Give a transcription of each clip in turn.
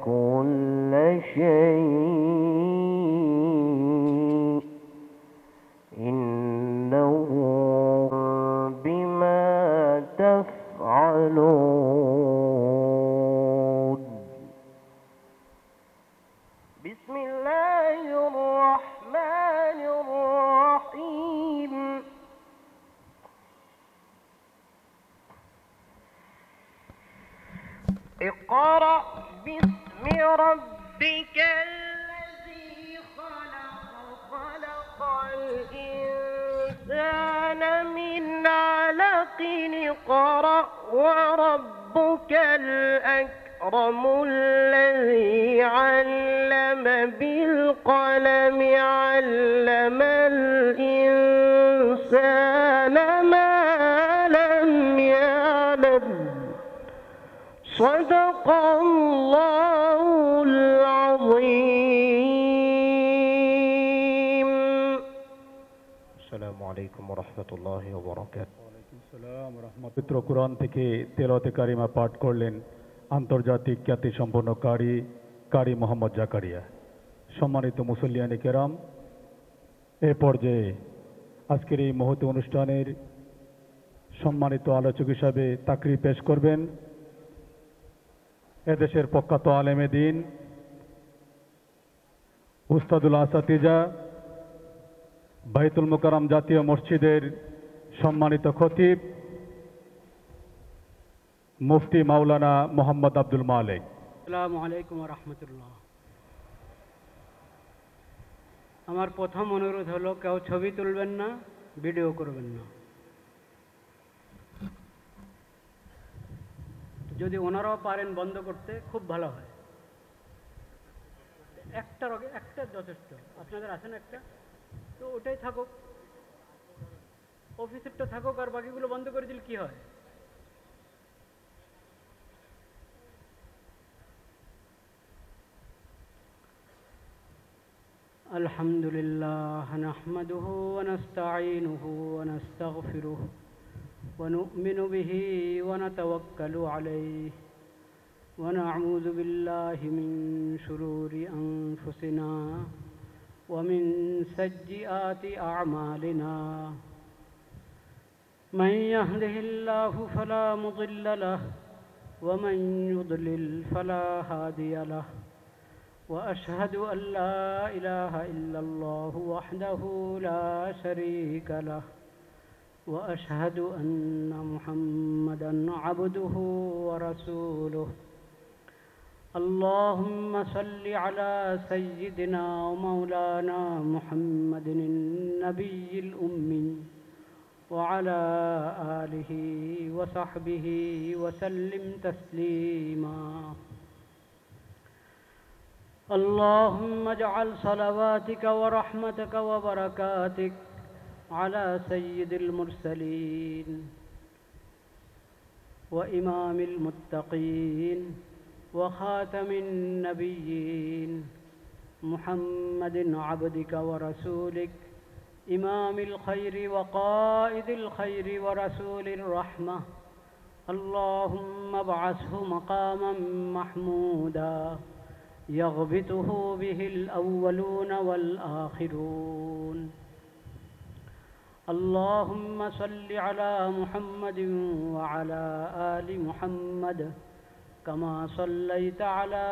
كل شيء إنه بما تفعلون. بسم الله الرحمن الرحيم. اقرأ باسم ربك الذي خلق، خلق الإنسان من علق. اقرأ وربك الأكرم الذي علم بالقلم، علم الإنسان ما لم يعلم. صدق الله العظيم. السلام عليكم ورحمة الله وبركاته. পবিত্র কোরআন থেকে তেলাওয়াতে কারিমা পাঠ করলেন আন্তর্জাতিক খ্যাতিসম্পন্ন কারি মোহাম্মদ জাকারিয়া। সম্মানিত মুসল্লিয়ানে কেরাম, এ পর্যায়ে আজকের এই মহতি অনুষ্ঠানের সম্মানিত আলোচক হিসাবে তাকরির পেশ করবেন এদেশের প্রখ্যাত আলেমে দ্বীন উস্তাদুল আসাতিজা, বাইতুল মোকাররম জাতীয় মসজিদের সম্মানিত খতিব মুফতি মাওলানা মোহাম্মদ আব্দুল মালিক। আসসালামু আলাইকুম ওয়া রাহমাতুল্লাহ। আমার প্রথম অনুরোধ হলো, কেউ ছবি তুলবেন না, ভিডিও করবেন না। যদি ওনারাও পারেন বন্ধ করতে খুব ভালো হয়। একটা যথেষ্ট। আপনাদের আছেন একটা, তো ওটাই থাকুক, অফিসেরটা থাকুক, আর বাকিগুলো বন্ধ করে দিলে কি হয়? আলহামদুলিল্লাহ নাহমাদুহু ওয়া নাস্তাঈনুহু ওয়া নাস্তাগফিরুহু ওয়া নু'মিনু বিহি ওয়া নাতাওয়াক্কালু আলাইহি ওয়া না'উযু বিল্লাহি মিন শুরুরি আনফুসিনা ওয়া মিন সাইয়্যাতি আ'মালিনা। মান ইয়াহদিহিল্লাহু ফালা মুদিল্লা লাহু ওয়া মান ইউদ্লিল ফালা হাদিয়া লাহু। وأشهد أن لا إله إلا الله وحده لا شريك له وأشهد أن محمدا عبده ورسوله. اللهم صل على سيدنا ومولانا محمد النبي الأمي وعلى آله وصحبه وسلم تسليما. اللهم اجعل صلواتك ورحمتك وبركاتك على سيد المرسلين وإمام المتقين وخاتم النبيين محمد عبدك ورسولك إمام الخير وقائد الخير ورسول الرحمة. اللهم ابعثه مقاما محمودا يغبطه به الأولون والآخرون. اللهم صل على محمد وعلى آل محمد كما صليت على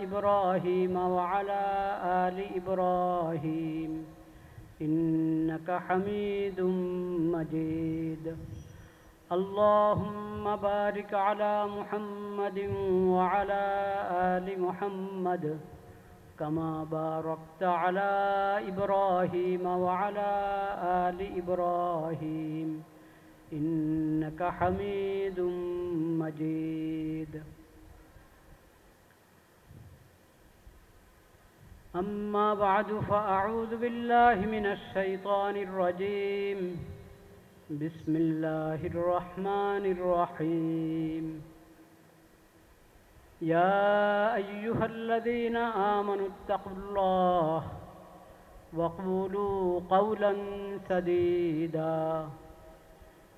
إبراهيم وعلى آل إبراهيم إنك حميد مجيد. اللهم بارك على محمد وعلى آل محمد كما باركت على إبراهيم وعلى آل إبراهيم إنك حميد مجيد. أما بعد، فأعوذ بالله من الشيطان الرجيم. بسم الله الرحمن الرحيم. يا أيها الذين آمنوا اتقوا الله وقولوا قولا سديدا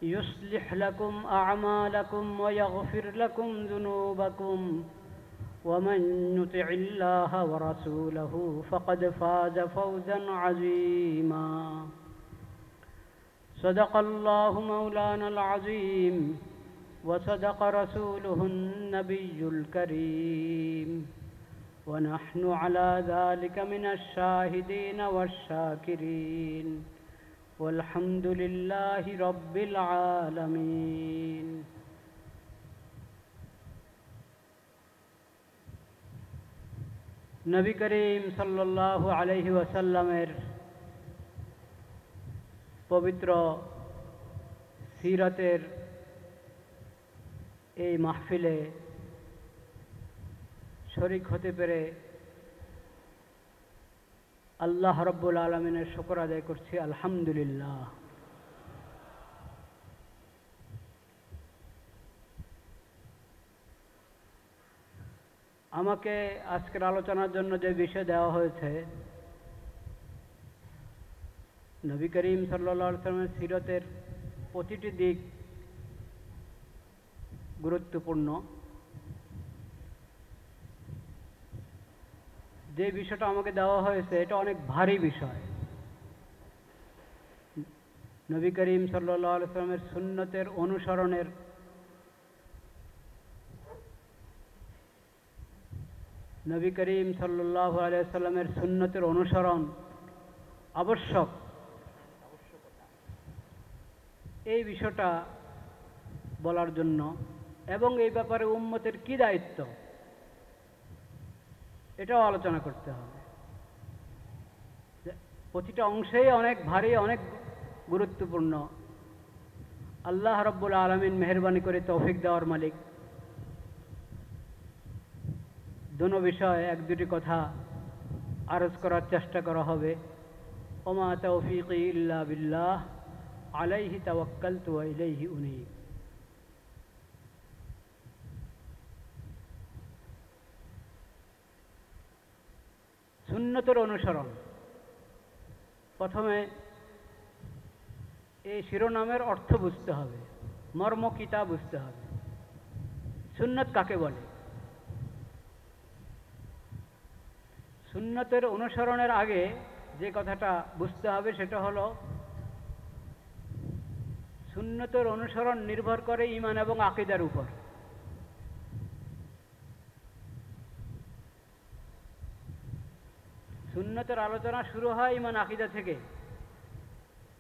يصلح لكم أعمالكم ويغفر لكم ذنوبكم ومن يطع الله ورسوله فقد فاز فوزا عظيما صدق الله مولانا العظيم وصدق رسوله النبي الكريم ونحن على ذلك من الشاهدين والشاكرين والحمد لله رب العالمين নবী করিম সাল্লাল্লাহু আলাইহি ওয়াসাল্লামের পবিত্র সিরাতের এই মাহফিলে শরীক হতে পেরে আল্লাহ রাব্বুল আলামিনের শুকর আদায় করছি আলহামদুলিল্লাহ। আমাকে আজকের আলোচনার জন্য যে বিষয় দেওয়া হয়েছে নবী করিম সাল্লাল্লাহু আলাইহি ওয়াসাল্লামের সিরাতের প্রতিটি দিক গুরুত্বপূর্ণ। যে বিষয়টা আমাকে দেওয়া হয়েছে এটা অনেক ভারী বিষয়। নবী করিম সাল্লাল্লাহু আলাইহি ওয়াসাল্লামের সুন্নতের অনুসরণের নবী করিম সাল্লাল্লাহু আলাইহি ওয়াসাল্লামের সুন্নতের অনুসরণ আবশ্যক, এই বিষয়টা বলার জন্য এবং এই ব্যাপারে উম্মতের কি দায়িত্ব এটাও আলোচনা করতে হবে। প্রতিটা অংশেই অনেক ভারী, অনেক গুরুত্বপূর্ণ। আল্লাহ রাব্বুল আলামিন মেহেরবানি করে তৌফিক দেওয়ার মালিক। দোনো বিষয়ে এক দুটি কথা আরজ করার চেষ্টা করা হবে। ওমা তৌফিকি ইল্লা বিল্লাহ আলাইহি তাওয়াক্কালতু ওয়া ইলাইহি উনীব। সুন্নতের অনুসরণ, প্রথমে এই শিরোনামের অর্থ বুঝতে হবে, মর্ম কিতা বুঝতে হবে। সুন্নত কাকে বলে? সুন্নতের অনুসরণের আগে যে কথাটা বুঝতে হবে সেটা হলো সুন্নতের অনুসরণ নির্ভর করে ঈমান এবং আকীদার উপর। সুন্নতের আলোচনা শুরু হয় ঈমান আকীদা থেকে,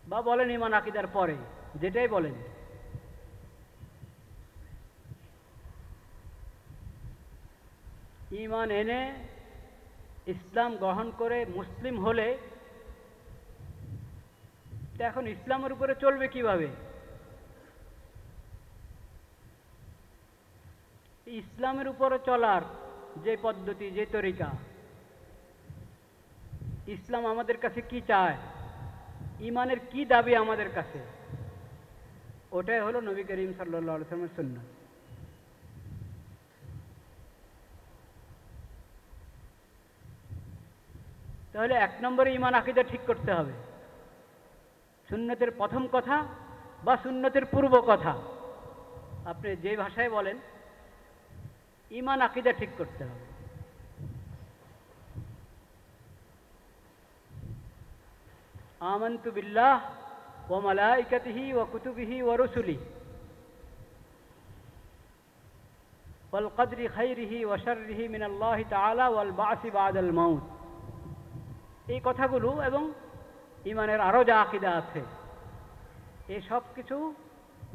বা বলেন ঈমান আকীদার পরে, যেটাই বলেন। ঈমান এনে ইসলাম গ্রহণ করে মুসলিম হলে এখন ইসলামের উপরে চলবে কিভাবে? ইসলামের উপরে চলার যে পদ্ধতি, যে তরিকা, ইসলাম আমাদের কাছে কি চায়, ঈমানের কি দাবি আমাদের কাছে, ওটাই হলো নবী করিম সাল্লাল্লাহু আলাইহি ওয়াসাল্লামের সুন্নাত। তাহলে এক নম্বরে ঈমান আকীদা ঠিক করতে হবে। সুন্নতের প্রথম কথা বা সুন্নতের পূর্ব কথা, আপনি যে ভাষায় বলেন, ঈমান আকীদা ঠিক করতে হবে। আমানতু বিল্লাহ ওয়া মালাইকাতিহি ওয়া কুতুবিহি ওয়া রুসুলিহি ওয়াল কদরি খাইরিহি ওয়া শাররিহি মিনাল্লাহি তাআলা ওয়াল বা'সি বা'দাল মাউত। এই কথাগুলো এবং ঈমানের আরও যা আকীদা আছে, এই সব কিছু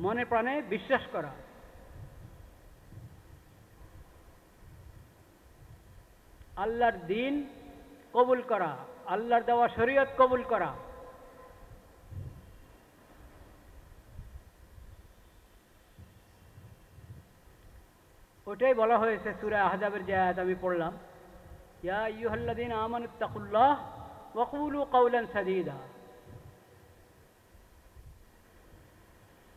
মনে প্রাণে বিশ্বাস করা। আল্লাহর দ্বীন কবুল করা, আল্লাহর দেওয়া শরীয়ত কবুল করা। ওটাই বলা হয়েছে সূরা আহজাবের যে আয়াত আমি পড়লাম, ইয়া আইয়ুহাল্লাযীনা আমানুত্তাকুল্লাহ ওয়া কুলু কাওলান সাদীদা।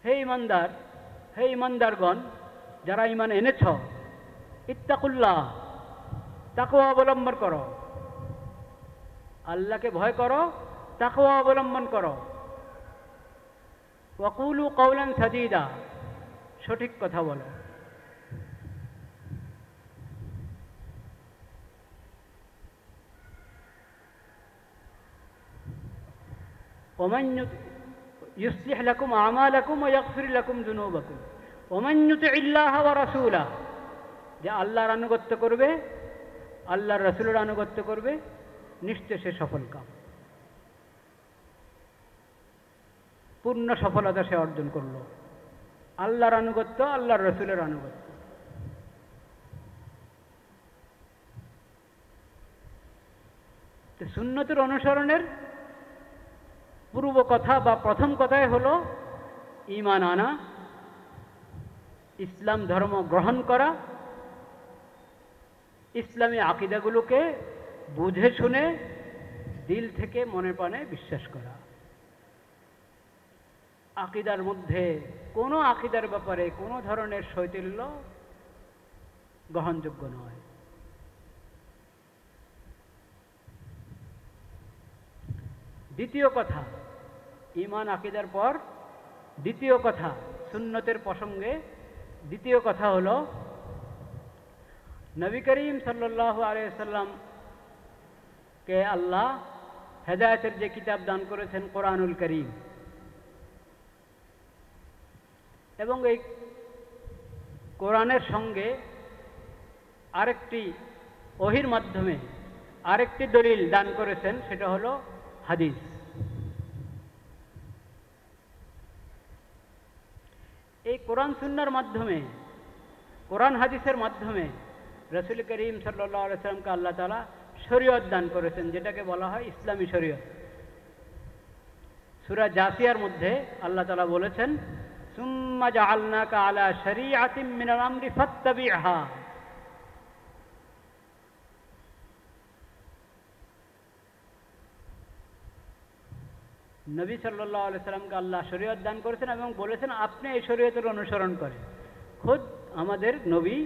হে ঈমানদার, হে ঈমানদারগণ, যারা ঈমান এনেছ, ইত্তাকুল্লাহ, তাকওয়া অবলম্বন করো, আল্লাহকে ভয় করো, তাকওয়া অবলম্বন করো। ওয়া কুলু কাওলান সাদীদা, সঠিক কথা বলো। ওমান ইউসলিহ লাকুম আমালাকুম ওয়া ইয়াগফির লাকুম যুনুবাকুম ওমান ইউতিইল্লাহ ওয়া রাসূলাহ, যে আল্লাহর আনুগত্য করবে, আল্লাহর রাসূলের আনুগত্য করবে, নিশ্চয় সে সফল কাম, পূর্ণ সফলতা সে অর্জন করল। আল্লাহর আনুগত্য, আল্লাহর রাসূলের আনুগত্য। সুন্নতের অনুসরণের পূর্ব কথা বা প্রথম কথাই হল ঈমান আনা, ইসলাম ধর্ম গ্রহণ করা, ইসলামী আকীদাগুলোকে বুঝে শুনে দিল থেকে মনে প্রাণে বিশ্বাস করা। আকীদার মধ্যে কোনো আকীদার ব্যাপারে কোনো ধরনের শৈথিল্য গ্রহণযোগ্য নয়। দ্বিতীয় কথা, ঈমান আকীদার পর দ্বিতীয় কথা, সুন্নতের প্রসঙ্গে দ্বিতীয় কথা হল নবী করিম সাল্লাল্লাহু আলাইহি ওয়াসাল্লামকে আল্লাহ হেদায়েতের যে কিতাব দান করেছেন কোরআনুল করিম, এবং এই কোরআনের সঙ্গে আরেকটি ওহীর মাধ্যমে আরেকটি দলিল দান করেছেন, সেটা হলো হাদিস। এই কোরআন সুন্নাহর মাধ্যমে, কোরআন হাদিসের মাধ্যমে রাসূল করিম সাল্লাল্লাহু আলাইহি ওয়াসাল্লামকে আল্লাহ তাআলা শরীয়ত দান করেছেন, যেটাকে বলা হয় ইসলামী শরীয়ত। সূরা জাসিয়ার মধ্যে আল্লাহ তাআলা বলেছেন, সুম্মা জাআলনাকা আলা শরীআতিন মিনাল আমরি ফাত্তাবি'হা। নবী সাল্লাল্লাহু আলাইহি সাল্লামকে আল্লাহ শরীয়ত দান করেছেন এবং বলেছেন আপনি এই শরীয়তের অনুসরণ করেন। খুদ আমাদের নবী,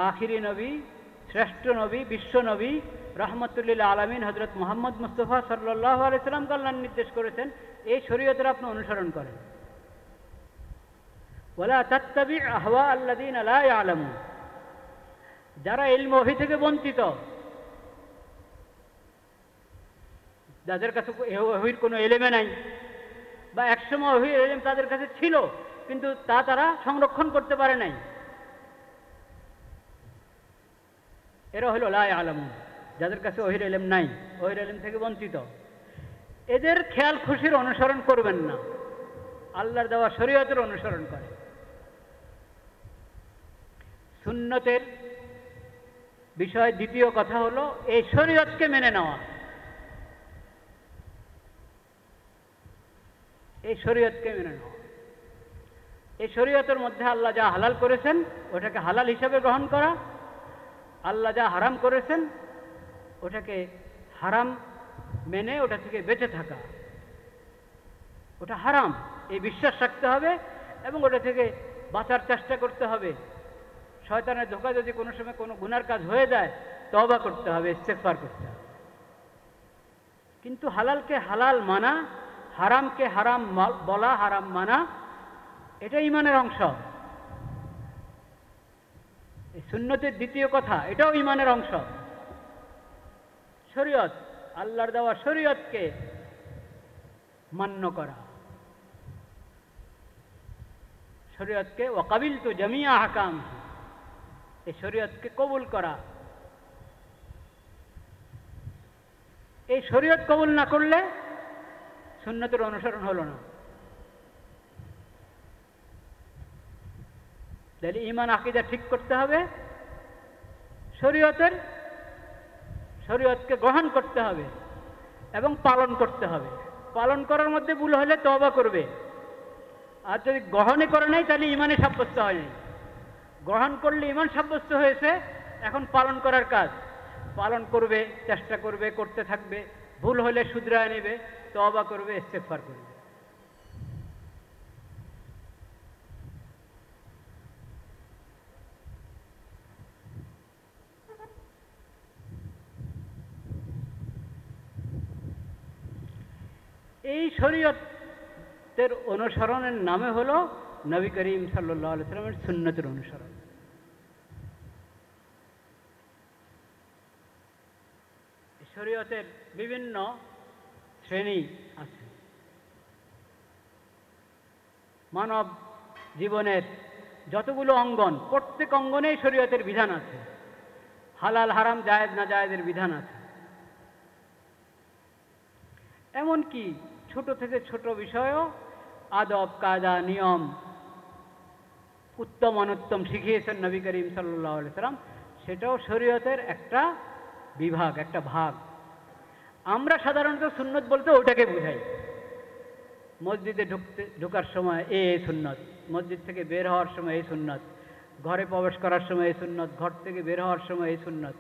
আখিরি নবী, শ্রেষ্ঠ নবী, বিশ্ব নবী, রাহমাতুল্লিল আলামিন হযরত মুহাম্মদ মুস্তাফা সাল্লাল্লাহু আলাইহি সাল্লামকে আল্লাহ নির্দেশ করেছেন এই শরীয়তের আপনি অনুসরণ করেন। ওয়ালা তাত্তাবি' আহওয়া আল্লাযীনা লা ইয়ালামুন, যারা ইলম ওহী থেকে বঞ্চিত, যাদের কাছে ওহীর কোনো এলেমে নাই, বা একসময় ওহীর এলেম তাদের কাছে ছিল কিন্তু তারা সংরক্ষণ করতে পারে নাই, এরা হলো লা ইয়ালামুন, যাদের কাছে ওহীর এলেম নাই, ওহীর এলেম থেকে বঞ্চিত। এদের খেয়াল খুশির অনুসরণ করবেন না, আল্লাহর দেওয়া শরীয়তের অনুসরণ করে। সুন্নতের বিষয়ে দ্বিতীয় কথা হলো এই শরীয়তকে মেনে নেওয়া। এই শরীয়তকে মেনে নেওয়া, এই শরীয়তের মধ্যে আল্লাহ যা হালাল করেছেন ওটাকে হালাল হিসাবে গ্রহণ করা, আল্লাহ যা হারাম করেছেন ওটাকে হারাম মেনে ওটা থেকে বেঁচে থাকা। ওটা হারাম এই বিশ্বাস রাখতে হবে এবং ওটা থেকে বাঁচার চেষ্টা করতে হবে। শয়তানের ধোঁকা যদি কোনো সময় কোনো গুনার কাজ হয়ে যায় তওবা করতে হবে, ইস্তেগফার করতে হবে। কিন্তু হালালকে হালাল মানা, হারামকে হারাম বলা, হারাম মানা, এটা ঈমানের অংশ। এই সুন্নতের দ্বিতীয় কথা, এটাও ঈমানের অংশ। শরীয়ত, আল্লাহর দেওয়া শরীয়তকে মান্য করা, শরীয়তকে ওয়াকাবিলতু জামিয়া আহকাম, এই শরীয়তকে কবুল করা। এই শরীয়ত কবুল না করলে সুন্নতের অনুসরণ হলো না। তাহলে ঈমান আকীদা ঠিক করতে হবে, শরীয়তকে গ্রহণ করতে হবে এবং পালন করতে হবে। পালন করার মধ্যে ভুল হলে তওবা করবে, আর যদি গ্রহণে করে নাই তাহলে ঈমানে সাব্যস্ত হয় নাই। গ্রহণ করলে ঈমান সাব্যস্ত হয়েছে, এখন পালন করার কাজ। পালন করবে, চেষ্টা করবে, করতে থাকবে, ভুল হলে শুধরায় নেবে, তওবা করবে, ইস্তেগফার করবে। এই শরীয়তের অনুসরণের নামে হলো নবী করিম সাল্লাল্লাহু আলাইহি ওয়াসাল্লামের সুন্নতের অনুসরণ। শরীয়তের বিভিন্ন শ্রেণী আছে। মানব জীবনের যতগুলো অঙ্গন, প্রত্যেক অঙ্গনেই শরীয়তের বিধান আছে, হালাল হারাম জায়েজ না জায়েজের বিধান আছে। এমনকি ছোট থেকে ছোট বিষয়ও আদব কায়দা নিয়ম উত্তম অনুত্তম শিখিয়েছেন নবী করিম সাল্লাল্লাহু আলাইহি সাল্লাম, সেটাও শরীয়তের একটা বিভাগ, একটা ভাগ। আমরা সাধারণত সুন্নত বলতে ওটাকে বুঝাই। মসজিদে ঢোকার সময় এই সুন্নত, মসজিদ থেকে বের হওয়ার সময় এই সুন্নত, ঘরে প্রবেশ করার সময় এই সুন্নত, ঘর থেকে বের হওয়ার সময় এই সুন্নত,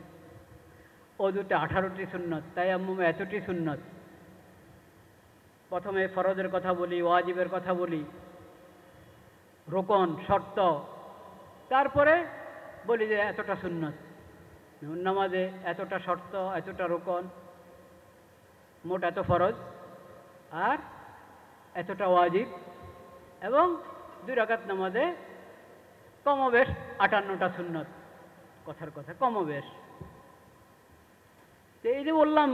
ওযুতে 18টি সুন্নত, তায়াম্মুমে এতটি সুন্নত। প্রথমে ফরজের কথা বলি, ওয়াজিবের কথা বলি, রোকন শর্ত, তারপরে বলি যে এতটা সুন্নত। নামাজে এতটা শর্ত, এতটা রোকন, মোট এত ফরজ আর এতটা ওয়াজিব, এবং 2 রাকাত নামাজে কমবেশ 58টা সুন্নত। কথার কথা কমবেশ। তো এই যে বললাম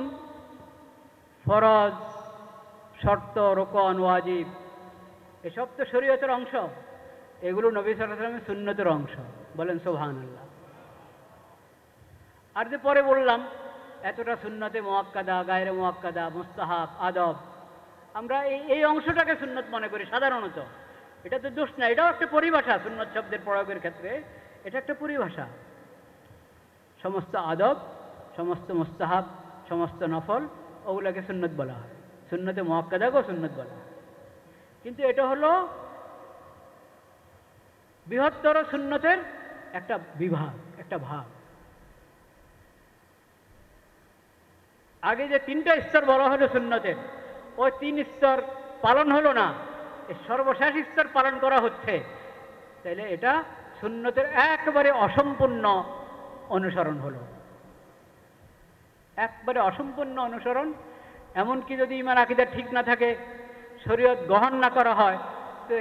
ফরজ, শর্ত, রোকন, ওয়াজিব, এসব তো শরীয়তের অংশ, এগুলো নবী সাল্লাল্লাহু আলাইহি ওয়াসাল্লামের সুন্নতের অংশ। বলেন সুবহানাল্লাহ। আর যে পরে বললাম এতটা সুন্নতে মুআক্কাদা, গায়রে মুআক্কাদা, মুস্তাহাব, আদব, আমরা এই অংশটাকে সুন্নত মনে করি সাধারণত। এটা তো দোষ না, এটাও একটা পরিভাষা। সুন্নত শব্দের প্রয়োগের ক্ষেত্রে এটা একটা পরিভাষা। সমস্ত আদব, সমস্ত মুস্তাহাব, সমস্ত নফল, ওগুলোকে সুন্নত বলা হয়। সুন্নতে মুআক্কাদাকেও সুন্নত বলা হয়। কিন্তু এটা হলো বৃহত্তর সুন্নতের একটা বিভাগ, একটা ভাগ। আগে যে 3টা স্তর বলা হলো সুন্নতের, ওই 3 স্তর পালন হলো না, এই সর্বশেষ স্তর পালন করা হচ্ছে, তাইলে এটা সুন্নতের একেবারে অসম্পূর্ণ অনুসরণ হলো। একবারে অসম্পূর্ণ অনুসরণ। এমনকি যদি ঈমান আকীদা ঠিক না থাকে, শরীয়ত গ্রহণ না করা হয়, তো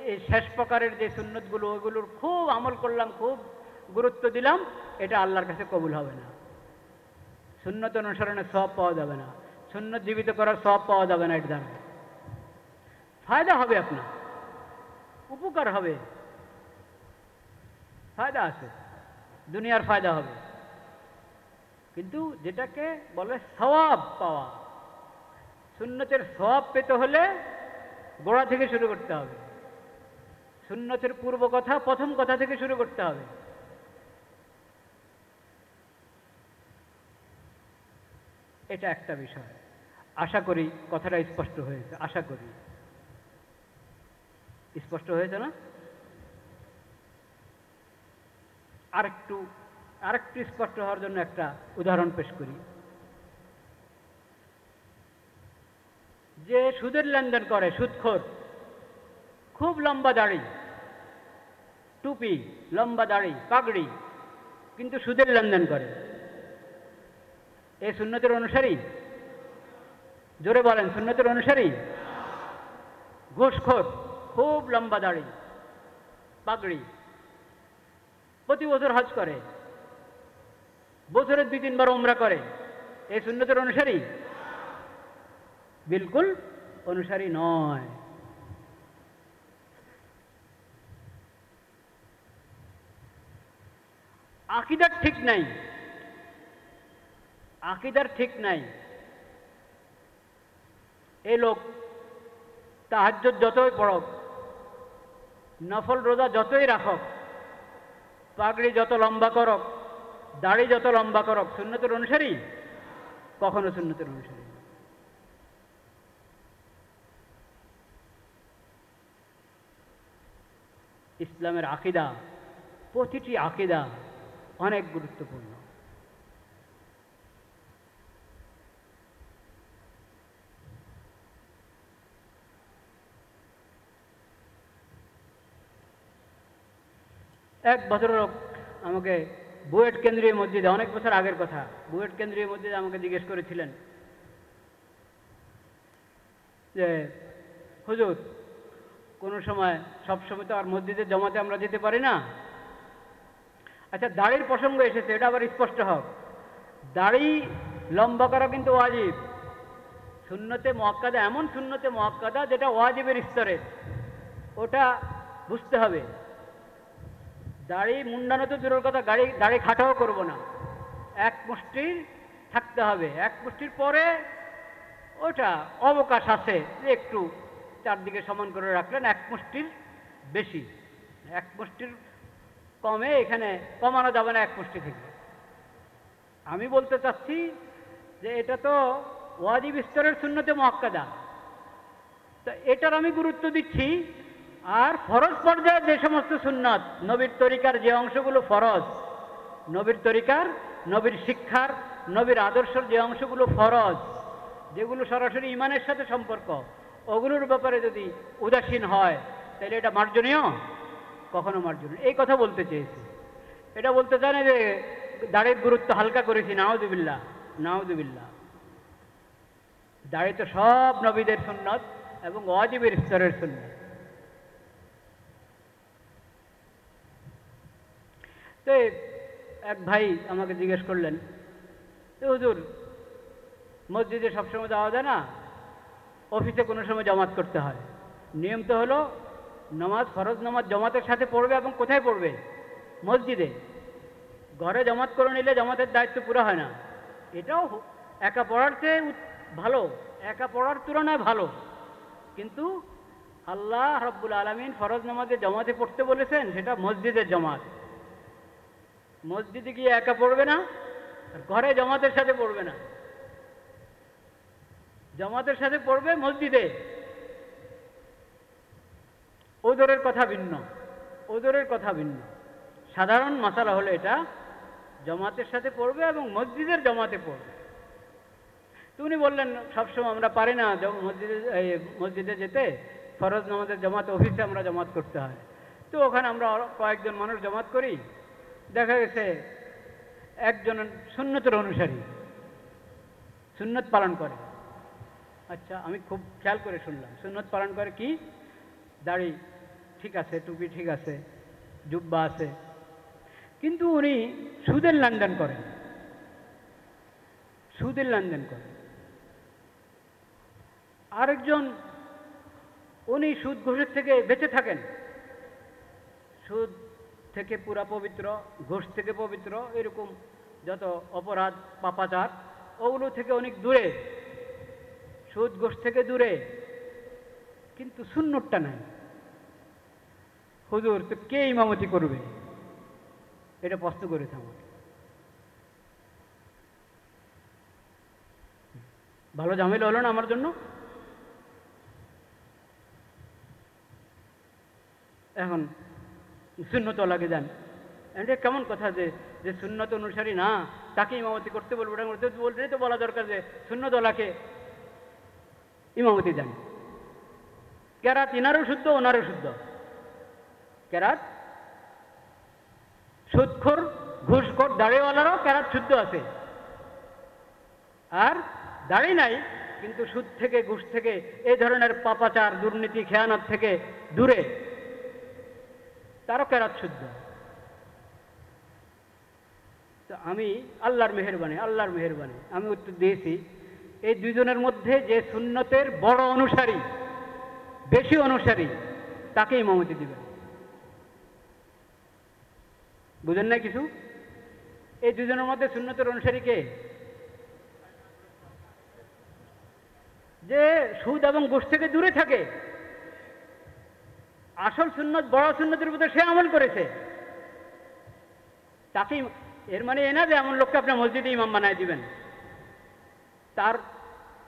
এই শেষ প্রকারের যে সুন্নতগুলো, ওগুলোর খুব আমল করলাম, খুব গুরুত্ব দিলাম, এটা আল্লাহর কাছে কবুল হবে না। সুন্নত অনুসরণের সওয়াব পাওয়া যাবে না, সুন্নত জীবিত করার সওয়াব পাওয়া যাবে না। এটা দ্বারা ফায়দা হবে, আপনার উপকার হবে, ফায়দা আছে, দুনিয়ার ফায়দা হবে। কিন্তু যেটাকে বলে সওয়াব পাওয়া, সুন্নতের সওয়াব পেতে হলে গোড়া থেকে শুরু করতে হবে। সুন্নতের পূর্ব কথা, প্রথম কথা থেকে শুরু করতে হবে। এটা একটা বিষয়। আশা করি কথাটা স্পষ্ট হয়েছে, আশা করি স্পষ্ট হয়েছে না? আরেকটু স্পষ্ট হওয়ার জন্য একটা উদাহরণ পেশ করি। যে সুদের লেনদেন করে, সুদখোর, খুব লম্বা দাড়ি, টুপি, লম্বা দাড়ি, পাগড়ি, কিন্তু সুদের লেনদেন করে, এ সুন্নতের অনুসারী? জোরে বলেন, সুন্নতের অনুসারী? ঘুষখোর, খুব লম্বা দাড়ি, পাগড়ি, প্রতি বছর হজ করে, বছরে 2-3 বার উমরা করে, এই সুন্নতের অনুসারী? বিলকুল অনুসারী নয়। আকীদার ঠিক নাই, আকীদার ঠিক নাই। এই লোক তাহাজ্জুদ যতই পড়ক, নফল রোজা যতই রাখক, পাগড়ি যত লম্বা করক, দাড়ি যত লম্বা করক, সুন্নতের অনুসারী? কখনো সুন্নতের অনুসারী। ইসলামের আকীদা, প্রতিটি আকীদা অনেক গুরুত্বপূর্ণ। এক ভদ্রলোক আমাকে বুয়েট কেন্দ্রীয় মসজিদে, অনেক বছর আগের কথা, বুয়েট কেন্দ্রীয় মসজিদে আমাকে জিজ্ঞেস করেছিলেন যে হুজুর, কোনো সময়, সব সময় তো আর মসজিদে জমাতে আমরা যেতে পারি না, আচ্ছা দাড়ির প্রসঙ্গ এসেছে, এটা আবার স্পষ্ট হোক। দাড়ি লম্বা করা কিন্তু ওয়াজিব, সুন্নতে মুআক্কাদা, এমন সুন্নতে মুআক্কাদা যেটা ওয়াজিবের স্তরে, ওটা বুঝতে হবে। দাড়ি মুন্ডানো তো দূরের কথা, দাড়ি খাটাও করব না, এক মুষ্টির থাকতে হবে। এক মুষ্টির পরে ওটা অবকাশ আছে যে একটু চারদিকে সমান করে রাখলেন, এক মুষ্টির বেশি, এক মুষ্টির কমে এখানে কমানো যাবে না এক মুষ্টি থেকে। আমি বলতে চাচ্ছি যে এটা তো ওয়াজিব স্তরের সুন্নতে মুআক্কাদা, তো এটার আমি গুরুত্ব দিচ্ছি। আর ফরজ পর্যায়ে যে সমস্ত সুন্নত, নবীর তরিকার যে অংশগুলো ফরজ, নবীর তরিকার, নবীর শিক্ষার, নবীর আদর্শের যে অংশগুলো ফরজ, যেগুলো সরাসরি ইমানের সাথে সম্পর্ক, ওগুলোর ব্যাপারে যদি উদাসীন হয় তাহলে এটা মার্জনীয়, কখনো মার্জনীয়। এই কথা বলতে চেয়েছি। এটা বলতে চাই না যে দাড়ির গুরুত্ব হালকা করেছি, নাউযুবিল্লাহ, নাউযুবিল্লাহ। দাড়ি তো সব নবীদের সুন্নত এবং ওয়াজিবের স্তরের সুন্নত। তো এক ভাই আমাকে জিজ্ঞেস করলেন, হুজুর মসজিদে সবসময় যাওয়া যায় না, অফিসে কোনো সময় জামাত করতে হয়, নিয়ম তো হলো নামাজ, ফরজ নামাজ জামাতের সাথে পড়বে এবং কোথায় পড়বে? মসজিদে। ঘরে জামাত করে নিলে জামাতের দায়িত্ব পুরো হয় না। এটাও একা পড়ার চেয়ে ভালো, একা পড়ার তুলনায় ভালো, কিন্তু আল্লাহ রাব্বুল আলামিন ফরজ নামাজে জামাতে পড়তে বলেছেন, সেটা মসজিদের জামাত। মসজিদে গিয়ে একা পড়বে না, আর ঘরে জামাতের সাথে পড়বে না, জামাতের সাথে পড়বে মসজিদে। ওজরের কথা ভিন্ন, ওজরের কথা ভিন্ন। সাধারণ মাসালা হলো এটা, জামাতের সাথে পড়বে এবং মসজিদের জামাতে পড়বে। তো উনি বললেন সবসময় আমরা পারি না মসজিদে যেতে, ফরজ নামাজের জামাত অফিসে আমরা জামাত করতে হয়। তো ওখানে আমরা কয়েকজন মানুষ জামাত করি, দেখা গেছে একজন সুন্নতের অনুসারী, সুন্নত পালন করে। আচ্ছা, আমি খুব খেয়াল করে শুনলাম, সুন্নত পালন করে কি? দাড়ি ঠিক আছে, টুপি ঠিক আছে, জুব্বা আছে, কিন্তু উনি সুদের লেনদেন করেন, সুদের লেনদেন করেন। আরেকজন উনি সুদ ঘুষের থেকে বেঁচে থাকেন, সুদ থেকে পুরা পবিত্র, ঘুষ থেকে পবিত্র, এরকম যত অপরাধ পাপাচার ওগুলো থেকে অনেক দূরে, সুদ ঘুষ থেকে দূরে, কিন্তু সুন্নতটা নাই। হুজুর তো কে ইমামতি করবে? এটা প্রশ্ন করেছে আমাকে। ভালো ঝামেলা হলো না আমার জন্য? এখন সুন্নতওয়ালাকে যান, এটা কেমন কথা যে সুন্নত অনুসারী না তাকে ইমামতি করতে বলবো? বলতে তো বলা দরকার যে সুন্নতওয়ালাকে ইমামতি দেন। কেরাত ইনারও শুদ্ধ, ওনারও শুদ্ধ। কেরাত সুদখোর, ঘুষখোর, দাড়িওয়ালারও কেরাত শুদ্ধ আছে, আর দাড়ি নাই কিন্তু সুদ থেকে, ঘুষ থেকে, এই ধরনের পাপাচার, দুর্নীতি, খেয়ানত থেকে দূরে, তারও কেরাত শুদ্ধ। তো আমি আল্লাহর মেহেরবানি, আল্লাহর মেহেরবানি আমি উত্তর দিয়েছি, এই দুজনের মধ্যে যে সুন্নতের বড় অনুসারী, বেশি অনুসারী, তাকে ইমামতি দিবেন। বুঝেন না কিছু? এই দুজনের মধ্যে সুন্নতের অনুসারী কে? যে সুদ এবং ঘুষ থেকে দূরে থাকে, আসল সুন্নত, বড় সুন্নতের উপরে সে আমল করেছে, তাকে। এর মানে এ না যে এমন লোককে আপনার মসজিদে ইমাম বানায় দিবেন।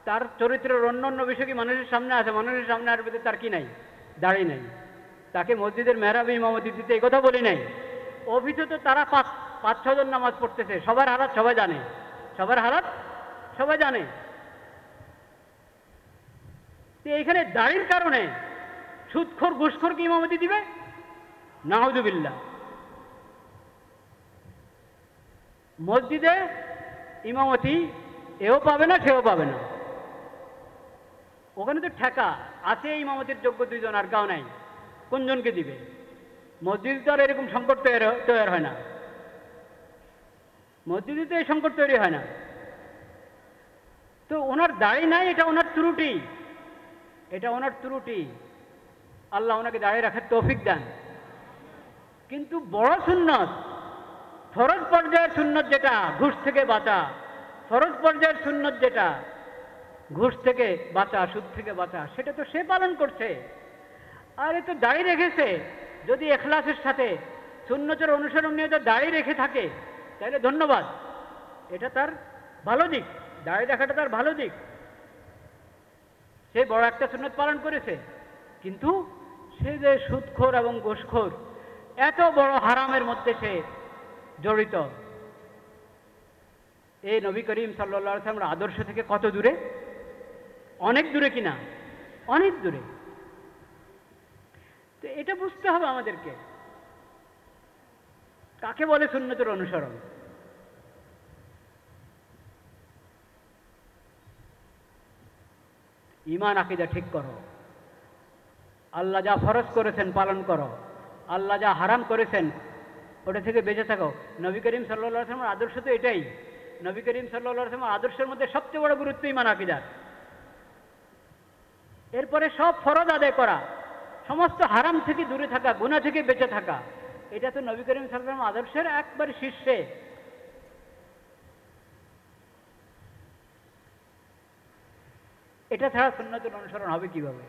তার চরিত্রের অন্য অন্য বিষয় কি মানুষের সামনে আছে? মানুষের সামনে আর ভিতরে তার কি নাই? দাড়ি নাই। তাকে মসজিদের মেহরাবে ইমামতি দিতে এই কথা বলি নাই। অফিসে তো তারা পাঁচ ছজন নামাজ পড়তেছে, সবার হালাত সবাই জানে, সবার হালাত সবাই জানে। তো এইখানে দাড়ির কারণে সুদখোর, ঘুষখোর কি ইমামতি দিবে? নাউযুবিল্লাহ। মসজিদে ইমামতি এও পাবে না, সেও পাবে না। ওখানে তো ঠেকা আছে, ইমামতির যোগ্য দুইজন, আর কাউ নাই, কোনজনকে দিবে? মসজিদ তো আর এরকম সংকট তৈরি হয় না, মসজিদে তো এই সংকট তৈরি হয় না। তো ওনার দাড়ি নাই, এটা ওনার ত্রুটি, এটা ওনার ত্রুটি। আল্লাহ ওনাকে দাঁড়িয়ে রাখার তৌফিক দেন। কিন্তু বড় সুন্নত, ফরজ পর্যায়ের সুন্নত যেটা ঘুষ থেকে বাঁচা, ফরজ পর্যায়ের সুন্নত যেটা ঘুষ থেকে বাঁচা, সুদ থেকে বাঁচা, সেটা তো সে পালন করছে। আর এ তো দাড়ি রেখেছে, যদি এখলাসের সাথে সুন্নতের অনুসরণ নিয়ে তো দাড়ি রেখে থাকে, তাহলে ধন্যবাদ, এটা তার ভালো দিক, দাড়ি রাখাটা তার ভালো দিক, সে বড় একটা সুন্নত পালন করেছে। কিন্তু সে যে সুদখোর এবং ঘুষখোর, এত বড় হারামের মধ্যে সে জড়িত, এই নবী করিম সাল্লাল্লাহু আলাইহি ওয়াসাল্লামের আদর্শ থেকে কত দূরে? অনেক দূরে কিনা? অনেক দূরে। তো এটা বুঝতে হবে আমাদেরকে, কাকে বলে সুন্নতের অনুসরণ। ঈমান আকীদা ঠিক করো, আল্লাহ যা ফরজ করেছেন পালন করো, আল্লাহ যা হারাম করেছেন ওটা থেকে বেঁচে থাকো। নবী করিম সাল্লাল্লাহু আলাইহি ওয়াসাল্লামের আদর্শ তো এটাই। নবী করিম সাল্লাল্লাহু আলাইহি ওয়াসাল্লামের আদর্শের মধ্যে সবচেয়ে বড় গুরুত্ব ঈমান আকীদার। এরপরে সব ফরজ আদায় করা, সমস্ত হারাম থেকে দূরে থাকা, গুনাহ থেকে বেঁচে থাকা, এটা তো নবী করিম সাল্লাল্লাহু আলাইহি ওয়াসাল্লামের আদর্শের একবারে শীর্ষে। এটা ছাড়া সুন্নতের অনুসরণ হবে কিভাবে?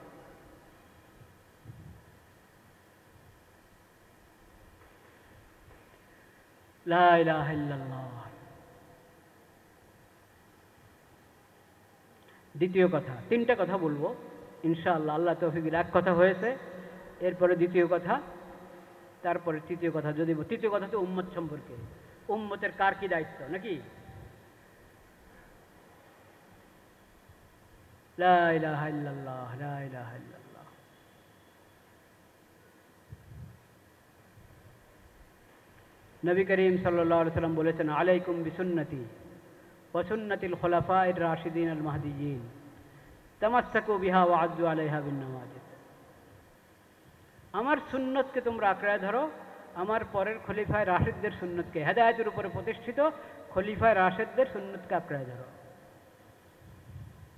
লা ইলাহা ইল্লাল্লাহ। দ্বিতীয় কথা, তিনটা কথা বলবো ইনশাআল্লাহ, আল্লাহ তৌফিক দিলে। এক কথা হয়েছে, এরপরে দ্বিতীয় কথা, তারপরে তৃতীয় কথা। যদি তৃতীয় কথা তো উম্মত সম্পর্কে, উম্মতের কার কি দায়িত্ব নাকি? লা ইলাহা ইল্লাল্লাহ, লা ইলাহা ইল্লাল্লাহ। নবী করিম সাল্লাল্লাহু আলাইহি ওয়াসাল্লাম বলেছেন, আলাইকুম বিসুন্নতি ওয়া সুন্নাতিল খুলাফায়ে রাশিদিন আল মাহদিয়িন তামাসসাকু বিহা ওয়া আযু আলাইহা বিন নওয়াজিদ। আমার সুন্নতকে তোমরা আঁকড়ায় ধরো, আমার পরের খলিফায়ে রাশিদদের সুন্নতকে, হেদায়েতের উপরে প্রতিষ্ঠিত খলিফায়ে রাশিদদের সুন্নতকে আঁকড়ায় ধরো।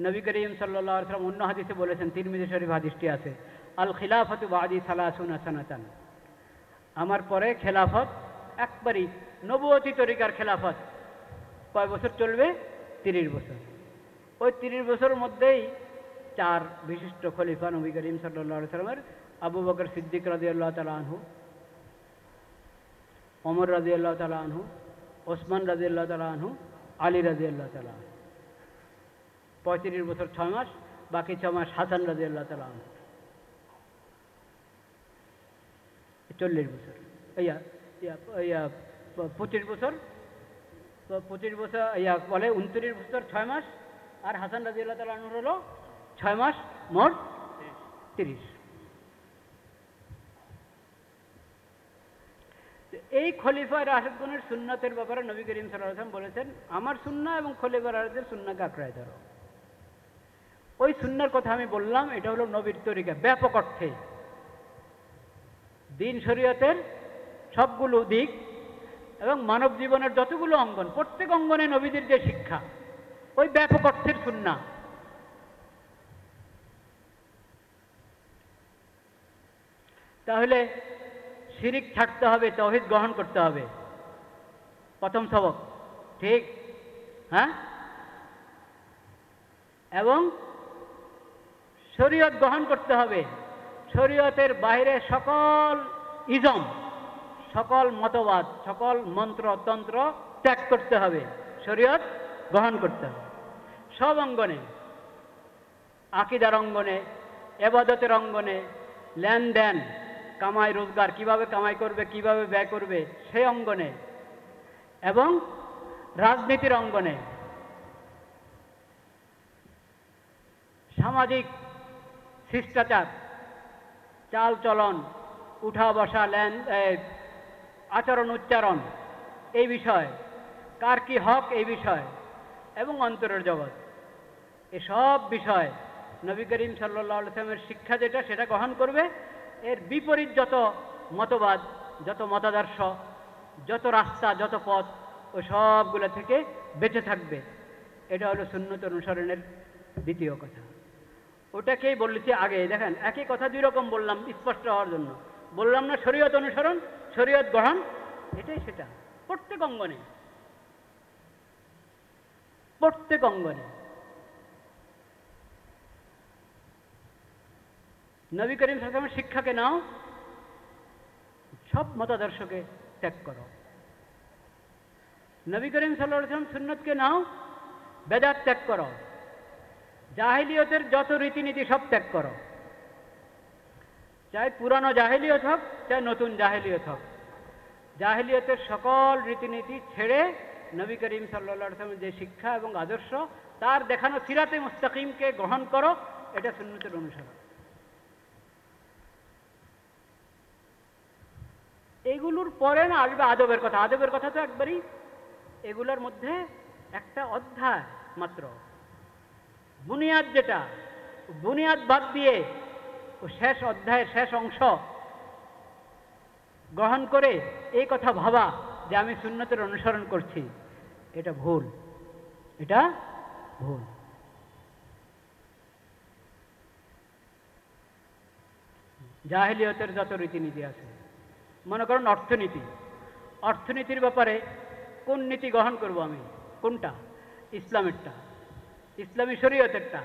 নবী করিম সাল্লাল্লাহু আলাইহি ওয়াসাল্লাম অন্য হাদিসে বলেছেন, তিরমিজি শরীফ হাদিসটি আছে, আল খিলাফাতু বাদি সালাসুনা সানাতান, আমার পরে খেলাফত একবারই নবুয়তি তরিকার খেলাফত কয় বছর চলবে? 30 বছর। ওই 30 বছরের মধ্যেই 4 বিশিষ্ট খলিফা নবী করিম সাল্লাল্লাহু আলাইহি ওয়াসাল্লামের, আবু বকর সিদ্দিক রাদিয়াল্লাহু তাআলা আনহু, ওমর রাদিয়াল্লাহু তাআলা আনহু, ওসমান রাদিয়াল্লাহু তাআলা আনহু, আলী রাদিয়াল্লাহু তাআলা আনহু। 35 বছর 6 মাস, বাকি 6 মাস হাসান রাদিয়াল্লাহু তাআলা আনহু। 40 বছর, 25 বছর, 25 বছর বলে 29 বছর 6 মাস, আর হাসান রাদিয়াল্লাহু তাআলা আনহুর হলো 6 মাস, মোট 30। এই খলিফায়ে রাশিদগণের সুন্নতের ব্যাপারে নবী করিম সাল্লাল্লাহু আলাইহি ওয়াসাল্লাম বলেছেন, আমার সুন্নাহ এবং খলিফায়ে রাশিদের সুন্নাহকে আঁকড়ায় ধরো। ওই সুন্নাহর কথা আমি বললাম, এটা হলো নবীর তরিকা ব্যাপক অর্থে। দিন শরীয়তের সবগুলো দিক এবং মানব জীবনের যতগুলো অঙ্গন, প্রত্যেক অঙ্গনে নবীদের যে শিক্ষা, ওই ব্যাপক অর্থের সুন্নাহ। তাহলে শিরিক ছাড়তে হবে, তাওহীদ গ্রহণ করতে হবে, প্রথম সবক, ঠিক? হ্যাঁ। এবং শরীয়ত গ্রহণ করতে হবে, শরীয়তের বাইরে সকল ইজম, সকল মতবাদ, সকল মন্ত্র তন্ত্র ত্যাগ করতে হবে, শরীয়ত গ্রহণ করতে হবে সব অঙ্গনে, আকীদার অঙ্গনে, ইবাদতের অঙ্গনে, লেনদেন, কামাই রোজগার, কিভাবে কামাই করবে, কিভাবে ব্যয় করবে, সেই অঙ্গনে, এবং রাজনীতির অঙ্গনে, সামাজিক শিষ্টাচার, চাল চলন, উঠা বসা, আচরণ উচ্চারণ, এই বিষয়, কার কি হক এই বিষয়, এবং অন্তরের জগৎ, এসব বিষয় নবী করিম সাল্লাল্লাহু আলাইহি ওয়াসাল্লামের শিক্ষা যেটা, সেটা গ্রহণ করবে। এর বিপরীত যত মতবাদ, যত মতাদর্শ, যত রাস্তা, যত পথ, ওই সবগুলো থেকে বেঁচে থাকবে। এটা হলো সুন্নত অনুসরণের দ্বিতীয় কথা। ওটাকেই বলেছি আগে। দেখেন, একই কথা দুই রকম বললাম স্পষ্ট হওয়ার জন্য। বললাম না শরীয়ত অনুসরণ, শরীয়ত গ্রহণ, এটাই সেটা প্রত্যেক অঙ্গনে, প্রত্যেক অঙ্গনে। নবী করিম সাল্লাল্লাহু আলাইহি ওয়াসাল্লামের শিক্ষাকে নাও, সব মতাদর্শকে ত্যাগ করো। নবী করিম সাল্লাল্লাহু আলাইহি ওয়াসাল্লাম সুন্নতকে নাও, বেদাত ত্যাগ করো। জাহিলিয়তের যত রীতিনীতি সব ত্যাগ করো, চাই পুরানো জাহিলিয়ত হোক, চাই নতুন জাহিলিয়ত হোক। জাহিলিয়তের সকল রীতিনীতি ছেড়ে নবী করিম সাল্লাল্লাহু আলাইহি ওয়াসাল্লামের যে শিক্ষা এবং আদর্শ, তার দেখানো সিরাতে মুস্তাকিমকে গ্রহণ করো। এটা সুন্নতের অনুসরণ। এগুলোর পরে না আসবে আদবের কথা। আদবের কথা তো একবারই এগুলোর মধ্যে একটা অধ্যায় মাত্র, বুনিয়াদ, যেটা বুনিয়াদ বাদ দিয়ে ও শেষ অধ্যায়ের শেষ অংশ গ্রহণ করে এই কথা ভাবা যে আমি সুন্নতের অনুসরণ করছি, এটা ভুল, এটা ভুল। জাহিলিয়তের যত রীতিনীতি আছে, মনে করুন অর্থনীতি, অর্থনীতির ব্যাপারে কোন নীতি গ্রহণ করব আমি? কোনটা? ইসলামেরটা, ইসলামী শরীয়তেরটা।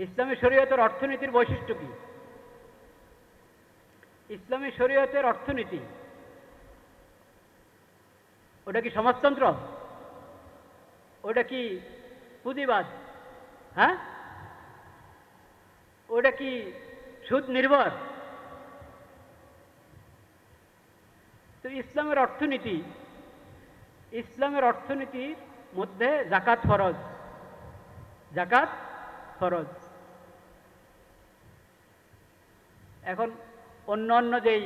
ইসলামী শরীয়তের অর্থনীতির বৈশিষ্ট্য কি? ইসলামী শরীয়তের অর্থনীতি ওটা কি সমাজতন্ত্র? ওটা কি পুঁজিবাদ? হ্যাঁ, ওটা কি সুদ নির্ভর? তো ইসলামের অর্থনীতি, ইসলামের অর্থনীতির মধ্যে জাকাত ফরজ, জাকাত ফরজ। এখন অন্য অন্য যেই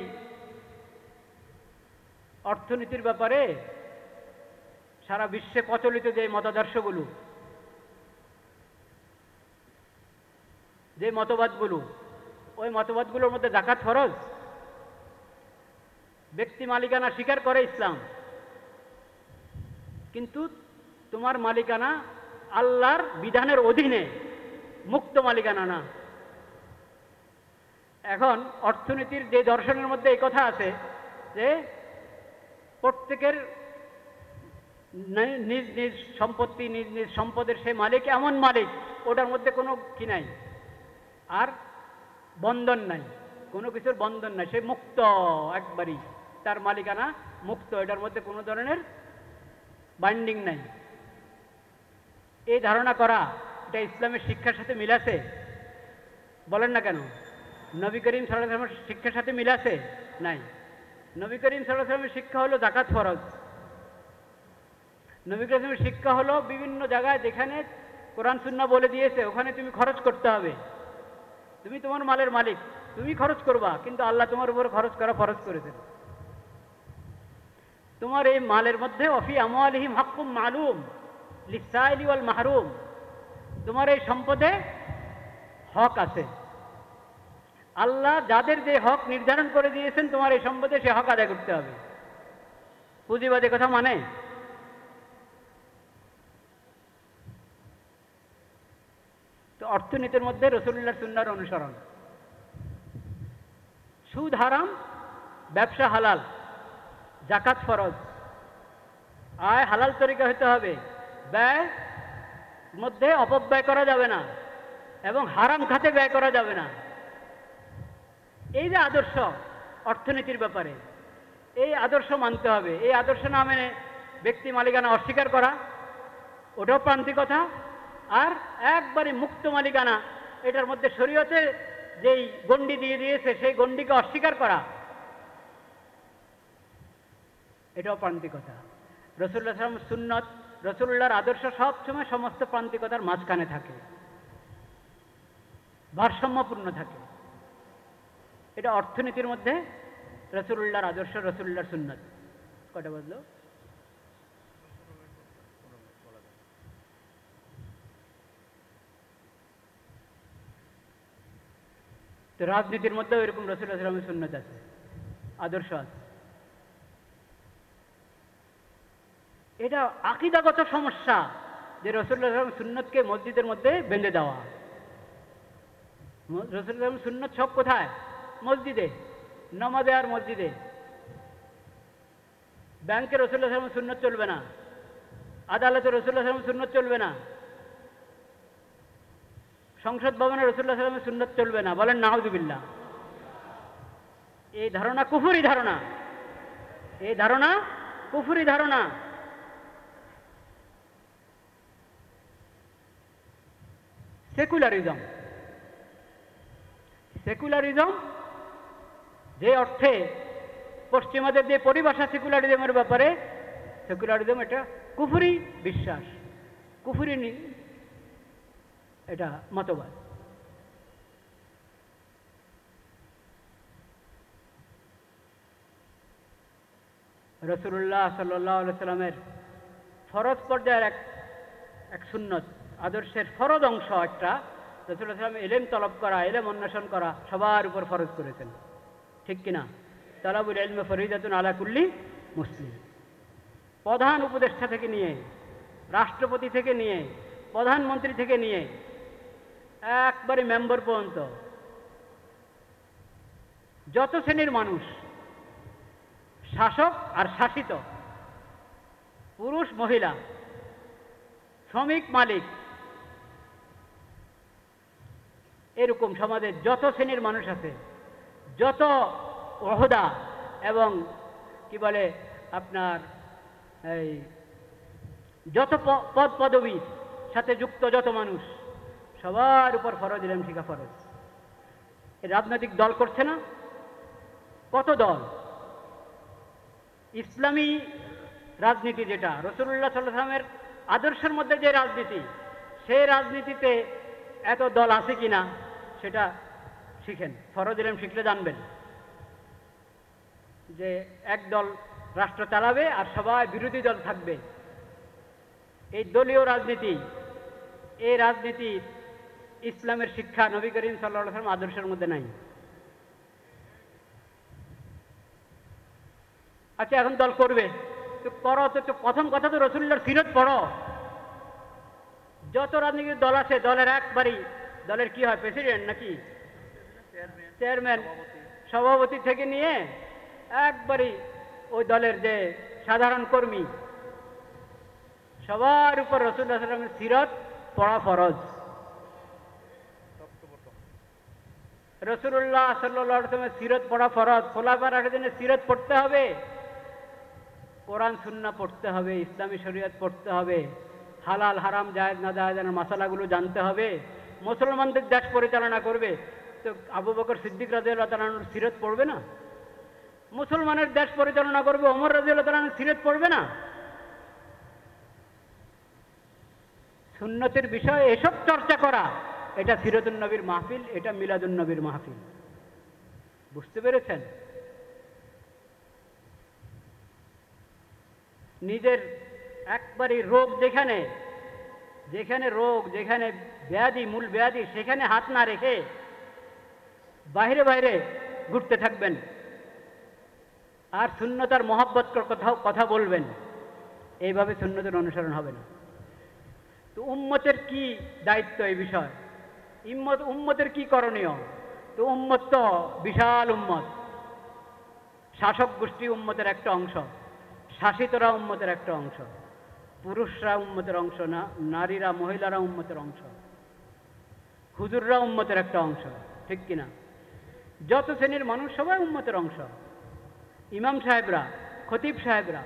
অর্থনীতির ব্যাপারে সারা বিশ্বে প্রচলিত যে মতাদর্শগুলো, যে মতবাদগুলো, ওই মতবাদগুলোর মধ্যে জাকাত ফরজ। ব্যক্তি মালিকানা স্বীকার করে ইসলাম, কিন্তু তোমার মালিকানা আল্লাহর বিধানের অধীনে, মুক্ত মালিকানা না। এখন অর্থনীতির যে দর্শনের মধ্যে এই কথা আছে যে প্রত্যেকের নিজ নিজ সম্পত্তি, নিজ নিজ সম্পদের সে মালিক, এমন মালিক ওটার মধ্যে কোনো কি নাই, আর বন্ধন নাই, কোনো কিছুর বন্ধন নাই, সে মুক্ত, একবারই তার মালিকানা মুক্ত, এটার মধ্যে কোনো ধরনের বাইন্ডিং নাই। এই ধারণা করা, এটা ইসলামের শিক্ষার সাথে মিলাছে? বলেন না কেন? নবী করিম সাল্লাল্লাহু আলাইহি ওয়াসাল্লামের শিক্ষার সাথে মিলাছে? নাই। নবী করিম সাল্লাল্লাহু আলাইহি ওয়াসাল্লামের শিক্ষা হলো জাকাত ফরজ। নবী করিমের শিক্ষা হলো বিভিন্ন জায়গায় যেখানে কোরআন সুন্নাহ বলে দিয়েছে ওখানে তুমি খরচ করতে হবে। তুমি তোমার মালের মালিক, তুমি খরচ করবা, কিন্তু আল্লাহ তোমার উপর খরচ করা ফরজ করেছেন। তোমার এই মালের মধ্যে অফি আমওয়ালিহিম হাক্কুম মালুম লিসাইলি ওয়াল মাহরুম, তোমার এই সম্পদে হক আছে। আল্লাহ যাদের যে হক নির্ধারণ করে দিয়েছেন তোমার এই সম্পদে, সে হক আদায় করতে হবে। পুঁজিবাদী কথা মানে? তো অর্থনীতির মধ্যে রাসূলুল্লাহর সুন্নাহর অনুসরণ। সুদ হারাম, ব্যবসা হালাল, জাকাত ফরজ, আয় হালাল তরিকা হতে হবে, ব্যয় মধ্যে অপব্যয় করা যাবে না, এবং হারাম খাতে ব্যয় করা যাবে না। এই যে আদর্শ অর্থনীতির ব্যাপারে, এই আদর্শ মানতে হবে। এই আদর্শ না মেনে ব্যক্তি মালিকানা অস্বীকার করা, ওটাও প্রান্তিকতা। আর একবারে মুক্ত মালিকানা, এটার মধ্যে শরীয়তে যেই গণ্ডি দিয়ে দিয়েছে সেই গণ্ডিকে অস্বীকার করা, এটাও প্রান্তিকতা। রাসূলুল্লাহ সাল্লাল্লাহু আলাইহি ওয়াসাল্লাম সুন্নত, রাসূলুল্লাহর আদর্শ সবসময় সমস্ত প্রান্তিকতার মাঝখানে থাকে, ভারসাম্যপূর্ণ থাকে। এটা অর্থনীতির মধ্যে রাসূলুল্লাহর আদর্শ, রাসূলুল্লাহর সুন্নত। কটা বললো? তো রাজনীতির মধ্যেও এরকম রাসূলুল্লাহ সাল্লাল্লাহু আলাইহি ওয়াসাল্লামের সুন্নত আছে, আদর্শ আছে। এটা আকীদাগত সমস্যা, যে রাসূলুল্লাহ সাল্লাল্লাহু আলাইহি ওয়াসাল্লাম সুন্নতকে মসজিদের মধ্যে বেঁধে দেওয়া। রাসূলুল্লাহ সাল্লাল্লাহু আলাইহি ওয়াসাল্লাম সুন্নত সব কোথায়? মসজিদে, নামাজে আর মসজিদে। ব্যাংকে রাসূলুল্লাহ সাল্লাল্লাহু আলাইহি ওয়াসাল্লাম সুন্নত চলবে না, আদালতে রাসূলুল্লাহ সাল্লাল্লাহু আলাইহি ওয়াসাল্লাম সুন্নত চলবে না, সংসদ ভবনে রাসূলুল্লাহ সাল্লাল্লাহু আলাইহি ওয়াসাল্লাম সুন্নত চলবে না। বলেন নাউযুবিল্লাহ। এই ধারণা কুফরি ধারণা, এই ধারণা কুফরি ধারণা। সেকুলারিজম, সেকুলারিজম যে অর্থে পশ্চিমাদের যে পরিভাষা সেকুলারিজমের ব্যাপারে, সেকুলারিজম এটা কুফরি বিশ্বাস, কুফরি এটা মতবাদ। রাসূলুল্লাহ সাল্লাল্লাহু আলাইহি ওয়াসাল্লামের ফরজ পর্যায়ের এক সুন্নত, আদর্শের ফরজ অংশ একটা, রাসূলুল্লাহ সাল্লাল্লাহু আলাইহি ওয়াসাল্লাম ইলম তলব করা, ইলম অন্বেষণ করা সবার উপর ফরজ করেছেন, ঠিক কিনা? তালাবুল ইলমি ফরিদাতুন আলা কুল্লি মুসলিম। প্রধান উপদেষ্টা থেকে নিয়ে, রাষ্ট্রপতি থেকে নিয়ে, প্রধানমন্ত্রী থেকে নিয়ে একবারে মেম্বার পর্যন্ত যত শ্রেণীর মানুষ, শাসক আর শাসিত, পুরুষ মহিলা, শ্রমিক মালিক, এরকম সমাজের যত শ্রেণীর মানুষ আছে, যত ওহদা এবং কি বলে আপনার এই যত পদ পদবীর সাথে যুক্ত যত মানুষ, সবার উপর ফরজ ইলম শিখা ফরজ। রাজনৈতিক দল করছে না? কত দল? ইসলামী রাজনীতি যেটা রাসূলুল্লাহ সাল্লাল্লাহু আলাইহি ওয়াসাল্লামের আদর্শের মধ্যে যে রাজনীতি, সেই রাজনীতিতে এত দল আছে কিনা সেটা শিখেন। ফরজ ইলম শিখলে জানবেন যে এক দল রাষ্ট্র চালাবে আর সবাই বিরোধী দল থাকবে। এই দলীয় রাজনীতি, এই রাজনীতি ইসলামের শিক্ষা নবী করিম সাল্লাল্লাহু আলাইহি ওয়াসাল্লাম আদর্শের মধ্যে নাই। আচ্ছা, এখন দল করবে তো করো, তো প্রথম কথা তো রাসূলুল্লাহর সিরত পড়ো। যত রাজনৈতিক দল আছে, দলের একবারই, দলের কি হয়, প্রেসিডেন্ট নাকি চেয়ারম্যান, সভাপতি থেকে নিয়ে একবারই ওই দলের যে সাধারণ কর্মী, সবার উপর রাসূলুল্লাহ সাল্লাল্লাহু আলাইহি ওয়াসাল্লামের সিরত পড়া ফরজ। রাসূলুল্লাহ সাল্লাল্লাহু আলাইহি ওয়াসাল্লামের সিরত পড়া ফরজ। খোলাফায়ে রাশিদিনের সিরত পড়তে হবে, কোরআন সুন্নাহ পড়তে হবে, ইসলামী শরীয়ত পড়তে হবে, হালাল হারাম জায়েজ না জায়েজের মাসালাগুলো জানতে হবে। মুসলমানদের দেশ পরিচালনা করবে তো আবু বকর সিদ্দিক রাদিয়াল্লাহু তাআলা আনহুর সিরত পড়বে না? মুসলমানের দেশ পরিচালনা করবে ওমর রাদিয়াল্লাহু তাআলা আনহুর সিরত পড়বে না? সুন্নতের বিষয়ে এসব চর্চা করা, এটা সিরাতুন নবীর মাহফিল, এটা মিলাদুন নবীর মাহফিল। বুঝতে পেরেছেন? নিজের একবারই রোগ যেখানে, যেখানে রোগ, যেখানে ব্যাধি, মূল ব্যাধি, সেখানে হাত না রেখে বাইরে বাইরে ঘুরতে থাকবেন আর সুন্নতার মহব্বত কথা বলবেন। এইভাবে সুন্নতের অনুসরণ হবে না। তো উম্মতের কি দায়িত্ব এই বিষয়? উম্মতের কি করণীয়? তো উম্মত তো বিশাল উম্মত, শাসক গোষ্ঠী উম্মতের একটা অংশ, শাসিতরা উম্মতের একটা অংশ, পুরুষরা উম্মতের অংশ না, নারীরা মহিলারা উম্মতের অংশ, হুজুররা উম্মতের একটা অংশ, ঠিক কিনা? যত শ্রেণীর মানুষ সবাই উম্মতের অংশ। ইমাম সাহেবরা, খতিব সাহেবরা,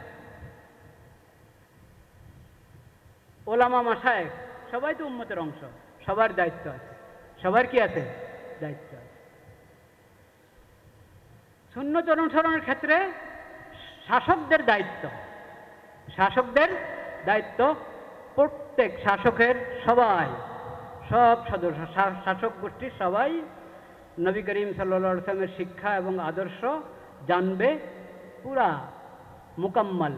ওলামা মাশায়েখ সবাই তো উম্মতের অংশ। সবার দায়িত্ব আছে। সবার কি আছে? দায়িত্ব আছে। সুন্নত অনুসরণের ক্ষেত্রে শাসকদের দায়িত্ব, শাসকদের দায়িত্ব, প্রত্যেক শাসকের সবাই, সব সদস্য, শাসক গোষ্ঠীর সবাই নবী করিম সাল্লাল্লাহু আলাইহি ওয়াসাল্লামের শিক্ষা এবং আদর্শ জানবে, পুরা মুকাম্মাল,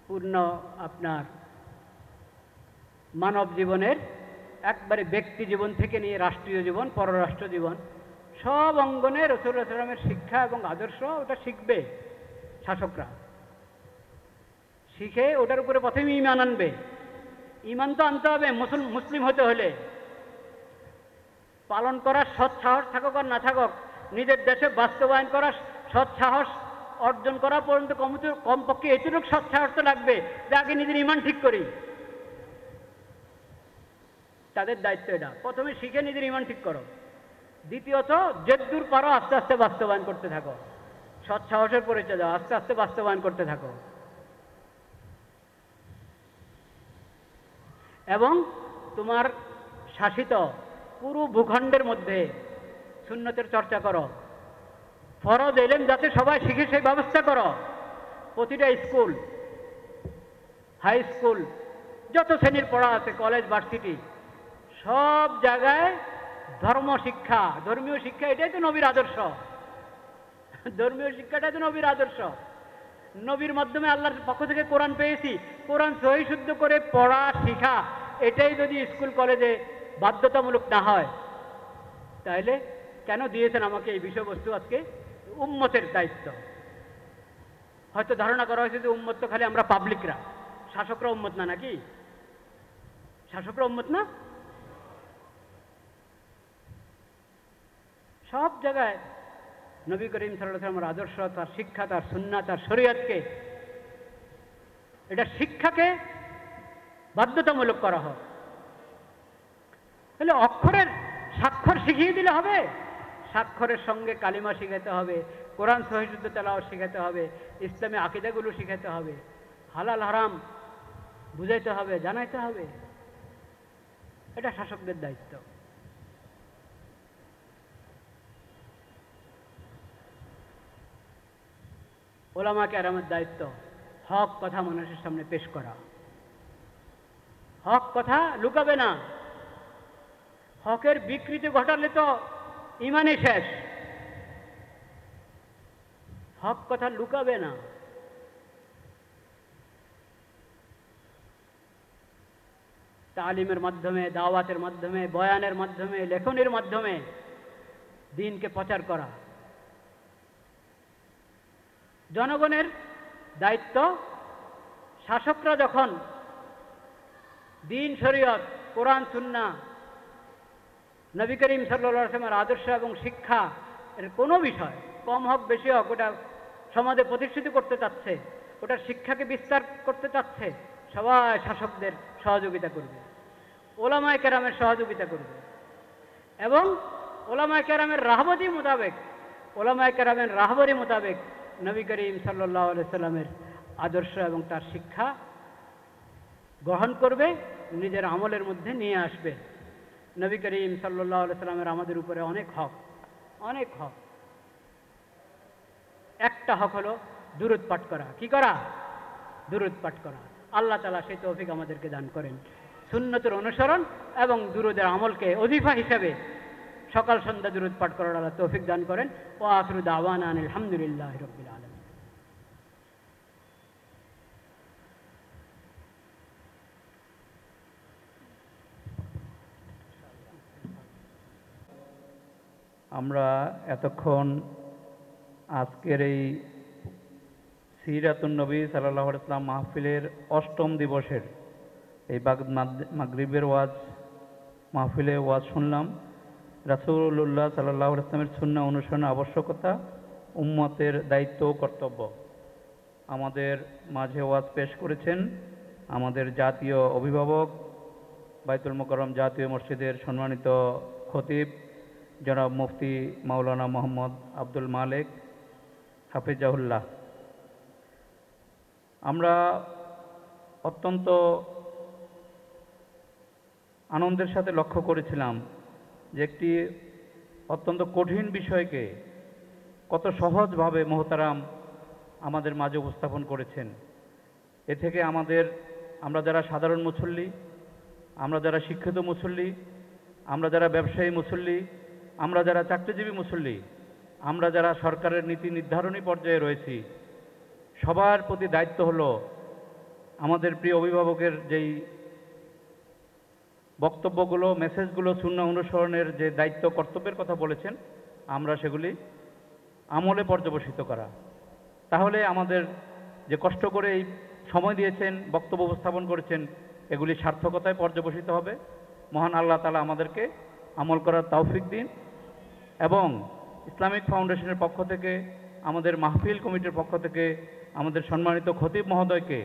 পূর্ণ আপনার মানব জীবনের একবারে ব্যক্তি জীবন থেকে নিয়ে রাষ্ট্রীয় জীবন, পররাষ্ট্র জীবন, সব অঙ্গনে রাসূলুল্লাহ সাল্লাল্লাহু আলাইহি ওয়াসাল্লামের শিক্ষা এবং আদর্শ ওটা শিখবে শাসকরা। শিখে ওটার উপরে প্রথমে ঈমান আনবে, ইমান তো আনতে হবে মুসলিম হতে হলে। পালন করার সৎ সাহস থাকুক আর না থাকুক, নিজের দেশে বাস্তবায়ন করার সৎ সাহস অর্জন করা পর্যন্ত কমপক্ষে এতটুকু সৎ সাহস তো লাগবে যে আগে নিজের ইমান ঠিক করি। তাদের দায়িত্ব এটা, প্রথমে শিখে নিজের ইমান ঠিক করো, দ্বিতীয়ত যেদূর পারো আস্তে আস্তে বাস্তবায়ন করতে থাকো, সৎ সাহসের পরিচয় দাও, আস্তে আস্তে বাস্তবায়ন করতে থাকো। এবং তোমার শাসিত পুরো ভূখণ্ডের মধ্যে সুন্নতের চর্চা করো, ফরজ এলেম যাতে সবাই শিখে সেই ব্যবস্থা করো। প্রতিটা স্কুল, হাই স্কুল, যত শ্রেণীর পড়া আছে, কলেজ, ভার্সিটি, সব জায়গায় ধর্মশিক্ষা, ধর্মীয় শিক্ষা, এটাই তো নবীর আদর্শ। ধর্মীয় শিক্ষাটাই তো নবীর আদর্শ। নবীর মাধ্যমে আল্লাহর পক্ষ থেকে কোরআন পেয়েছি, কোরআন সহি শুদ্ধ করে পড়া শিখা, এটাই যদি স্কুল কলেজে বাধ্যতামূলক না হয়, তাহলে কেন দিয়েছেন আমাকে এই বিষয়বস্তু? আজকে উম্মতের দায়িত্ব। হয়তো ধারণা করা হয়েছে যে উম্মত তো খালি আমরা পাবলিকরা, শাসকরা উম্মত না, নাকি? শাসকরা উম্মত না? সব জায়গায় নবী করিম সাল্লাল্লাহু আলাইহি ওয়াসাল্লামের আদর্শ, তার শিক্ষা, তার সুন্নাহ, তার শরীয়তকে, এটা শিক্ষাকে বাধ্যতামূলক করা হয়। তাহলে অক্ষরের স্বাক্ষর শিখিয়ে দিলে হবে? স্বাক্ষরের সঙ্গে কালিমা শিখাতে হবে, কোরআন সহিশুদ্ধ তেলাওয়াত শিখাতে হবে, ইসলামী আকীদাগুলো শিখাতে হবে, হালাল হারাম বুঝাইতে হবে, জানাইতে হবে। এটা শাসকদের দায়িত্ব। ওলামা কেরামের দায়িত্ব হক কথা মানুষের সামনে পেশ করা। হক কথা লুকাবে না। হকের বিকৃতি ঘটালে তো ইমানই শেষ। হক কথা লুকাবে না। তালিমের মাধ্যমে, দাওয়াতের মাধ্যমে, বয়ানের মাধ্যমে, লেখনের মাধ্যমে দ্বীনকে প্রচার করা। জনগণের দায়িত্ব, শাসকরা যখন দ্বীন, শরীয়ত, কোরআন, সুন্নাহ, নবী করিম সাল্লাল্লাহু আলাইহি ওয়াসাল্লামের আদর্শ এবং শিক্ষা এর কোনো বিষয়, কম হোক বেশি হোক, ওটা সমাজে প্রতিষ্ঠিত করতে চাচ্ছে, ওটার শিক্ষাকে বিস্তার করতে চাচ্ছে, সবাই শাসকদের সহযোগিতা করবে, ওলামায়ে কেরামের সহযোগিতা করবে। এবং ওলামায়ে কেরামের রাহবরি মোতাবেক নবী করিম সাল্লাল্লাহু আলাইহি ওয়াসাল্লামের আদর্শ এবং তার শিক্ষা গ্রহণ করবে, নিজের আমলের মধ্যে নিয়ে আসবে। নবী করিম সাল্লাল্লাহু আলাইহি ওয়াসাল্লামের আমাদের উপরে অনেক হক, অনেক হক। একটা হক হলো দুরূদ পাঠ করা। কি করা? দুরূদ পাঠ করা। আল্লাহ তাআলা সেই তৌফিক আমাদেরকে দান করেন। সুন্নতের অনুসরণ এবং দুরূদের আমলকে ওজিফা হিসেবে সকাল সন্ধ্যা দুরূদ পাঠ করার আল্লাহ তৌফিক দান করেন। ওয়া আখিরু দাওয়ানা আনিল হামদুলিল্লাহি রাব্বিল আলামিন। আমরা এতক্ষণ আজকের এই সিরাতুন নবী সাল্লাল্লাহু আলাইহি ওয়াসাল্লাম মাহফিলের ৮ম দিবসের এই মাগরিবের ওয়াজ মাহফিলে ওয়াজ শুনলাম। রাসূলুল্লাহ সাল্লাল্লাহু আলাইহি ওয়াসাল্লামের সুন্নাহ অনুসরণের আবশ্যকতা, উম্মতের দায়িত্ব ও কর্তব্য। আমাদের মাঝে ওয়াজ পেশ করেছেন আমাদের জাতীয় অভিভাবক, বাইতুল মোকাররম জাতীয় মসজিদের সম্মানিত খতিব জনাব মুফতি মাওলানা মোহাম্মদ আব্দুল মালেক হাফিজাহুল্লাহ। আমরা অত্যন্ত আনন্দের সাথে লক্ষ্য করেছিলাম যে একটি অত্যন্ত কঠিন বিষয়কে কত সহজভাবে মোহতারাম আমাদের মাঝে উপস্থাপন করেছেন। এ থেকে আমরা যারা সাধারণ মুসল্লি, আমরা যারা শিক্ষিত মুসল্লি, আমরা যারা ব্যবসায়ী মুসল্লি, আমরা যারা চাকরিজীবী মুসল্লি, আমরা যারা সরকারের নীতি নির্ধারণী পর্যায়ে রয়েছি, সবার প্রতি দায়িত্ব হলো আমাদের প্রিয় অভিভাবকের যেই বক্তব্যগুলো, মেসেজগুলো, সুন্নাহ অনুসরণের যে দায়িত্ব কর্তব্যের কথা বলেছেন, আমরা সেগুলি আমলে পর্যবসিত করা। তাহলে আমাদের যে কষ্ট করে এই সময় দিয়েছেন, বক্তব্য উপস্থাপন করেছেন, এগুলি সার্থকতায় পর্যবসিত হবে। মহান আল্লাহ তাআলা আমাদেরকে আমল করার তৌফিক দিন এবং ইসলামিক ফাউন্ডেশনের পক্ষ থেকে, আমাদের মাহফিল কমিটির পক্ষ থেকে আমাদের সম্মানিত খতিব মহোদয়কে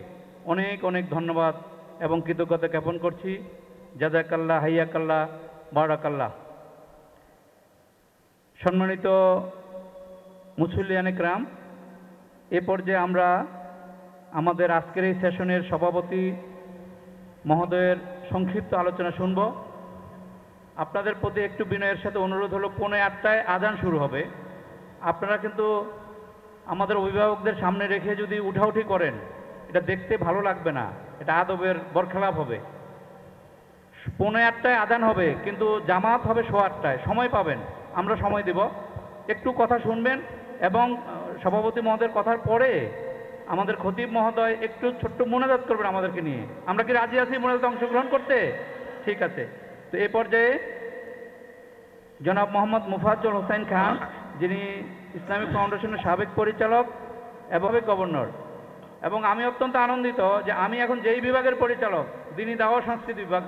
অনেক অনেক ধন্যবাদ এবং কৃতজ্ঞতা জ্ঞাপন করছি। জাযাকাল্লাহ, হাইয়াকাল্লাহ, বারাকাল্লাহ। সম্মানিত মুসল্লিয়ানে কিরাম, এ পর্যায়ে আমরা আমাদের আজকের এই সেশনের সভাপতি মহোদয়ের সংক্ষিপ্ত আলোচনা শুনব। আপনাদের প্রতি একটু বিনয়ের সাথে অনুরোধ হলো, 7:45 আজান শুরু হবে। আপনারা কিন্তু আমাদের অভিভাবকদের সামনে রেখে যদি উঠাউঠি করেন, এটা দেখতে ভালো লাগবে না, এটা আদবের বরখেলাপ হবে। 7:45 আজান হবে, কিন্তু জামাত হবে 8:15। সময় পাবেন, আমরা সময় দেব, একটু কথা শুনবেন এবং সভাপতি মহোদয়ের কথার পরে আমাদের খতিব মহোদয় একটু ছোট্ট মোনাজাত করবেন আমাদেরকে নিয়ে। আমরা কি রাজি আছি মোনাজাতে অংশগ্রহণ করতে? ঠিক আছে। তো এই পর্যায়ে জনাব মোহাম্মদ মুফাজ্জল হোসেন খান, যিনি ইসলামিক ফাউন্ডেশনের সাবেক পরিচালক এবং গভর্নর, এবং আমি অত্যন্ত আনন্দিত যে আমি এখন যেই বিভাগের পরিচালক, দ্বীনি দাওয়া সংস্কৃতি বিভাগ,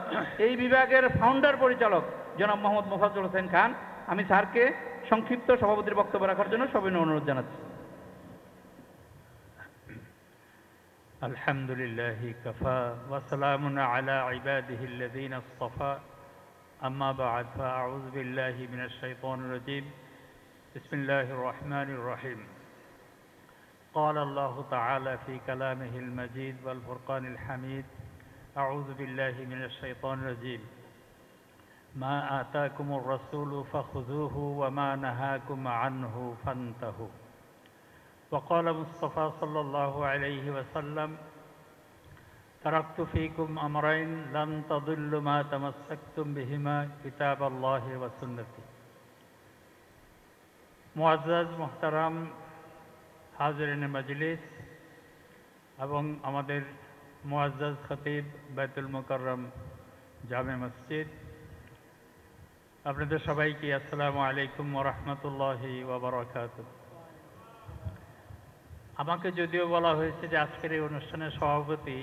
এই বিভাগের ফাউন্ডার পরিচালক জনাব মোহাম্মদ মুফাজ্জল হোসেন খান। আমি স্যারকে সংক্ষিপ্ত সভাপতির বক্তব্য রাখার জন্য সবিনয় অনুরোধ জানাচ্ছি। আলহামদুলিল্লাহি কাফা ওয়া সালামুন আলা ইবাদিহিল্লাযীনা ইসতাফা, আম্মা বা'দ, ফাআউযু বিল্লাহি মিনাশ শাইতানির রাজীম। বিসমিল্লাহির রহমানির রহিম। قال الله تعالى في كلامه المجيد والفرقان الحميد: أعوذ بالله من الشيطان الرجيم. ما آتاكم الرسول فخذوه وما نهاكم عنه فانتهوا. وقال مصطفى صلى الله عليه وسلم: تركت فيكم أمرين لن تضلوا ما تمسكتم بهما كتاب الله وسنتي. মুআজ্জাজ মুহতারাম হাজিরিনে মজলিস এবং আমাদের মুআজ্জাজ খতিব বাইতুল মুকাররম জামে মসজিদ, আপনাদের সবাইকে আসসালামু আলাইকুম ওয়া রাহমাতুল্লাহি ওয়া বারাকাতুহু। আমাকে যদিও বলা হয়েছে যে আজকের এই অনুষ্ঠানের সভাপতি,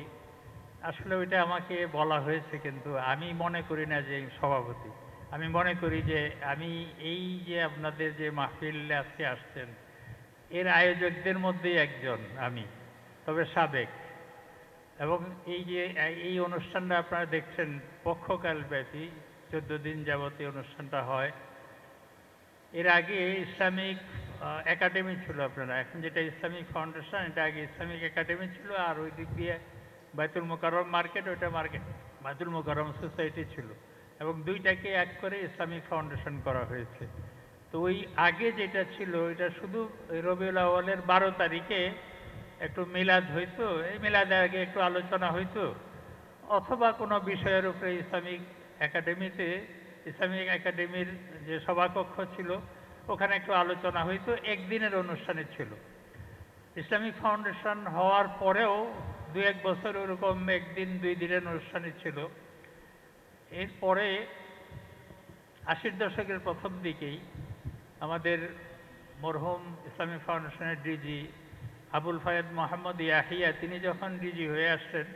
আসলে ওইটা আমাকে বলা হয়েছে, কিন্তু আমি মনে করি না যে সভাপতি। আমি মনে করি যে আমি এই যে আপনাদের যে মাহফিলে আজকে আসছেন, এর আয়োজকদের মধ্যেই একজন আমি, তবে সাবেক। এবং এই যে এই অনুষ্ঠানটা আপনারা দেখছেন পক্ষকাল ব্যাপী 14 দিন যাবত এই অনুষ্ঠানটা হয়। এর আগে ইসলামিক একাডেমি ছিল, আপনারা এখন যেটা ইসলামিক ফাউন্ডেশন, এটা আগে ইসলামিক একাডেমি ছিল, আর ওই দিক দিয়ে বাইতুল মুকাররম মার্কেট, ওইটা মার্কেট বাইতুল মুকাররম সোসাইটি ছিল, এবং দুইটাকে এক করে ইসলামিক ফাউন্ডেশন করা হয়েছে। তো ওই আগে যেটা ছিল, এটা শুধু রবিউল আউয়ালের 12 তারিখে একটু মিলাদ হইতো, এই মিলাদের আগে একটু আলোচনা হইতো, অথবা কোনো বিষয়ের উপরে ইসলামিক একাডেমিতে, ইসলামিক একাডেমির যে সভাকক্ষ ছিল ওখানে একটু আলোচনা হইতো, একদিনের অনুষ্ঠানে ছিল। ইসলামিক ফাউন্ডেশন হওয়ার পরেও 2-1 বছর ওরকম 1 দিন 2 দিনের অনুষ্ঠানে ছিল। এরপরে 80-র দশকের প্রথম দিকেই আমাদের মরহুম ইসলামিক ফাউন্ডেশনের ডিজি আবুল ফায়েদ মোহাম্মদ ইয়াহিয়া, তিনি যখন ডিজি হয়ে আসছেন,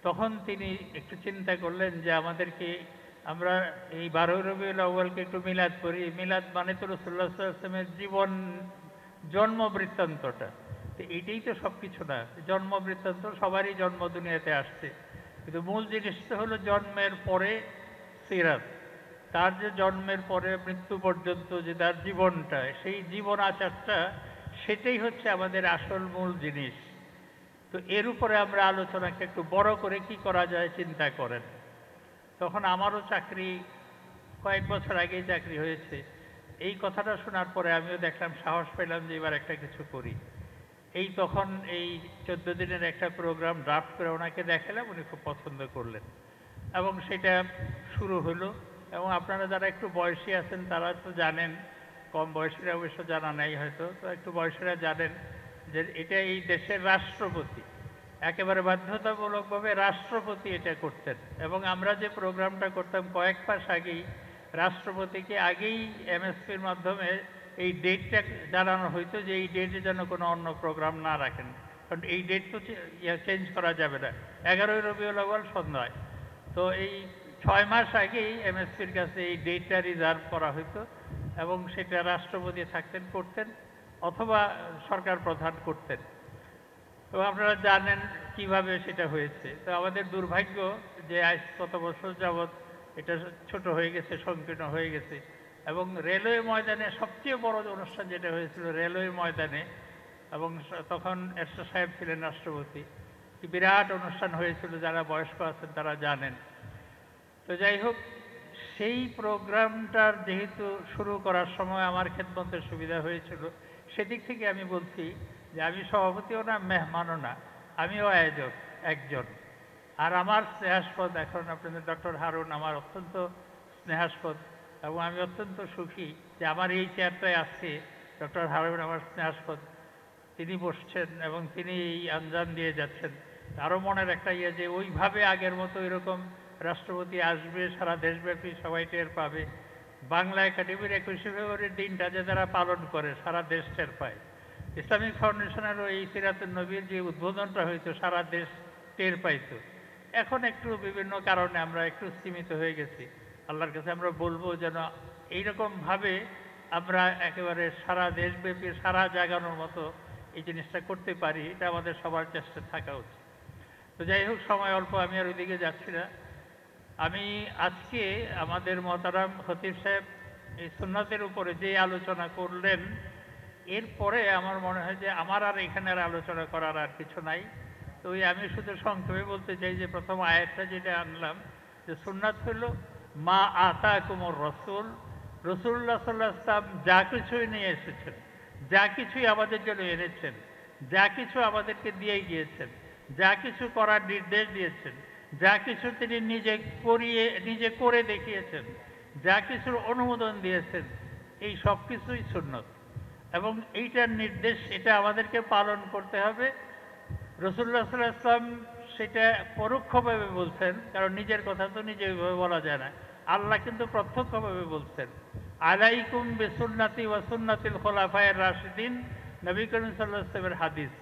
তখন তিনি একটু চিন্তা করলেন যে আমাদেরকে, আমরা এই 12 রবিউল আউয়ালকে একটু মিলাদ করি। মিলাদ মানে তো রাসূলুল্লাহ সাল্লাল্লাহু আলাইহি ওয়াসাল্লামের জীবন, জন্ম বৃত্তান্তটা। তো এইটাই তো সব কিছু না, জন্ম বৃত্তান্ত, সবারই জন্ম দুনিয়াতে আসছে, কিন্তু মূল জিনিসটা হলো জন্মের পরে সিরাত, তার যে জন্মের পরে মৃত্যু পর্যন্ত যে তার জীবনটা, সেই জীবন আচারটা, সেটাই হচ্ছে আমাদের আসল মূল জিনিস। তো এর উপরে আমরা আলোচনাকে একটু বড় করে কি করা যায় চিন্তা করেন। তখন আমারও চাকরি, কয়েক বছর আগেই চাকরি হয়েছে। এই কথাটা শোনার পরে আমিও দেখলাম, সাহস পেলাম যে এবার একটা কিছু করি। এই তখন এই 14 দিনের একটা প্রোগ্রাম ড্রাফট করে ওনাকে দেখালাম, উনি খুব পছন্দ করলেন এবং সেটা শুরু হলো। এবং আপনারা যারা একটু বয়সী আছেন তারা তো জানেন, কম বয়সীরা অবশ্য জানা নাই হয়তো, তো একটু বয়সীরা জানেন যে এটা এই দেশের রাষ্ট্রপতি, একেবারে বাধ্যতামূলকভাবে রাষ্ট্রপতি এটা করতেন। এবং আমরা যে প্রোগ্রামটা করতাম কয়েক মাস আগেই রাষ্ট্রপতিকে আগেই এমএসপির মাধ্যমে এই ডেটটা জানানো হইতো যে এই ডেটে যেন কোনো অন্য প্রোগ্রাম না রাখেন, কারণ এই ডেট তো চেঞ্জ করা যাবে না। 11ই রবিউল আউয়াল সন্ধ্যায়। তো এই 6 মাস আগেই এমএসপির কাছে এই ডেটটা রিজার্ভ করা হতো এবং সেটা রাষ্ট্রপতি থাকতেন করতেন অথবা সরকার প্রধান করতেন। তো আপনারা জানেন কিভাবে সেটা হয়েছে। তো আমাদের দুর্ভাগ্য যে আজ কত বছর যাবৎ এটা ছোট হয়ে গেছে, সংকীর্ণ হয়ে গেছে। এবং রেলওয়ে ময়দানে সবচেয়ে বড় অনুষ্ঠান যেটা হয়েছিল রেলওয়ে ময়দানে, এবং তখন এরশাদ সাহেব ছিলেন রাষ্ট্রপতি, কি বিরাট অনুষ্ঠান হয়েছিল, যারা বয়স্ক আছেন তারা জানেন। তো যাই হোক, সেই প্রোগ্রামটার যেহেতু শুরু করার সময় আমার খেদমতের সুবিধা হয়েছিল, সেদিক থেকে আমি বলছি যে আমি সভাপতিও না, মেহমানও না, আমিও আয়োজক একজন। আর আমার স্নেহাস্পদ এখন আপনাদের ডক্টর হারুন আমার অত্যন্ত স্নেহাস্পদ, এবং আমি অত্যন্ত সুখী যে আমার এই চেয়ারটায় আজকে ডক্টর হারুন আমার স্নেহাস্পদ, তিনি বসছেন এবং তিনি এই আঞ্জাম দিয়ে যাচ্ছেন। আরও মনের একটা ইয়ে যে ওইভাবে আগের মতো এরকম রাষ্ট্রপতি আসবে, সারা দেশব্যাপী সবাই টের পাবে। বাংলা একাডেমির 21শে ফেব্রুয়ারির দিনটা যে যারা পালন করে সারা দেশ টের পায়। ইসলামিক ফাউন্ডেশনেরও এই সিরাতুন নবীর যে উদ্বোধনটা হইতো সারা দেশ টের পাইতো। এখন একটু বিভিন্ন কারণে আমরা একটু সীমিত হয়ে গেছি। আল্লাহর কাছে আমরা বলবো যেন এইরকমভাবে আমরা একেবারে সারা দেশব্যাপী সারা জাগানোর মতো এই জিনিসটা করতে পারি, এটা আমাদের সবার চেষ্টা থাকা উচিত। তো যাই হোক, সময় অল্প, আমি আর ওইদিকে যাচ্ছি না। আমি আজকে আমাদের মহতারাম খতিব সাহেব এই সুন্নাতের উপরে যে আলোচনা করলেন, এরপরে আমার মনে হয় যে আমার আর এখানে আর আলোচনা করার আর কিছু নাই। তো আমি শুধু সংক্ষেপে বলতে চাই যে প্রথম আয়াতটা যেটা আনলাম, যে সুন্নাত হল মা আতাকুমুর রাসূল, রাসূলুল্লাহ সাল্লাল্লাহু আলাইহি ওয়াসাল্লাম যা কিছুই নিয়ে এসেছেন, যা কিছুই আমাদের জন্য এনেছেন, যা কিছু আমাদেরকে দিয়ে গিয়েছেন, যা কিছু করার নির্দেশ দিয়েছেন, যা কিছু তিনি নিজে করে দেখিয়েছেন, যা কিছুর অনুমোদন দিয়েছেন, এই সব কিছুই সুন্নত। এবং এইটার নির্দেশ, এটা আমাদেরকে পালন করতে হবে। রাসূলুল্লাহ সাল্লাল্লাহু আলাইহি ওয়াসাল্লাম সেটা পরোক্ষভাবে বলছেন, কারণ নিজের কথা তো নিজে ওইভাবে বলা যায় না। আল্লাহ কিন্তু প্রত্যক্ষভাবে বলছেন, আলাইকুম বিসুন্নতি ওয়া সুন্নাতিল খুলাফায়ে রাশিদিন, নবী করিম সাল্লাল্লাহু আলাইহি ওয়াসাল্লামের হাদিস।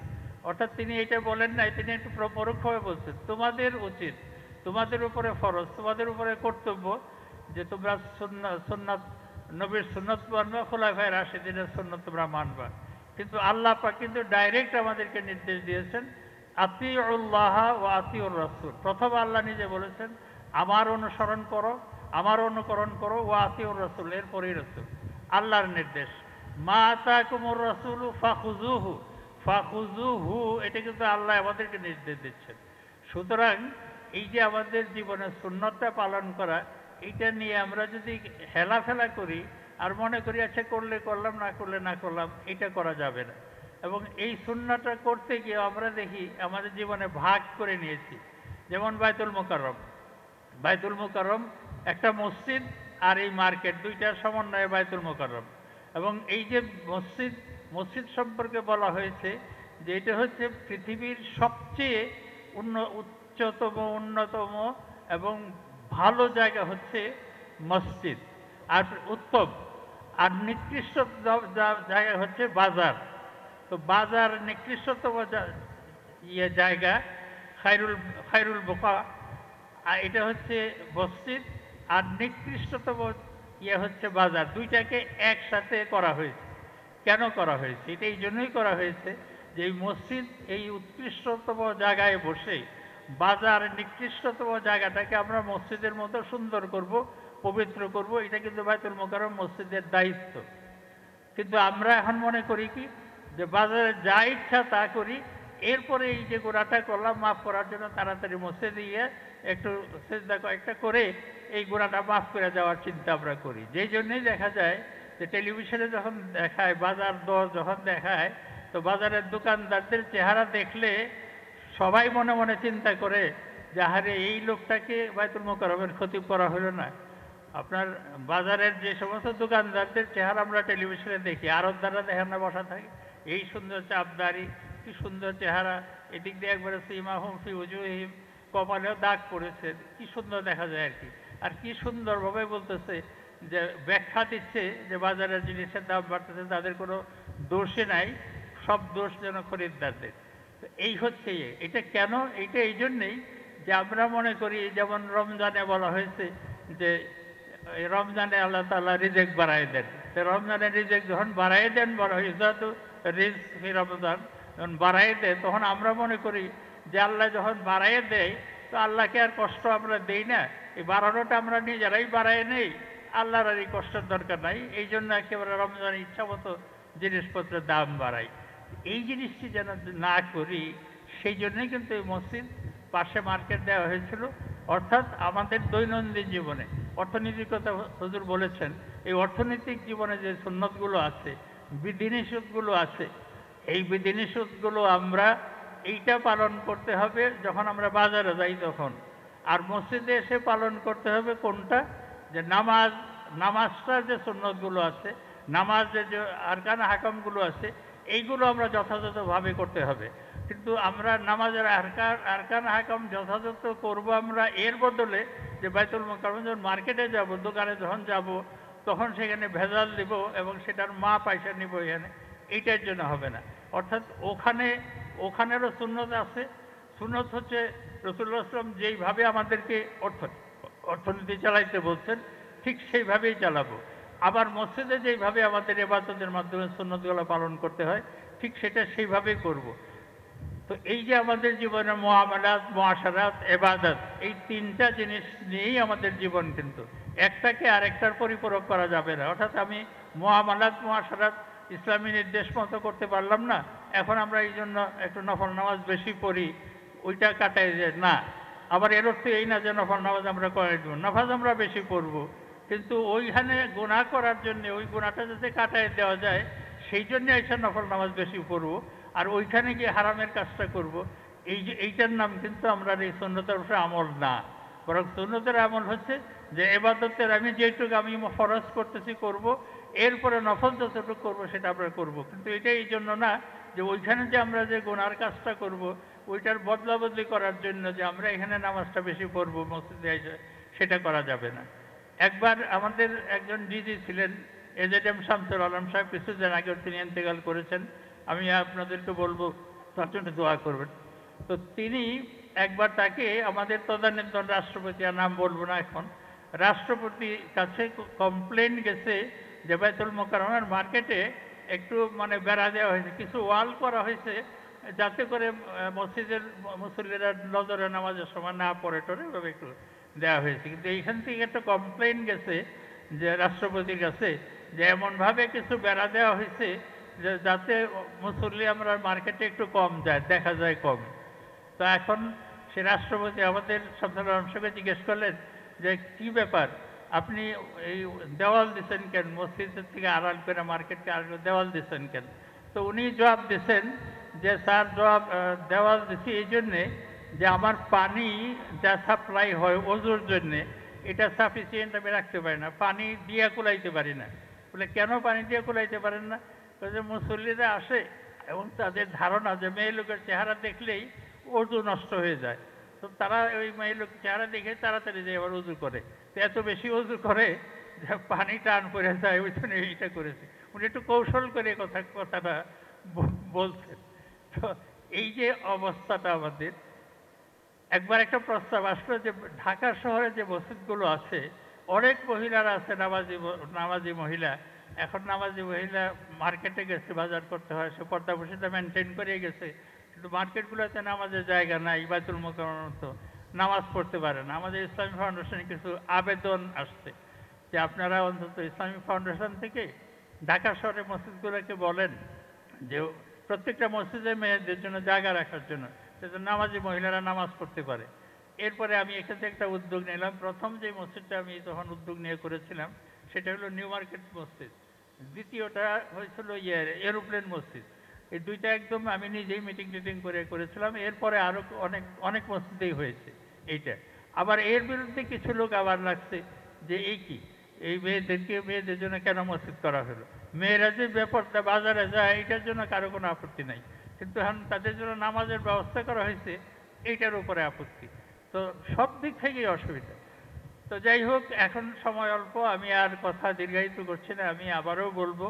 অর্থাৎ তিনি এটা বলেন নাই, তিনি একটু পরোক্ষভাবে বলছেন তোমাদের উচিত, তোমাদের উপরে ফরজ, তোমাদের উপরে কর্তব্য যে তোমরা সুন্নাত নবীর সুন্নত মানবা, খুলাফায়ে রাশিদিনের সুন্নত তোমরা মানবা। কিন্তু আল্লাহ পাক কিন্তু ডাইরেক্ট আমাদেরকে নির্দেশ দিয়েছেন আতিউল্লাহ ওয়া আতিউর রাসূল। প্রথম আল্লাহ নিজে বলেছেন আমার অনুসরণ করো, আমার অনুকরণ করো, ওয়া আতিউর রাসূল, এরপরেই রাসূল। আল্লাহর নির্দেশ মা আতাকুমুর রাসূলু ফাখুযুহু, ফাখুযুহু, এটা কিন্তু আল্লাহ আমাদেরকে নির্দেশ দিচ্ছেন। সুতরাং এই যে আমাদের জীবনে সুন্নতটা পালন করা, এইটা নিয়ে আমরা যদি হেলাফেলা করি আর মনে করি আচ্ছা করলে করলাম, না করলে না করলাম, এটা করা যাবে না। এবং এই সুন্নাতটা করতে গিয়ে আমরা দেখি আমাদের জীবনে ভাগ করে নিয়েছি। যেমন বাইতুল মুকাররম, বাইতুল মুকাররম একটা মসজিদ আর এই মার্কেট, দুইটার সমন্বয়ে বাইতুল মুকাররম। এবং এই যে মসজিদ সম্পর্কে বলা হয়েছে যে এটা হচ্ছে পৃথিবীর সবচেয়ে উচ্চতম, অন্যতম এবং ভালো জায়গা হচ্ছে মসজিদ, আর উত্তম আর নিকৃষ্ট জায়গা হচ্ছে বাজার। তো বাজার নিকৃষ্টতম জায়গা, খায়রুল বুকা, এটা হচ্ছে মসজিদ, আর নিকৃষ্টতম হচ্ছে বাজার। দুইটাকে একসাথে করা হয়েছে। কেন করা হয়েছে? এটা এই জন্যই করা হয়েছে যে এই মসজিদ এই উৎকৃষ্টতম জায়গায় বসে বাজার নিকৃষ্টতম জায়গাটাকে আমরা মসজিদের মতো সুন্দর করব, পবিত্র করব। এটা কিন্তু বাইতুল মুকাররম মসজিদের দায়িত্ব। কিন্তু আমরা এখন মনে করি কি যে বাজারে যা ইচ্ছা তা করি, এরপরে এই যে গোড়াটা করলাম মাফ করার জন্য তাড়াতাড়ি মসজিদে গিয়ে একটু সেজদা কয়েকটা করে এই গোড়াটা মাফ করে যাওয়ার চিন্তা আমরা করি। যেই জন্যই দেখা যায় যে টেলিভিশনে যখন দেখায় বাজার দর যখন দেখায়, তো বাজারের দোকানদারদের চেহারা দেখলে সবাই মনে মনে চিন্তা করে যে আরে এই লোকটাকে বাইতুল মুকাররমের খতিব করা হলো না। আপনার বাজারের যে সমস্ত দোকানদারদের চেহারা আমরা টেলিভিশনে দেখি, আড়তদাররা দেখেন না বসা থাকে, এই সুন্দর চাপদারি, কি সুন্দর চেহারা, এদিক দিয়ে একবারে সীমাহুম ফি উজুহিম, কপালেও দাগ পড়েছে, কি সুন্দর দেখা যায় আর কি। আর কি সুন্দরভাবে বলতেছে যে ব্যাখ্যা দিচ্ছে যে বাজারের জিনিসের দাম বাড়তেছে, তাদের কোনো দোষে নাই, সব দোষ যেন খরিদ্দারদের। তো এই হচ্ছে এটা কেন, এটা এই জন্যেই যে আমরা মনে করি যেমন রমজানে বলা হয়েছে যে এই রমজানে আল্লাহ তাআলা রিজিক বাড়ায় দেন। তো রমজানে রিজিক যখন বাড়ায় দেন, বলা হয় ইজাতু রিজক ফি রমজান, যখন বাড়ায় দেয় তখন আমরা মনে করি যে আল্লাহ যখন বাড়ায় দেয় তো আল্লাহকে আর কষ্ট আমরা দেই না, এই বাড়ানোটা আমরা নিজেরাই বাড়ায় নেই, আল্লাহর আর এই কষ্টের দরকার নাই। এই জন্য একেবারে রমজানে ইচ্ছা মতো জিনিসপত্রের দাম বাড়াই। এই জিনিসটি যেন না করি, সেই জন্যই কিন্তু এই মসজিদ পাশে মার্কেট দেওয়া হয়েছিল। অর্থাৎ আমাদের দৈনন্দিন জীবনে অর্থনীতির কথা হুজুর বলেছেন, এই অর্থনৈতিক জীবনে যে সুন্নতগুলো আছে, বিধিনিষেধগুলো আছে, এই বিধিনিষেধগুলো আমরা এইটা পালন করতে হবে যখন আমরা বাজারে যাই তখন, আর মসজিদে এসে পালন করতে হবে কোনটা, যে নামাজটার যে সুন্নতগুলো আছে, নামাজের যে আরকান হাকামগুলো আছে, এইগুলো আমরা যথাযথভাবে করতে হবে। কিন্তু আমরা নামাজের আরকান হাকাম যথাযথ করব আমরা, এর বদলে যে বাইতুল মুকাররম যখন মার্কেটে যাব, দোকানে যখন যাব, তখন সেখানে ভেজাল দিব এবং সেটার মা পয়সা নিব এখানে, এইটার জন্য হবে না। অর্থাৎ ওখানেরও সুন্নত আছে। সুন্নত হচ্ছে রাসূলুল্লাহ সাল্লাল্লাহু আলাইহি ওয়াসাল্লাম যেইভাবে আমাদেরকে অর্থনীতি চালাইতে বলছেন ঠিক সেইভাবেই চালাবো। আবার মসজিদে যেইভাবে আমাদের ইবাদতের মাধ্যমে সুন্নতগুলো পালন করতে হয় ঠিক সেটা সেইভাবেই করব। তো এই যে আমাদের জীবনে মুআমালাত, মুআশারাত, ইবাদত, এই তিনটা জিনিস নিয়েই আমাদের জীবন, কিন্তু একটাকে আরেকটার পরিপূরক করা যাবে না। অর্থাৎ আমি মুআমালাত, মুআশারাত ইসলামী নির্দেশ মতো করতে পারলাম না, এখন আমরা এই জন্য একটু নফল নামাজ বেশি পড়ি, ওইটা কাটাই যায় না। আবার এর অর্থ এই না যে নফল নামাজ আমরা করাই দেবো, নামাজ আমরা বেশি পড়ব, কিন্তু ওইখানে গুনাহ করার জন্য ওই গুনাহটা যাতে কাটাই দেওয়া যায় সেই জন্য এসে নফল নামাজ বেশি পড়ব, আর ওইখানে গিয়ে হারামের কাজটা করব। এইটার নাম কিন্তু আমরা এই সুন্নতের উপরে আমল না, বরং সুন্নতের আমল হচ্ছে যে ইবাদতের আমি যেটুকু আমি ফরজ করতেছি করব, এরপরে নফল যতটুকু করবো সেটা আমরা করব। কিন্তু এটা এই জন্য না যে ওইখানে যে আমরা যে গুনার কাজটা করব ওইটার বদলা বদলি করার জন্য যে আমরা এখানে নামাজটা বেশি পড়ব মসজিদে এসে, সেটা করা যাবে না। একবার আমাদের একজন ডিজি ছিলেন এজেডএম শামসুল আলম সাহেব, কিছুদিন আগে তিনি ইন্তেকাল করেছেন, আমি আপনাদেরকে বলবো তার জন্য দোয়া করবেন। তো তিনি একবার তাকে আমাদের তদানীন্তন রাষ্ট্রপতি, আর নাম বলবো না এখন, রাষ্ট্রপতির কাছে কমপ্লেন গেছে যে বাইতুল মুকাররমের মার্কেটে একটু মানে বেড়া দেওয়া হয়েছে, কিছু ওয়াল করা হয়েছে যাতে করে মসজিদের মুসল্লিরা নজরে নামাজের সময় না পড়ে টরে, ওভাবে একটু দেওয়া হয়েছে। কিন্তু এইখান থেকে একটা কমপ্লেন গেছে যে রাষ্ট্রপতির কাছে যে এমনভাবে কিছু বেড়া দেওয়া হয়েছে যে যাতে মুসল্লি আমরা মার্কেটে একটু কম যায়, দেখা যায় কম। তো এখন সে রাষ্ট্রপতি আমাদের শামসুল আলম সাহেবকে জিজ্ঞেস করলেন যে কি ব্যাপার, আপনি এই দেওয়াল দিচ্ছেন কেন, মসজিদের থেকে আড়াল করে মার্কেটকে আর দেওয়াল দিচ্ছেন কেন? তো উনি জবাব দিচ্ছেন যে স্যার, দেওয়াল দিচ্ছি এই জন্যে যে আমার পানি যা সাপ্লাই হয় ওজুর জন্যে, এটা সাফিসিয়েন্ট আমি রাখতে পারি না, পানি দিয়ে কুলাইতে পারি না। বলে কেন পানি দিয়ে কুলাইতে পারেন না? যে মুসল্লিরা আসে এবং তাদের ধারণা যে মেয়ে লোকের চেহারা দেখলেই ওজু নষ্ট হয়ে যায়, তো তারা ওই মেয়ে লোক চেহারা দেখে তাড়াতাড়ি যে আবার উজু করে, তো এত বেশি উজু করে যে পানি টান পড়ে যায়, ওই জন্য এইটা করেছে। উনি একটু কৌশল করে কথাটা বলছেন। তো এই যে অবস্থাটা আমাদের, একবার একটা প্রস্তাব আসলো যে ঢাকা শহরে যে মসজিদগুলো আছে অনেক মহিলারা আছে, নামাজি মহিলা, এখন নামাজি মহিলা মার্কেটে গেছে বাজার করতে হয়, সে পর্দা বসিটা মেনটেন করে গেছে, কিন্তু মার্কেটগুলোতে নামাজের জায়গা নাই, বাইতুল মুকাররম তো নামাজ পড়তে পারে না। আমাদের ইসলামী ফাউন্ডেশনে কিছু আবেদন আসছে যে আপনারা অন্তত ইসলামী ফাউন্ডেশন থেকে ঢাকা শহরের মসজিদগুলোকে বলেন যে প্রত্যেকটা মসজিদে মেয়েদের জন্য জায়গা রাখার জন্য, যাতে নামাজি মহিলারা নামাজ পড়তে পারে। এরপরে আমি এখান থেকে একটা উদ্যোগ নিলাম। প্রথম যে মসজিদটা আমি তখন উদ্যোগ নিয়ে করেছিলাম সেটা হলো নিউ মার্কেট মসজিদ, দ্বিতীয়টা হয়েছিল এরোপ্লেন মসজিদ। এই দুইটা একদম আমি নিজেই মিটিং করে করেছিলাম। এরপরে আরও অনেক মসজিদেই হয়েছে এইটা। আবার এর বিরুদ্ধে কিছু লোক আবার লাগছে যে এই কি, এই মেয়েদের জন্য কেন মসজিদ করা হলো, মেয়েরা যে ব্যাপারটা বাজারে যায় এটার জন্য কারো কোনো আপত্তি নাই, কিন্তু এখন তাদের জন্য নামাজের ব্যবস্থা করা হয়েছে এইটার উপরে আপত্তি। তো সব দিক থেকেই অসুবিধা। তো যাই হোক, এখন সময় অল্প, আমি আর কথা দীর্ঘায়িত করছি না। আমি আবারও বলবো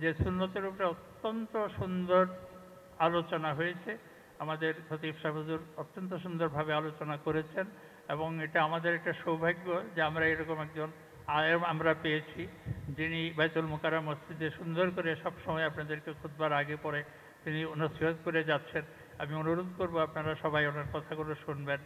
যে সুন্নতের উপরে অত্যন্ত সুন্দর আলোচনা হয়েছে। আমাদের খতিব সাহেব হুজুর অত্যন্ত সুন্দরভাবে আলোচনা করেছেন এবং এটা আমাদের একটা সৌভাগ্য যে আমরা এরকম একজন আলেম আমরা পেয়েছি যিনি বাইতুল মুকাররম মসজিদে সুন্দর করে সবসময় আপনাদেরকে খুতবার আগে পরে তিনি নসিহত করে যাচ্ছেন। আমি অনুরোধ করব আপনারা সবাই ওনার কথাগুলো শুনবেন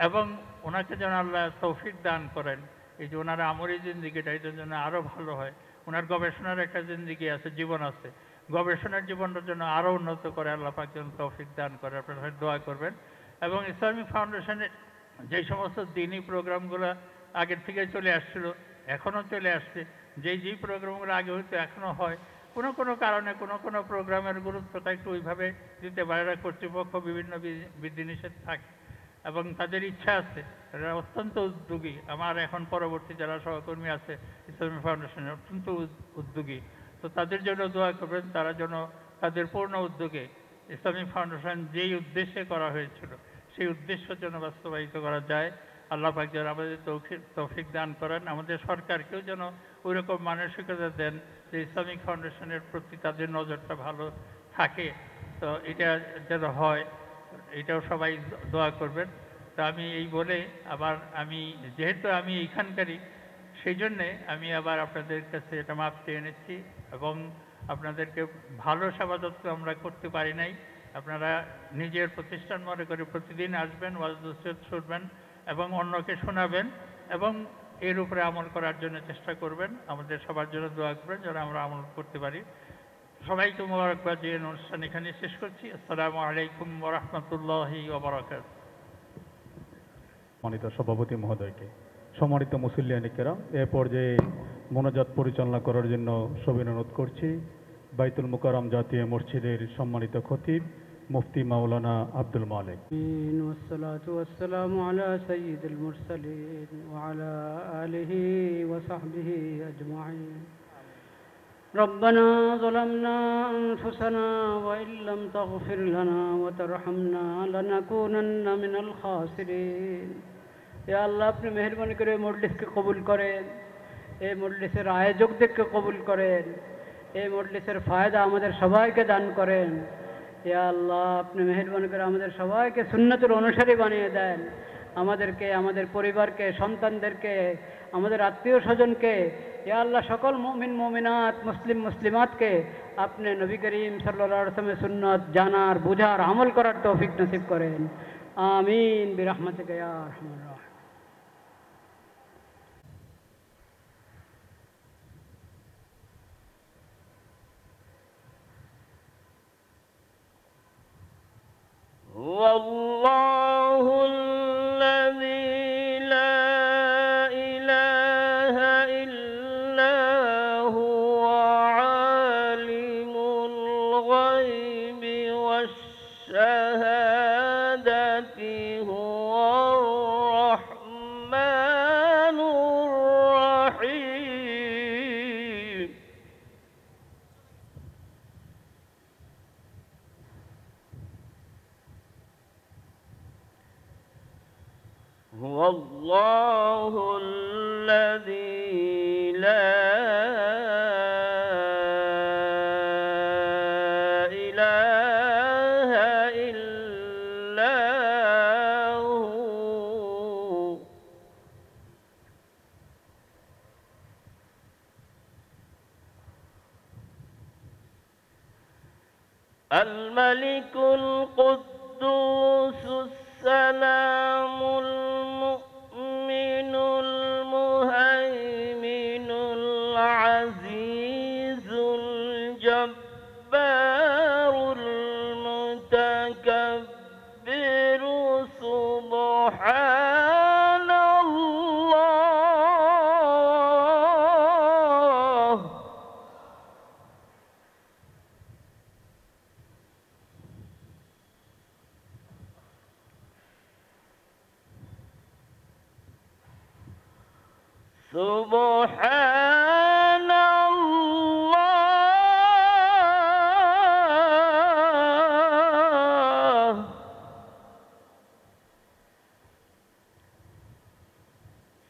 এবং ওনাকে যেন আল্লাহ তৌফিক দান করেন এই যে ওনার আমরি জিন্দিগিটা এটার জন্য আরও ভালো হয়। ওনার গবেষণার একটা জিন্দিগি আছে, জীবন আছে, গবেষণার জীবনটার জন্য আরও উন্নত করে আল্লাহ পাক যেন তৌফিক দান করে, আপনারা দোয়া করবেন। এবং ইসলামিক ফাউন্ডেশনের যে সমস্ত দিনই প্রোগ্রামগুলো আগের থেকে চলে আসছিল এখনও চলে আসছে, যেই প্রোগ্রামগুলো আগে হয়তো এখনও হয়, কোনো কারণে কোনো প্রোগ্রামের গুরুত্বটা একটু ওইভাবে দিতে পারে না, কর্তৃপক্ষ বিভিন্ন বিধিনিষেধ থাকে এবং তাদের ইচ্ছা আছে, তারা অত্যন্ত উদ্যোগী। আমার এখন পরবর্তী যারা সহকর্মী আছে ইসলামী ফাউন্ডেশনের অত্যন্ত উদ্যোগী, তো তাদের জন্য দোয়া করবেন, তারা যেন তাদের পূর্ণ উদ্যোগে ইসলামী ফাউন্ডেশন যেই উদ্দেশ্যে করা হয়েছিল সেই উদ্দেশ্য যেন বাস্তবায়িত করা যায়। আল্লাহ পাক যেন আমাদের তৌফিক দান করেন, আমাদের সরকারকেও যেন ওইরকম মানসিকতা দেন যে ইসলামিক ফাউন্ডেশনের প্রতি তাদের নজরটা ভালো থাকে। তো এটা যেন হয়, এটাও সবাই দোয়া করবেন। তো আমি এই বলে আবার যেহেতু আমি এইখানকারই, সেই জন্যে আমি আবার আপনাদের কাছে এটা মাপ চেয়ে এনেছি এবং আপনাদেরকে ভালো সেবা যত্ন আমরা করতে পারি নাই। আপনারা নিজের প্রতিষ্ঠান মনে করে প্রতিদিন আসবেন, ওয়াজ নসিহত শুনবেন এবং অন্যকে শোনাবেন এবং এর উপরে আমল করার জন্য চেষ্টা করবেন। আমাদের সবার জন্য দোয়া করবেন যেন আমরা আমল করতে পারি। সবাইকে মোবারকবাদ দিয়ে অনুষ্ঠান এখানে শেষ করছি। আসসালামু আলাইকুম ওয়া রাহমাতুল্লাহি ওয়া বারাকাতুহু। সম্মানিত সভাপতি মহোদয়কে, সম্মানিত মুসল্লিয়ানে কেরাম, এ পর্যায়ে মোনাজাত পরিচালনা করার জন্য সবিনয় অনুরোধ করছি বাইতুল মুকাররম জাতীয় মসজিদের সম্মানিত খতিব মুফতি মাওলানা আব্দুল মালিক। والصلاة والسلام على سيد المرسلين وعلى آله وصحبه أجمعين. ربنا ظلمنا أنفسنا وإن لم تغفر لنا وترحمنا لنكونن من الخاسرين. يا الله আপনি মেহেরবানি করে মজলিসকে কবুল করেন, এই মজলিসের আয়োজকদেরকে কবুল করেন, এই মজলিসের ফায়দা আমাদের সবাইকে দান করেন। ইয়া আল্লাহ আপনি মেহেরবানি করে আমাদের সবাইকে সুন্নতের অনুসারী বানিয়ে দেন, আমাদেরকে, আমাদের পরিবারকে, সন্তানদেরকে, আমাদের আত্মীয় স্বজনকে, ইয়া আল্লাহ সকল মুমিন মুমিনাত, মুসলিমাতকে আপনি নবী করিম সাল্লাল্লাহু আলাইহি ওয়াসাল্লামের সুন্নাত জানার, বুঝার, আমল করার তৌফিক নসিব করেন। আমিন বিরহমাতিকা ইয়া আরহামার রাহিমিন। هو الله الذي لا إله إلا هو عالم الغيب والشهادة هو الرحمن الرحيم. هو الله الذي لا إله إلا هو. الملك القدوس السلام المؤمن المهيمن العزيز الجبار المتكبر سبحان الله. سبحان الله.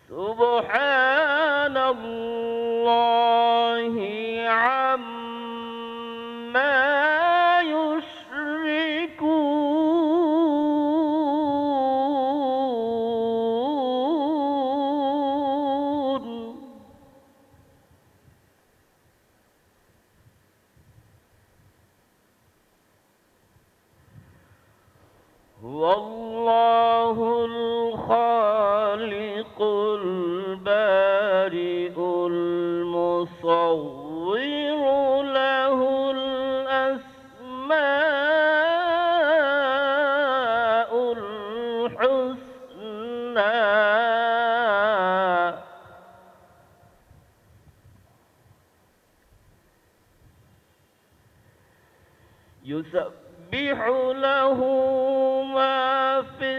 سبحان الله عما يشركون. البارئ المصور له الأسماء الحسنى يسبح له ما في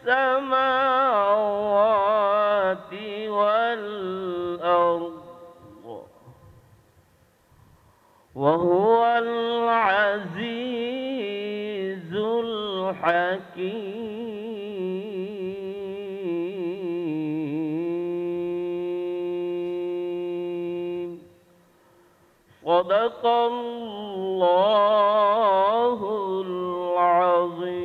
السماوات والأرض وهو العزيز الحكيم صدق الله العظيم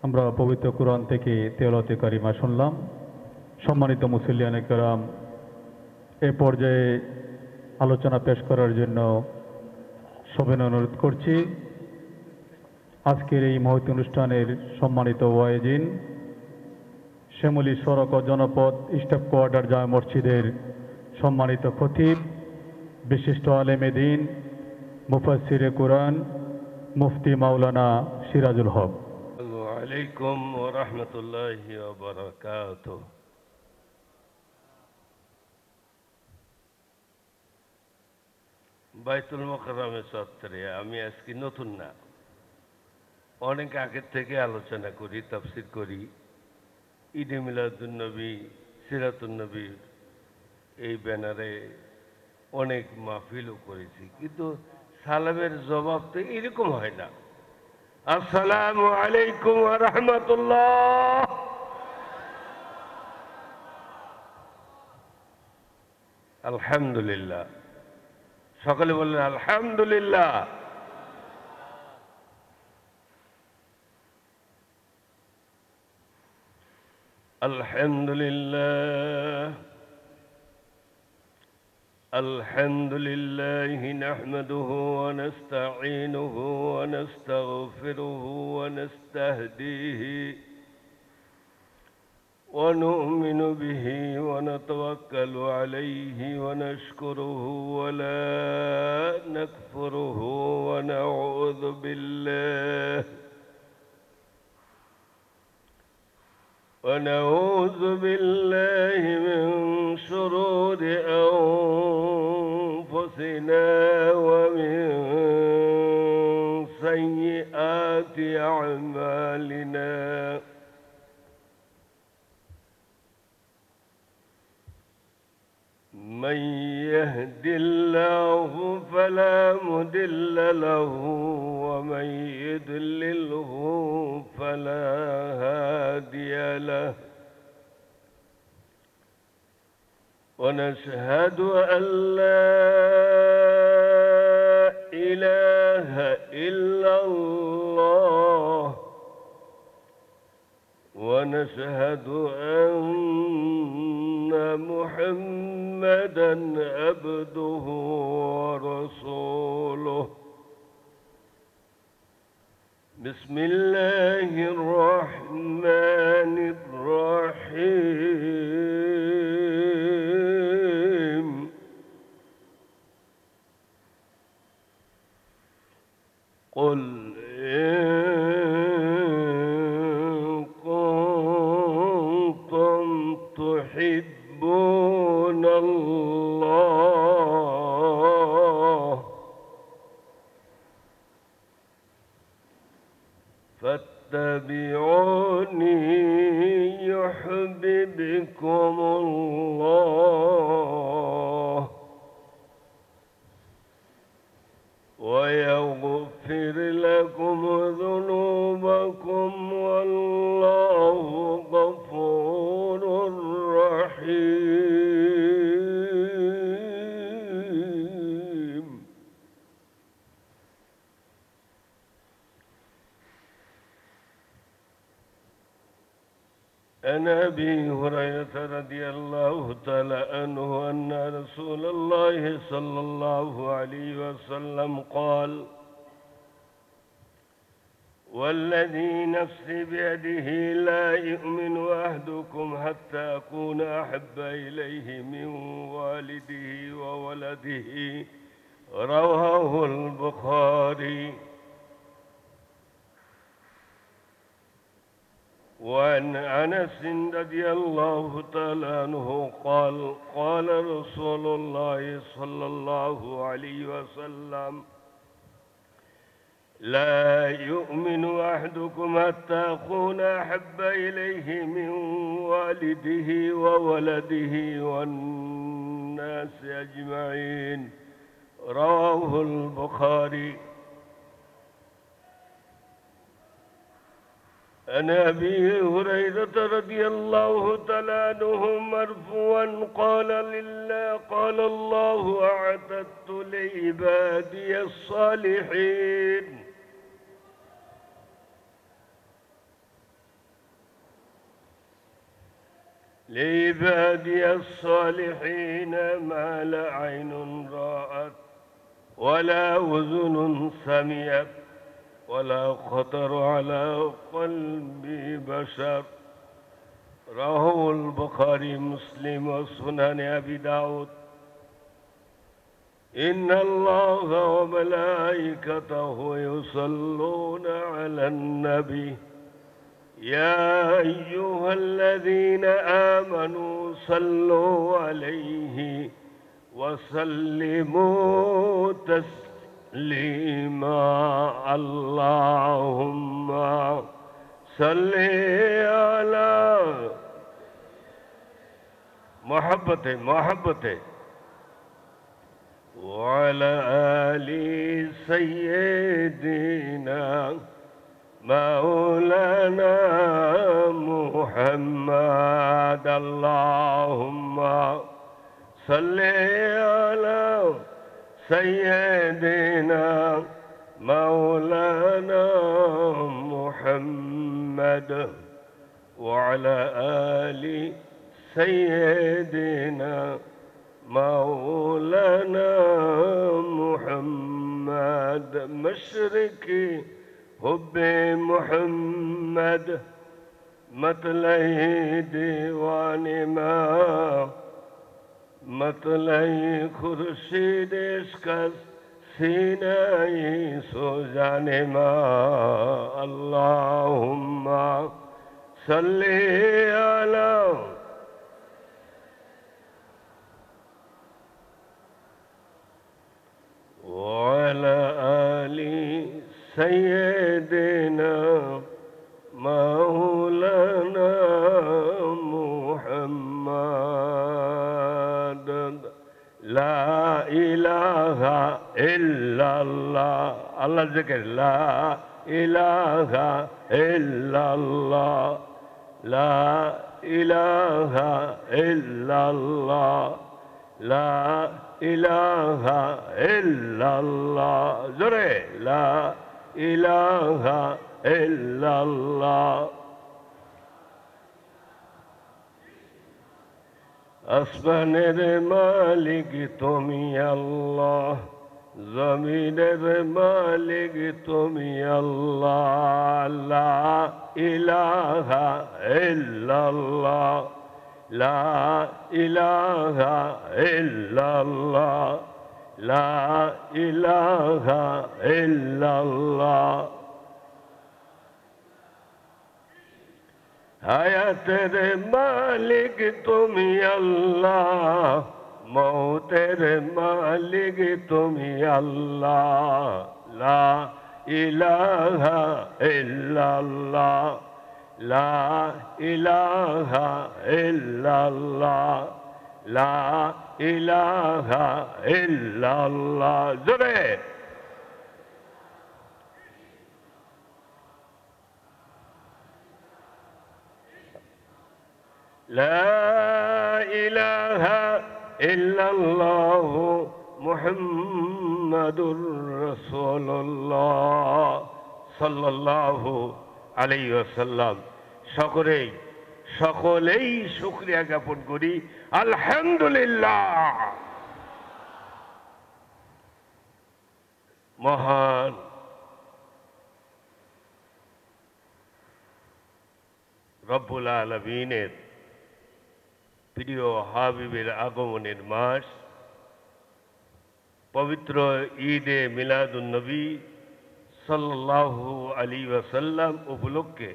আমরা পবিত্র কোরআন থেকে তেলাওয়াতে কারিমা শুনলাম। সম্মানিত মুসল্লিয়ানে কেরাম, এ পর্যায়ে আলোচনা পেশ করার জন্য সবিনয় অনুরোধ করছি আজকের এই মহৎ অনুষ্ঠানের সম্মানিত ওয়াইজিন, শ্যামলী সড়ক ও জনপদ স্টাফ কোয়ার্টার জামে মসজিদের সম্মানিত খতিব, বিশিষ্ট আলেমে দ্বীন, মুফাসসিরে কুরআন, মুফতি মাওলানা সিরাজুল হক। আসসালামু আলাইকুম ওয়া রাহমাতুল্লাহি ওয়া বারাকাতুহু। বাইতুল মুকাররমের চত্বরে আমি আজকে নতুন না, অনেক আগের থেকে আলোচনা করি, তাফসীর করি। ঈদে মিলাদুন্নবী, সিরাতুন্নবীর এই ব্যানারে অনেক মাহফিলও করেছি, কিন্তু সালামের জবাব তো এরকম হয় না। আসসালামু আলাইকুম ওয়া রাহমাতুল্লাহ। আলহামদুলিল্লাহ, সকলে বললেন আলহামদুলিল্লাহ। আলহামদুলিল্লাহ الحمد لله نحمده ونستعينه ونستغفره ونستهديه ونؤمن به ونتوكل عليه ونشكره ولا نكفره ونعوذ بالله من شرور أنفسنا ومن سيئات أعمالنا. من يهد الله فلا مضل له ومن يضلله فلا هادي له. ونشهد أن لا إله إلا الله ونشهد أن محمدا عبده ورسوله. بسم الله الرحمن الرحيم. قل إن كنتم تحبون الله فاتبعوني يحببكم الله ويغفر لكم ذنوبكم والله غفور رحيم. عن أبي هريرة رضي الله تعالى عنه أن رسول الله صلى الله عليه وسلم قال: والذي نفسي بيده لا يؤمن أحدكم حتى أكون أحب إليه من والده وولده رواه البخاري. وعن أنس رضي الله تعالى عنه قال قال رسول الله صلى الله عليه وسلم لا يؤمن أحدكم حتى أكون أحب إليه من والده وولده والناس أجمعين رواه البخاري. عن أبي هريرة رضي الله تعالى عنه مرفوعا قال الله أعددت لعبادي الصالحين ما لا عين رأت ولا أذن سمعت ولا خطر على قلب بشر رواه البخاري مسلم وسنن أبي داود. إن الله وملائكته يصلون على النبي يا أيها الذين آمنوا صلوا عليه وسلموا تسليما اللهم صل على محبته وعلى آل سيدنا مولانا محمد اللهم صل على سيدنا مولانا محمد وعلى آل سيدنا مولانا محمد مشرقي حب محمد مطلع دیوان ما مطلع خورشید عشق سینه سوزان ما اللهم صل على وعلى آل سيدنا مولانا محمد لا إله إلا الله الله ذكر لا إله إلا الله لا إله إلا الله لا إله إلا الله زري لا إله إلا الله আসমানের মালিক তুমি আল্লাহ জমিনের মালিক তুমি আল্লাহ লা ইলাহা ইল্লাল্লাহ লা ইলাহা ইল্লাল্লাহ লা ইলাহা ইল্লাল্লাহ হায়াতের মালিক তুমি আল্লাহ মৌতের মালিক তুমি আল্লাহ লা ইলাহা ইল্লাল্লাহ লা ইলাহা ইল্লাল্লাহ লা ইলাহা ইল্লাল্লাহ জোরে لا إله إلا الله محمد رسول الله صلى الله عليه وسلم সকলেই শুকরিয়া জ্ঞাপন করি আলহামদুলিল্লাহ মহান রব্বুল আলামিনের প্রিয় হাবিবের আগমনের মাস, পবিত্র ঈদে মিলাদুন নবী সাল্লাল্লাহু আলাইহি ওয়াসাল্লাম উপলক্ষে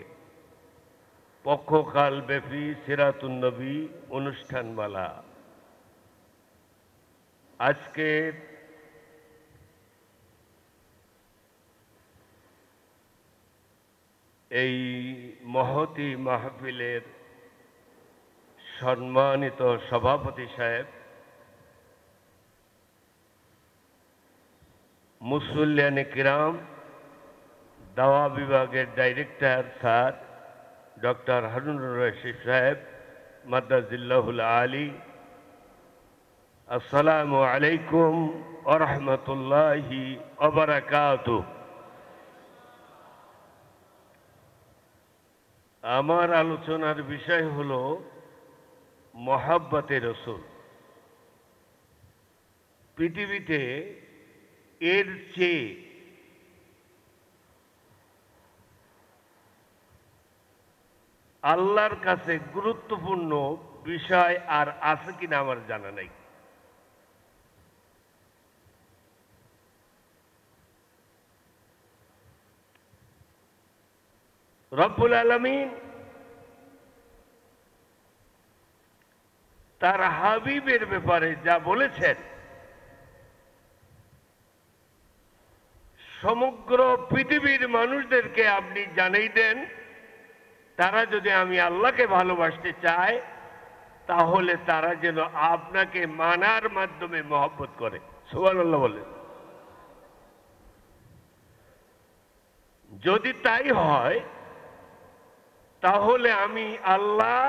পক্ষকাল ব্যাপী সিরাতুন নবী অনুষ্ঠানমালা আজকে এই মহতী মাহফিলের সম্মানিত সভাপতি সাহেব, মুসল্লিয়ানে কিরাম, দাওয়া বিভাগের director sir doctor Harunur Rashid সাহেব মাদ্দাজিল্লাহুল আলী, আসসালামু আলাইকুম ওয়া রাহমাতুল্লাহি ওয়া বারাকাতুহু। আমার আলোচনার বিষয় হলো মহাব্বতে রসূল। পৃথিবীতে এর চেয়ে আল্লাহর কাছে গুরুত্বপূর্ণ বিষয় আর আছে কিনা আমার জানা নাই। রব্বুল আলামিন তার হাবিবের ব্যাপারে যা বলেছেন, সমগ্র পৃথিবীর মানুষদেরকে আপনি জানিয়ে দেন, তারা যদি আমি আল্লাহকে ভালোবাসতে চায় তাহলে তারা যেন আপনাকে মানার মাধ্যমে মহব্বত করে। সুবহানাল্লাহ বলে। যদি তাই হয় তাহলে আমি আল্লাহ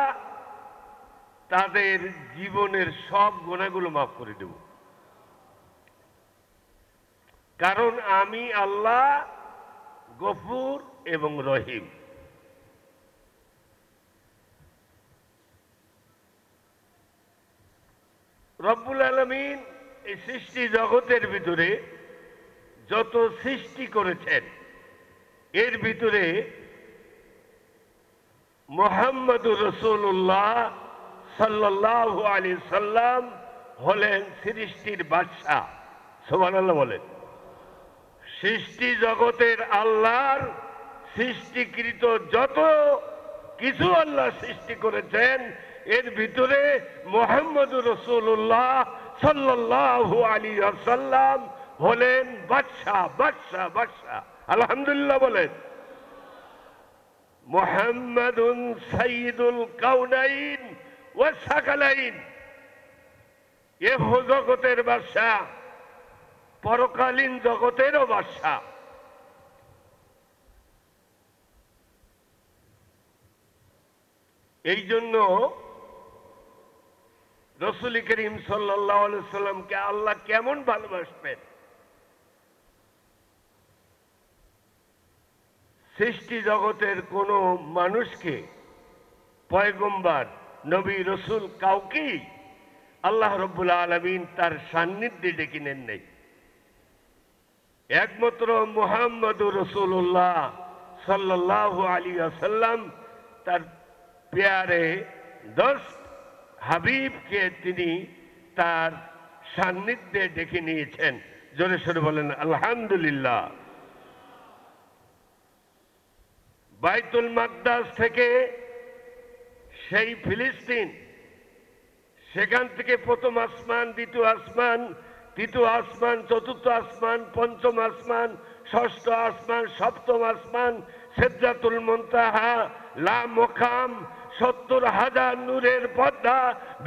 তাদের জীবনের সব গুনাহগুলো মাফ করে দেব, কারণ আমি আল্লাহ গফুর এবং রহিম। রব্বুল আলামিন এই সৃষ্টি জগতের ভিতরে যত সৃষ্টি করেছেন এর ভিতরে মুহাম্মদুর রাসূলুল্লাহ সাল্লাল্লাহু আলাইহি সাল্লাম হলেন সৃষ্টির বাদশা। সুবহানাল্লাহ বলেন। সৃষ্টি জগতের আল্লাহর সৃষ্টিকৃত যত কিছু আল্লাহ সৃষ্টি করেছেন এর ভিতরে মুহাম্মদুর রাসূলুল্লাহ সাল্লাল্লাহু আলাইহি ওয়াসাল্লাম হলেন বাদশা বাদশা বাদশা। আলহামদুলিল্লাহ বলেন। মুহাম্মাদুন সাইয়্যিদুল কাউনাইন ওয়া সাকালাইন, এ জগতের বাদশা, পরকালীন জগতেরও বাদশা। এই জন্য রাসূল করিম সাল্লাল্লাহু আলাইহি সাল্লামকে আল্লাহ কেমন ভালোবাসবেন? সৃষ্টি জগতের কোন মানুষকে, পয়গম্বর, নবী, রসুল কাউকেই আল্লাহ রব্বুল আলামিন তার সান্নিধ্যে ডেকে নেন নাই। একমাত্র মুহাম্মদুর রাসূলুল্লাহ সাল্লাল্লাহু আলাইহি ওয়াসাল্লাম তার প্যারে দোস্ত হাবিবকে তিনি তার সান্নিধ্যে ডেকে নিয়েছেন। জোরে সোরে বলেন আলহামদুলিল্লাহ। বাইতুল মাকদাস থেকে সেই ফিলিস্তিন, সেখান থেকে প্রথম আসমান, দ্বিতীয় আসমান, তৃতীয় আসমান, চতুর্থ আসমান, পঞ্চম আসমান, ষষ্ঠ আসমান, সপ্তম আসমান, সিদরাতুল মুনতাহা, লা মুকাম, ৭০,০০০ নূরের পর্দা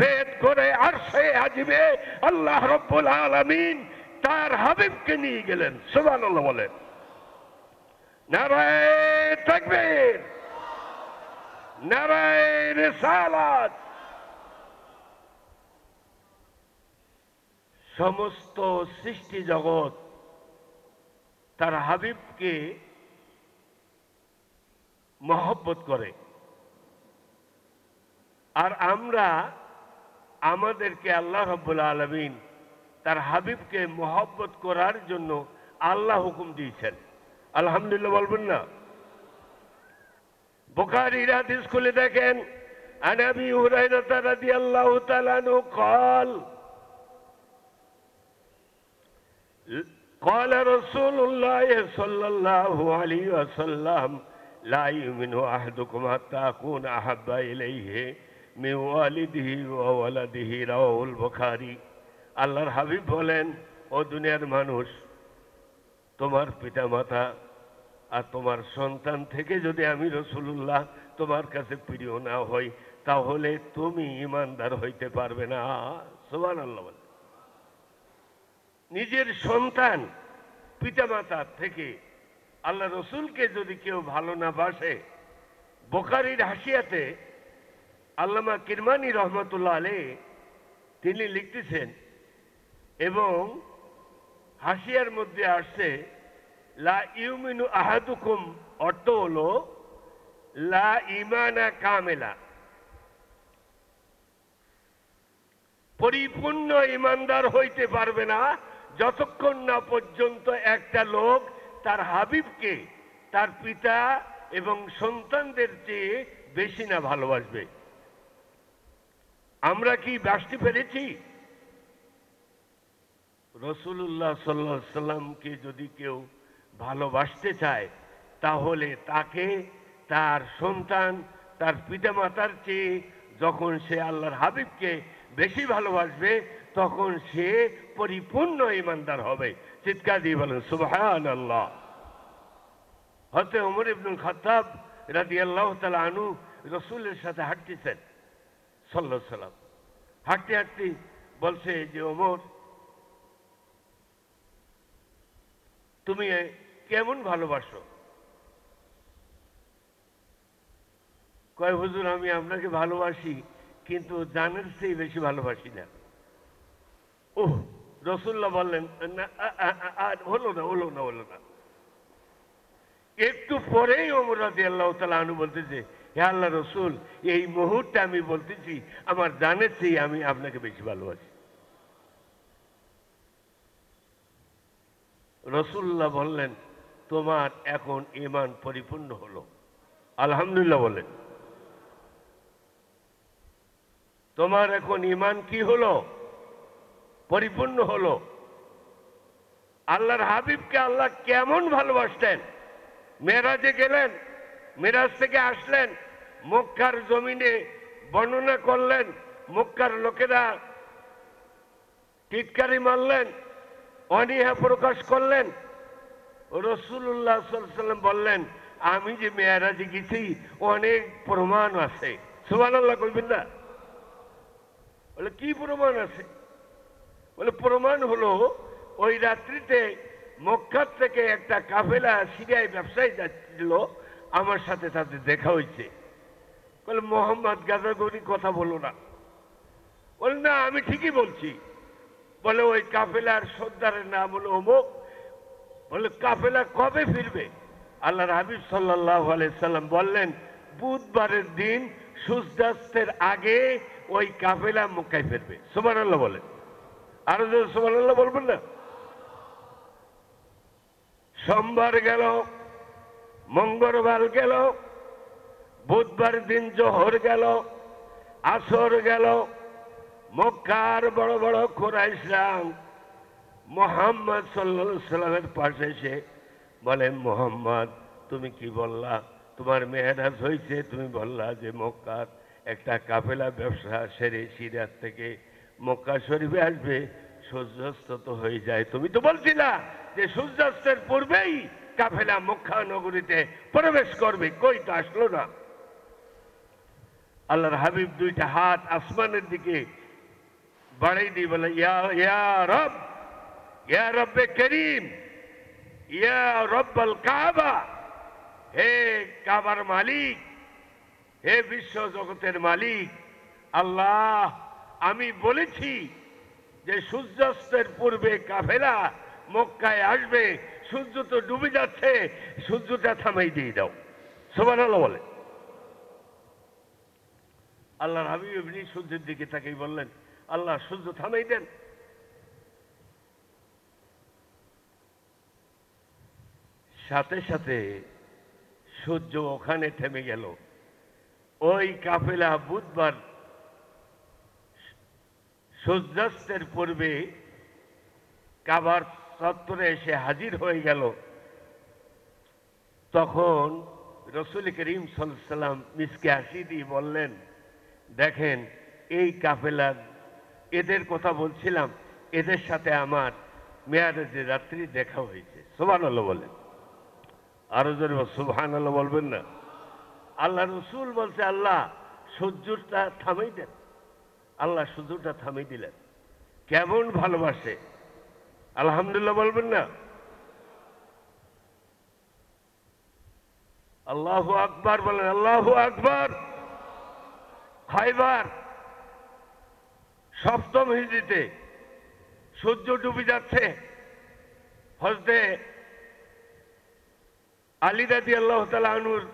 ভেদ করে আরশে আজিমে আল্লাহ রব্বুল আলামিন তার হাবিবকে নিয়ে গেলেন। সুবহানাল্লাহ বলেন। নারায়ে তাকবীর, নারায়ে রিসালাত। সমস্ত সৃষ্টি জগৎ তার হাবিবকে মহব্বত করে, আর আমরা আমাদেরকে আল্লাহ রাব্বুল আলামিন তার হাবিবকে মহব্বত করার জন্য আল্লাহ হুকুম দিয়েছেন। আলহামদুলিল্লাহ বলবেন না? বুখারীর হাদিস খুলে দেখেন, আন আবি হুরায়রা রাদিয়াল্লাহু তাআলা আনহু قال قال رسول الله صلى الله عليه وسلم لا يؤمن أحدكم حتى أكون أحب إليه من والده وولده رواه البخاري। আল্লাহর হাবিব বলেন, ও দুনিয়ার মানুষ, তোমার পিতামাতা আর তোমার সন্তান থেকে যদি আমি রাসূলুল্লাহ তোমার কাছে প্রিয় না হই, তাহলে তুমি ঈমানদার হইতে পারবে না। সুবহানাল্লাহ। বলে নিজের সন্তান পিতামাতার থেকে আল্লাহ রসুলকে যদি কেউ ভালো না বাসে, বুখারীর হাসিয়াতে আল্লামা কিরমানি রহমতুল্লাহ আলাইহি তিনি লিখতেছেন, এবং হাসিয়ার মধ্যে আসছে লা ইউমিনু আহাদুকুম, অর্থ হলো লা ইমানা কামেলা, পরিপূর্ণ ইমানদার হইতে পারবে না যতক্ষণ না পর্যন্ত একটা লোক তার হাবিবকে তার পিতা এবং সন্তানদের চেয়ে বেশি না ভালোবাসবে। আমরা কি বাসতে পেরেছি? রাসূলুল্লাহ সাল্লাল্লাহু আলাইহি সাল্লামকে যদি কেউ ভালোবাসতে চায়, তাহলে তাকে তার সন্তান তার পিতামাতার চেয়ে যখন সে আল্লাহর হাবিবকে বেশি ভালোবাসবে, তখন সে পরিপূর্ণ ঈমানদার হবে। চিৎকার দিয়ে বলেন সুবহানাল্লাহ। হযরত ওমর ইবনুল খাত্তাব রাদিয়াল্লাহু তাআলা আনহু রাসূলের সাথে হাঁটতেছেন সাল্লাল্লাহু আলাইহি সাল্লাম। হাঁটতে হাঁটতে বলছে যে, ওমর, তুমি কেমন ভালোবাসো? কয়, হুজুর, আমি আপনাকে ভালোবাসি, কিন্তু জানের চেয়ে বেশি ভালোবাসি না। ও রাসূলুল্লাহ বললেন, হলো না। একটু পরেই ওমর রাদিয়াল্লাহু তাআলা আনহু বলতেছে, হে আল্লাহ রসুল, এই মুহূর্তে আমি বলতেছি আমার জানের চেয়ে আমি আপনাকে বেশি ভালোবাসি। রাসূলুল্লাহ বললেন, তোমার এখন ঈমান পরিপূর্ণ হলো। আলহামদুলিল্লাহ বলেন। তোমার এখন ঈমান কি হলো? পরিপূর্ণ হলো। আল্লাহর হাবিবকে আল্লাহ কেমন ভালোবাসতেন? মেরাজে গেলেন, মেরাজ থেকে আসলেন, মক্কার জমিনে বর্ণনা করলেন, মক্কার লোকেরা টিটকারি মারলেন, অনীহা প্রকাশ করলেন। রাসূলুল্লাহ সাল্লাল্লাহু আলাইহি ওয়াসাল্লাম বললেন, আমি যে মেরাজে গেছি অনেক প্রমাণ আছে। সুবহানাল্লাহ কইবেন না? বলে, কি প্রমাণ আছে? বলে, প্রমাণ হলো ওই রাত্রিতে মক্কা থেকে একটা কাফেলা সিরিয়ায় ব্যবসায়ী যাচ্ছিল, আমার সাথে তাদের দেখা হয়েছে। বলে, মোহাম্মদ গাজাগরি কথা বলো না। বলে, না, আমি ঠিকই বলছি। বলে, ওই কাফেলার সর্দারের নাম হলো অমুক। বলে, কাফেলা কবে ফিরবে? আল্লাহর হাবিব সাল্লাল্লাহু আলাইহি সাল্লাম বললেন, বুধবারের দিন সূর্যাস্তের আগে ওই কাফেলা মক্কায় ফিরবে। সুবহানাল্লাহ বলেন। আরো যদি সুবহানাল্লাহ বলবেন না? সোমবার গেল, মঙ্গলবার গেল, বুধবার দিন জোহর গেল, আসর গেল। মক্কার বড় বড় কুরাইশরা মুহাম্মদ সাল্লাল্লাহু আলাইহি সাল্লামের পাশে এসে বলে, মুহাম্মদ, তুমি কি বললা? তোমার মেরাজ হয়েছে, তুমি বললা যে মক্কার একটা কাফেলা ব্যবসা সেরে সিরিয়ার থেকে মক্কা শরীফে আসবে, সূর্যাস্ত তো হয়ে যায়। তুমি তো বলছিলা যে সূর্যাস্তের পূর্বেই কাফেলা মক্কা নগরীতে প্রবেশ করবে, কই তো আসলো না। আল্লাহর হাবিব দুইটা হাত আসমানের দিকে বাড়াই দিয়ে বলে, ইয়া রব, ইয়া রব্বে করিম, ইয়া রব্বাল কাবা, হে কাবার মালিক, হে বিশ্ব জগতের মালিক আল্লাহ, আমি বলেছি যে সূর্যাস্তের পূর্বে কাফেলা মক্কায় আসবে, সূর্য তো ডুবে যাচ্ছে, সূর্যটা থামাই দিয়ে দাও। সুবহানাল্লাহ বলে। আল্লাহর হাবিব এমনি সূর্যের দিকে তাকিয়ে বললেন, আল্লাহ, সূর্য থামাই দেন। সাথে সাথে সূর্য ওখানে থেমে গেল। ওই কাফেলা বুধবার সূর্যাস্তের পূর্বে কাবার চত্বরে এসে হাজির হয়ে গেল। তখন রসুল করিম সাল্লাল্লাহু আলাইহি ওয়াসাল্লাম মিসকে হাসি দিয়ে বললেন, দেখেন এই কাফেলার, এদের কথা বলছিলাম, এদের সাথে আমার মেয়ারেজের রাত্রি দেখা হয়েছে। সুবহানাল্লাহ বলেন, আরো জোরে সুবহানাল্লাহ বলবেন না? আল্লাহ রসুল বলছে, আল্লাহ সূর্যটা থামাই দেন। আল্লাহ সূর্যটা থামিয়ে দিলেন। কেমন ভালোবাসে! আলহামদুলিল্লাহ বলবেন না? আল্লাহু আকবার বলেন, আল্লাহু আকবার। খাইবার সপ্তম হিজরিতে সূর্য ডুবে যাচ্ছে। হযরতে আলী রাদিয়াল্লাহু তাআলা আনহুর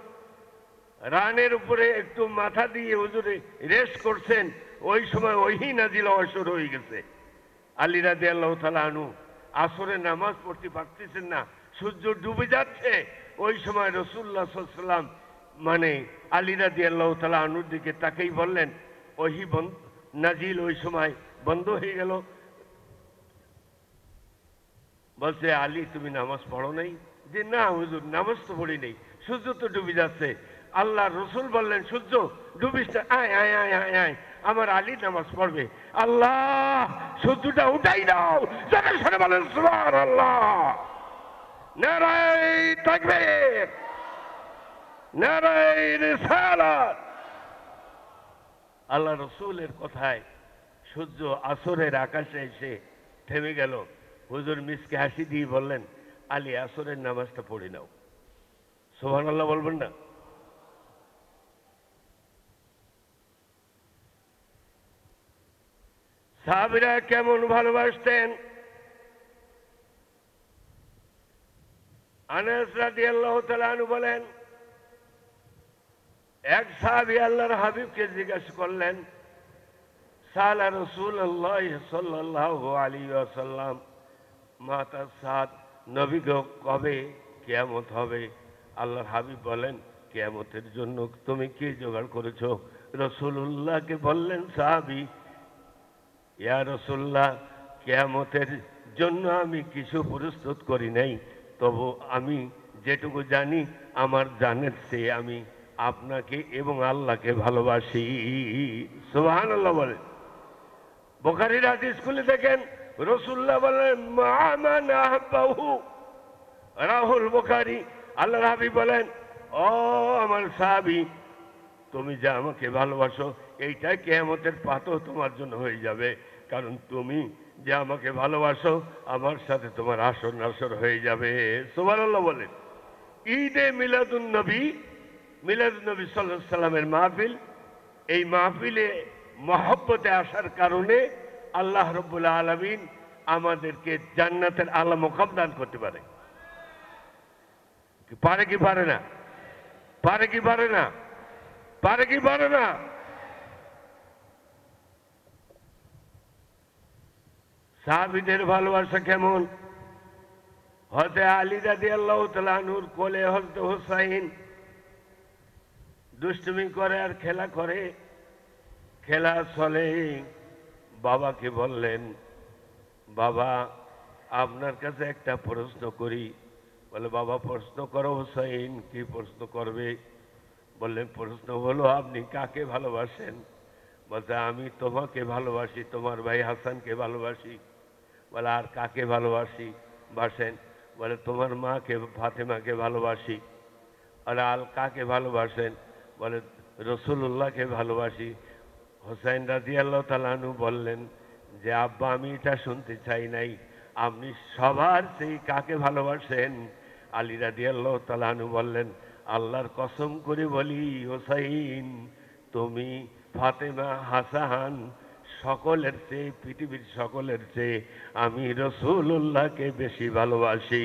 রানের উপরে একটু মাথা দিয়ে হুজুরে রেস্ট করছেন। ওই সময় ওহী নাজিল হওয়া শুরু হয়ে গেছে। আলী রাদিয়াল্লাহু তাআলা আনহু আসরের নামাজ পড়তে পারতেছেন না, সূর্য ডুবে যাচ্ছে। ওই সময় রাসূলুল্লাহ সাল্লাল্লাহু আলাইহি ওয়াসাল্লাম মানে আলী রাদিয়াল্লাহু তাআলা আনহুর দিকে তাকেই বললেন, ওহী নাজিল ওই সময় বন্ধ হয়ে গেল। বলছে, আলী তুমি নামাজ পড়ো নাই? যে না হুজুর, নামাজ তো পড়ি নেই, সূর্য তো ডুবে যাচ্ছে। আল্লাহ রসুল বললেন, সূর্য ডুবিস না, আয় আয় আয় আয় আয়, আমার আলী নামাজ পড়বে। আল্লাহ সূর্যটা উঠাই দাও। যারা শুনে বলেন সুবহানাল্লাহ, নারায়ে তাকবীর, নারায়ে রিসালাত। আল্লাহ রসুলের কথায় সূর্য আসরের আকাশে এসে থেমে গেল। হুজুর মিসকে হাসি দিয়ে বললেন, আলী আসরের নামাজটা পড়ে নাও। সুবহানাল্লাহ বলবেন না? সাহাবীরা কেমন ভালোবাসতেন! আনাস রাদিয়াল্লাহু তাআলা আনহু বলেন, এক সাহাবী আল্লাহর হাবিবকে জিজ্ঞাসা করলেন, সালা রাসূলুল্লাহ সাল্লাল্লাহু আলাইহি ওয়াসাল্লাম মাতা সাদ, নবী গো কবে কিয়ামত হবে? আল্লাহর হাবিব বলেন, কিয়ামতের জন্য তুমি কি জোগাড় করেছো? রাসূলুল্লাহকে বললেন সাহাবী, ইয়া রাসূলুল্লাহ, কিয়ামতের জন্য আমি কিছু প্রস্তুত করি নাই, তবু আমি যেটুকু জানি আমার জানের চেয়ে আমি আপনাকে এবং আল্লাহকে ভালোবাসি। সুবহানাল্লাহ বলেন। বুখারীর হাদিস খুলে দেখেন, রাসূলুল্লাহ বলেন, মান আহাব্বাহু, রাহুল বুখারী। আল্লাহর হাবিব বলেন, ও আমার সাহাবী, তুমি যে আমাকে ভালোবাসো এইটা কিয়ামতের পাথর তোমার জন্য হয়ে যাবে। কারণ তুমি যে আমাকে ভালোবাসো আমার সাথে তোমার আসর নাসর হয়ে যাবে। সুবহানাল্লাহ বলেন। ঈদে মিলাদুন নবী সাল্লাল্লাহু আলাইহি সাল্লামের মাহফিল, এই মাহফিলে মহব্বতে আসার কারণে আল্লাহ রাব্বুল আলামিন আমাদেরকে জান্নাতের আলা মুকাম দান করতে পারে। পারে কি পারে না? পারে কি পারে না? পারে কি পারে না? সাহাবীদের ভালোবাসা কেমন! হযরত আলী রাদিয়াল্লাহু তাআলা আনহুর কোলে হযরত হুসাইন দুষ্টুমি করে আর খেলা করে। খেলা চলে, বাবাকে বললেন, বাবা আপনার কাছে একটা প্রশ্ন করি। বলে, বাবা প্রশ্ন করো হুসাইন। কি প্রশ্ন করবে? বললেন, প্রশ্ন হলো আপনি কাকে ভালোবাসেন? বলতে, আমি তোমাকে ভালোবাসি, তোমার ভাই হাসানকে ভালোবাসি। বলে, আর কাকে ভালোবাসি বাসেন? বলে, তোমার মাকে ফাতেমাকে ভালোবাসি। বলে, আর কাকে ভালোবাসেন? বলে, রাসূলুল্লাহকে ভালোবাসি। হোসেন রাদিয়াল্লাহু তাআলা আনহু বললেন যে, আব্বা আমি এটা শুনতে চাই নাই, আপনি সবার সেই কাকে ভালোবাসেন? আলী রাদিয়াল্লাহু তাআলা আনহু বললেন, আল্লাহর কসম করে বলি হোসাইন, তুমি ফাতেমা হাসান সকলের চেয়ে, পৃথিবীর সকলের চেয়ে আমি রাসূলুল্লাহকে বেশি ভালোবাসি।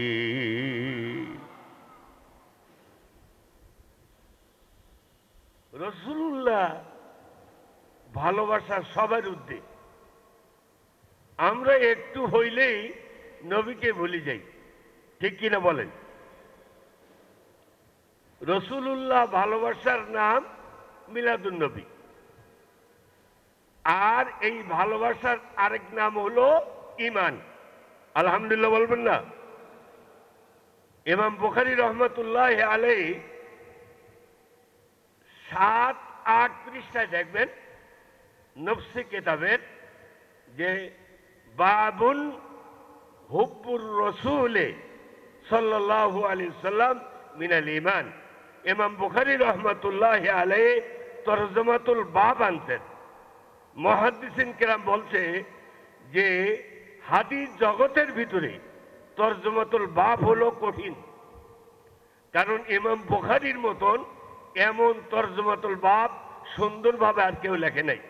রাসূলুল্লাহ ভালোবাসা সবার ঊর্ধ্বে। আমরা একটু হইলেই নবীকে ভুলে যাই, ঠিক কিনা বলেন? রসুলুল্লাহ ভালোবাসার নাম মিলাদুন্নবী, আর এই ভালোবাসার আরেক নাম হলো ঈমান। আলহামদুলিল্লাহ বলবেন না? ইমাম বুখারী রহমতুল্লাহ আলাইহি 7-8 পৃষ্ঠায় দেখবেন নফসি কিতাবের যে বাবুন হুব্বুর রসুলে সাল্লাল্লাহু আলাইহি সাল্লাম মিনাল ঈমান। ইমাম বুখারী রহমতুল্লাহ আলাইহি তরজমাতুল বাব আনতেন। মুহাদ্দিসিন কিরাম বলছে যে হাদিস জগতের ভিতরে তরজমাতুল বাব হলো কঠিন, কারণ ইমাম বুখারীর মতন এমন তরজমাতুল বাব সুন্দরভাবে আর কেউ লেখে নাই।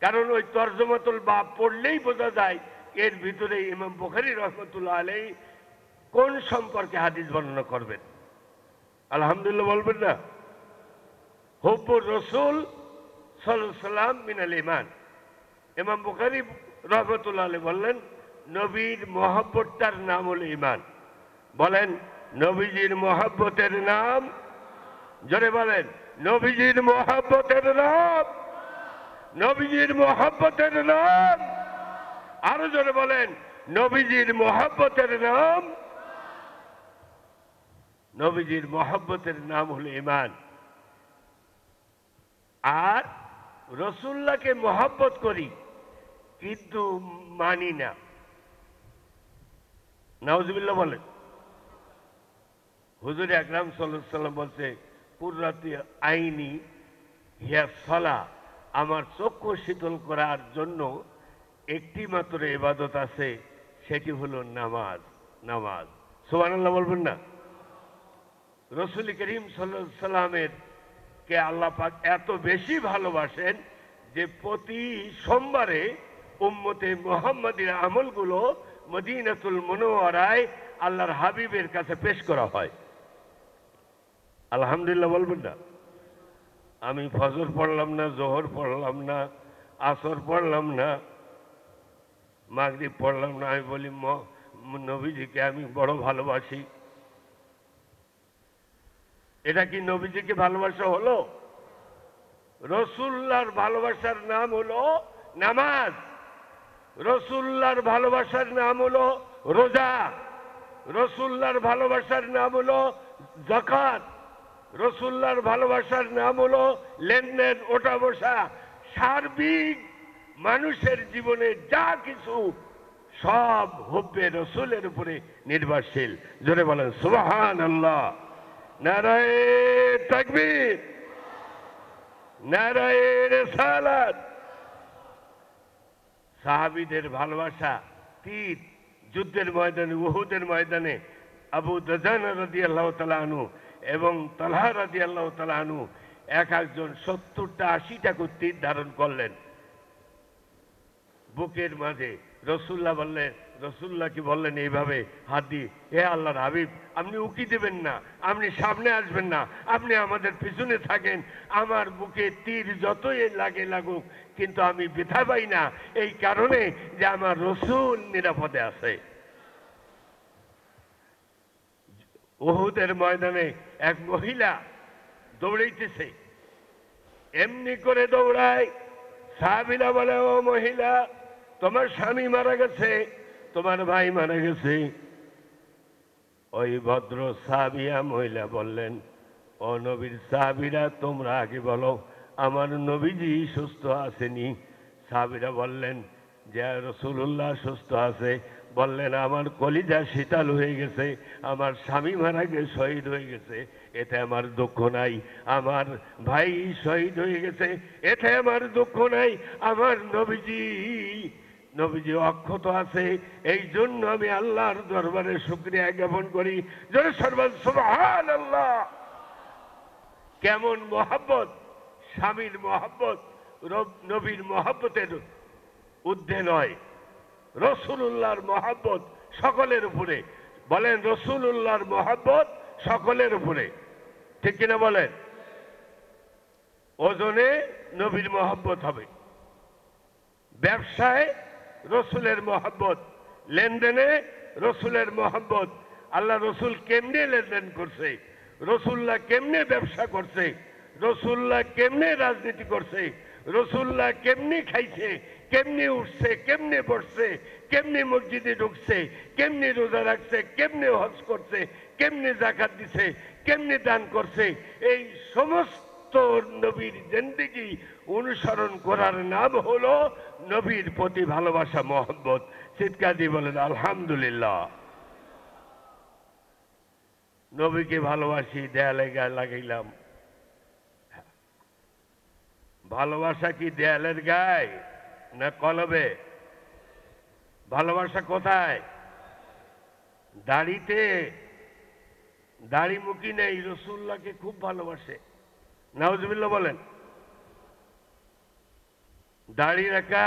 কারণ ওই তরজমাতুল বাব পড়লেই বোঝা যায় এর ভিতরে ইমাম বুখারী রহমতুল্লাহ আলাইহি কোন সম্পর্কে হাদিস বর্ণনা করবেন। আলহামদুলিল্লাহ বলবেন না? হুব্বুর রাসূল সাল্লাল্লাহু আলাইহি সাল্লাম মিনাল ঈমান। ইমাম বুখারী রহমতুল্লাহ আলাইহি বললেন নবীর মহব্বতটার নাম হলো ঈমান। বলেন নবীজির মহব্বতের নাম, জোরে বলেন নবীজির মহব্বতের নাম, নবীজির মহব্বতের নাম, আরো জোরে বলেন নবীজির মহব্বতের নাম। নবীজির মহব্বতের নাম হলো ঈমান। আর রসুল্লাহকে মহব্বত করি কিন্তু মানি না। নাউজুবিল্লাহ বলেন। হুজুর আকরাম সাল্লাল্লাহু আলাইহি সাল্লাম বলছে কুররাতি আইনি হিয়া সালাহ, আমার চক্ষু শীতল করার জন্য একটি মাত্র ইবাদত আছে, সেটি হলো নামাজ। নামাজ, সুবহানাল্লাহ বলবেন না? রসুল করিম সাল্লাল্লাহু আলাইহি সাল্লামের কে আল্লাহ পাক এত বেশি ভালোবাসেন যে প্রতি সোমবারে উম্মতে মুহাম্মাদীর আমলগুলো মদিনাতুল মুনাওয়ারায় আল্লাহর হাবিবের কাছে পেশ করা হয়। আলহামদুলিল্লাহ বলবেন না? আমি ফজর পড়লাম না, জোহর পড়লাম না, আসর পড়লাম না, মাগরিব পড়লাম না, আমি বলি নবীজিকে আমি বড় ভালোবাসি। এটা কি নবীজিকে ভালোবাসা হলো? রসুল্লাহর ভালোবাসার নাম হলো নামাজ, রসুল্লাহর ভালোবাসার নাম হলো রোজা, রসুল্লাহর ভালোবাসার নাম হলো যাকাত, রসুল্লাহর ভালোবাসার নাম হলো লেনদেন, ওঠা বসা। সার্বিক মানুষের জীবনে যা কিছু সব হুব্বে রসুলের উপরে নির্ভরশীল। জোরে বলেন সুবহানাল্লাহ। নারায়ে তাকবীর, নারায়ে রিসালাত। সাহাবীদের ভালোবাসা তীর যুদ্ধের ময়দানে, উহুদের ময়দানে আবু দুজানা রাদিয়াল্লাহু তাআলা আনহু এবং তালহা রাদিয়াল্লাহু তাআলা আনহু এক একজন 70টা 80টা করে তীর ধারণ করলেন বুকের মাঝে। রসুল্লাহ বললেন, রসুল্লাহ কি বললেন এইভাবে হাত দিয়ে, হে আল্লাহর হাবিব আপনি উকি দেবেন না, আপনি সামনে আসবেন না, আপনি আমাদের পিছনে থাকেন। আমার বুকে তীর যতই লাগে লাগুক কিন্তু আমি ব্যথা পাই না, এই কারণে যে আমার রসুল নিরাপদে আছে। উহুদের ময়দানে এক মহিলা দৌড়াইতেছে, এমনি করে দৌড়ায়। সাহাবীরা বলে ও মহিলা তোমার স্বামী মারা গেছে, তোমার ভাই মারা গেছে। ওই ভদ্র সাহাবিয়া মহিলা বললেন ও নবীর সাহাবীরা তোমরা আগে বলো আমার নবীজি সুস্থ আছেনি? সাহাবীরা বললেন যে রাসূলুল্লাহ সুস্থ আছে। বললেন আমার কলিজা শীতল হয়ে গেছে, আমার স্বামী মারা গেছে, শহীদ হয়ে গেছে, এতে আমার দুঃখ নাই। আমার ভাই শহীদ হয়ে গেছে, এতে আমার দুঃখ নাই। আমার নবীজি অক্ষত আছে, এই জন্য আমি আল্লাহর দরবারে শুকরিয়া জ্ঞাপন করি। জোরে সর্বান সুবহানাল্লাহ। কেমন মহব্বত! স্বামীর মহব্বত নবীর মহব্বতের ঊর্ধ্বে নয়। রসুলুল্লাহর মহব্বত সকলের উপরে। বলেন রসুলুল্লাহর মহব্বত সকলের উপরে, ঠিক কিনা বলেন? ওজনে নবীর মহব্বত হবে, ব্যবসায় রসুলের মহব্বত, লেনদেনে রসুলের মহব্বত। আল্লাহ রসুল কেমনে লেনদেন করছে? রসুল্লাহ কেমনে ব্যবসা করছে, রসুল্লাহ কেমনে রাজনীতি করছে, রসুল্লাহ কেমনে খাইছে, কেমনে উঠছে, কেমনে বসছে, কেমনে মসজিদে ঢুকছে, কেমনে রোজা রাখছে, কেমনে হজ করছে, কেমনে জাকাত দিছে, কেমনে দান করছে, এই সমস্ত নবীর জিন্দেগি অনুসরণ করার নাম হলো নবীর প্রতি ভালোবাসা, মহব্বত। চিৎকার দিয়ে বলেন আলহামদুলিল্লাহ। নবীকে ভালোবাসি, দেয়ালে গায়ে লাগাইলাম। ভালোবাসা কি দেয়ালের গায়ে না কলবে? ভালোবাসা কোথায়? দাড়িতে। দাড়ি মুখী নেই, রসুল্লাহকে খুব ভালোবাসে। নাউজুবিল্লাহ বলেন। দাড়ি রাখা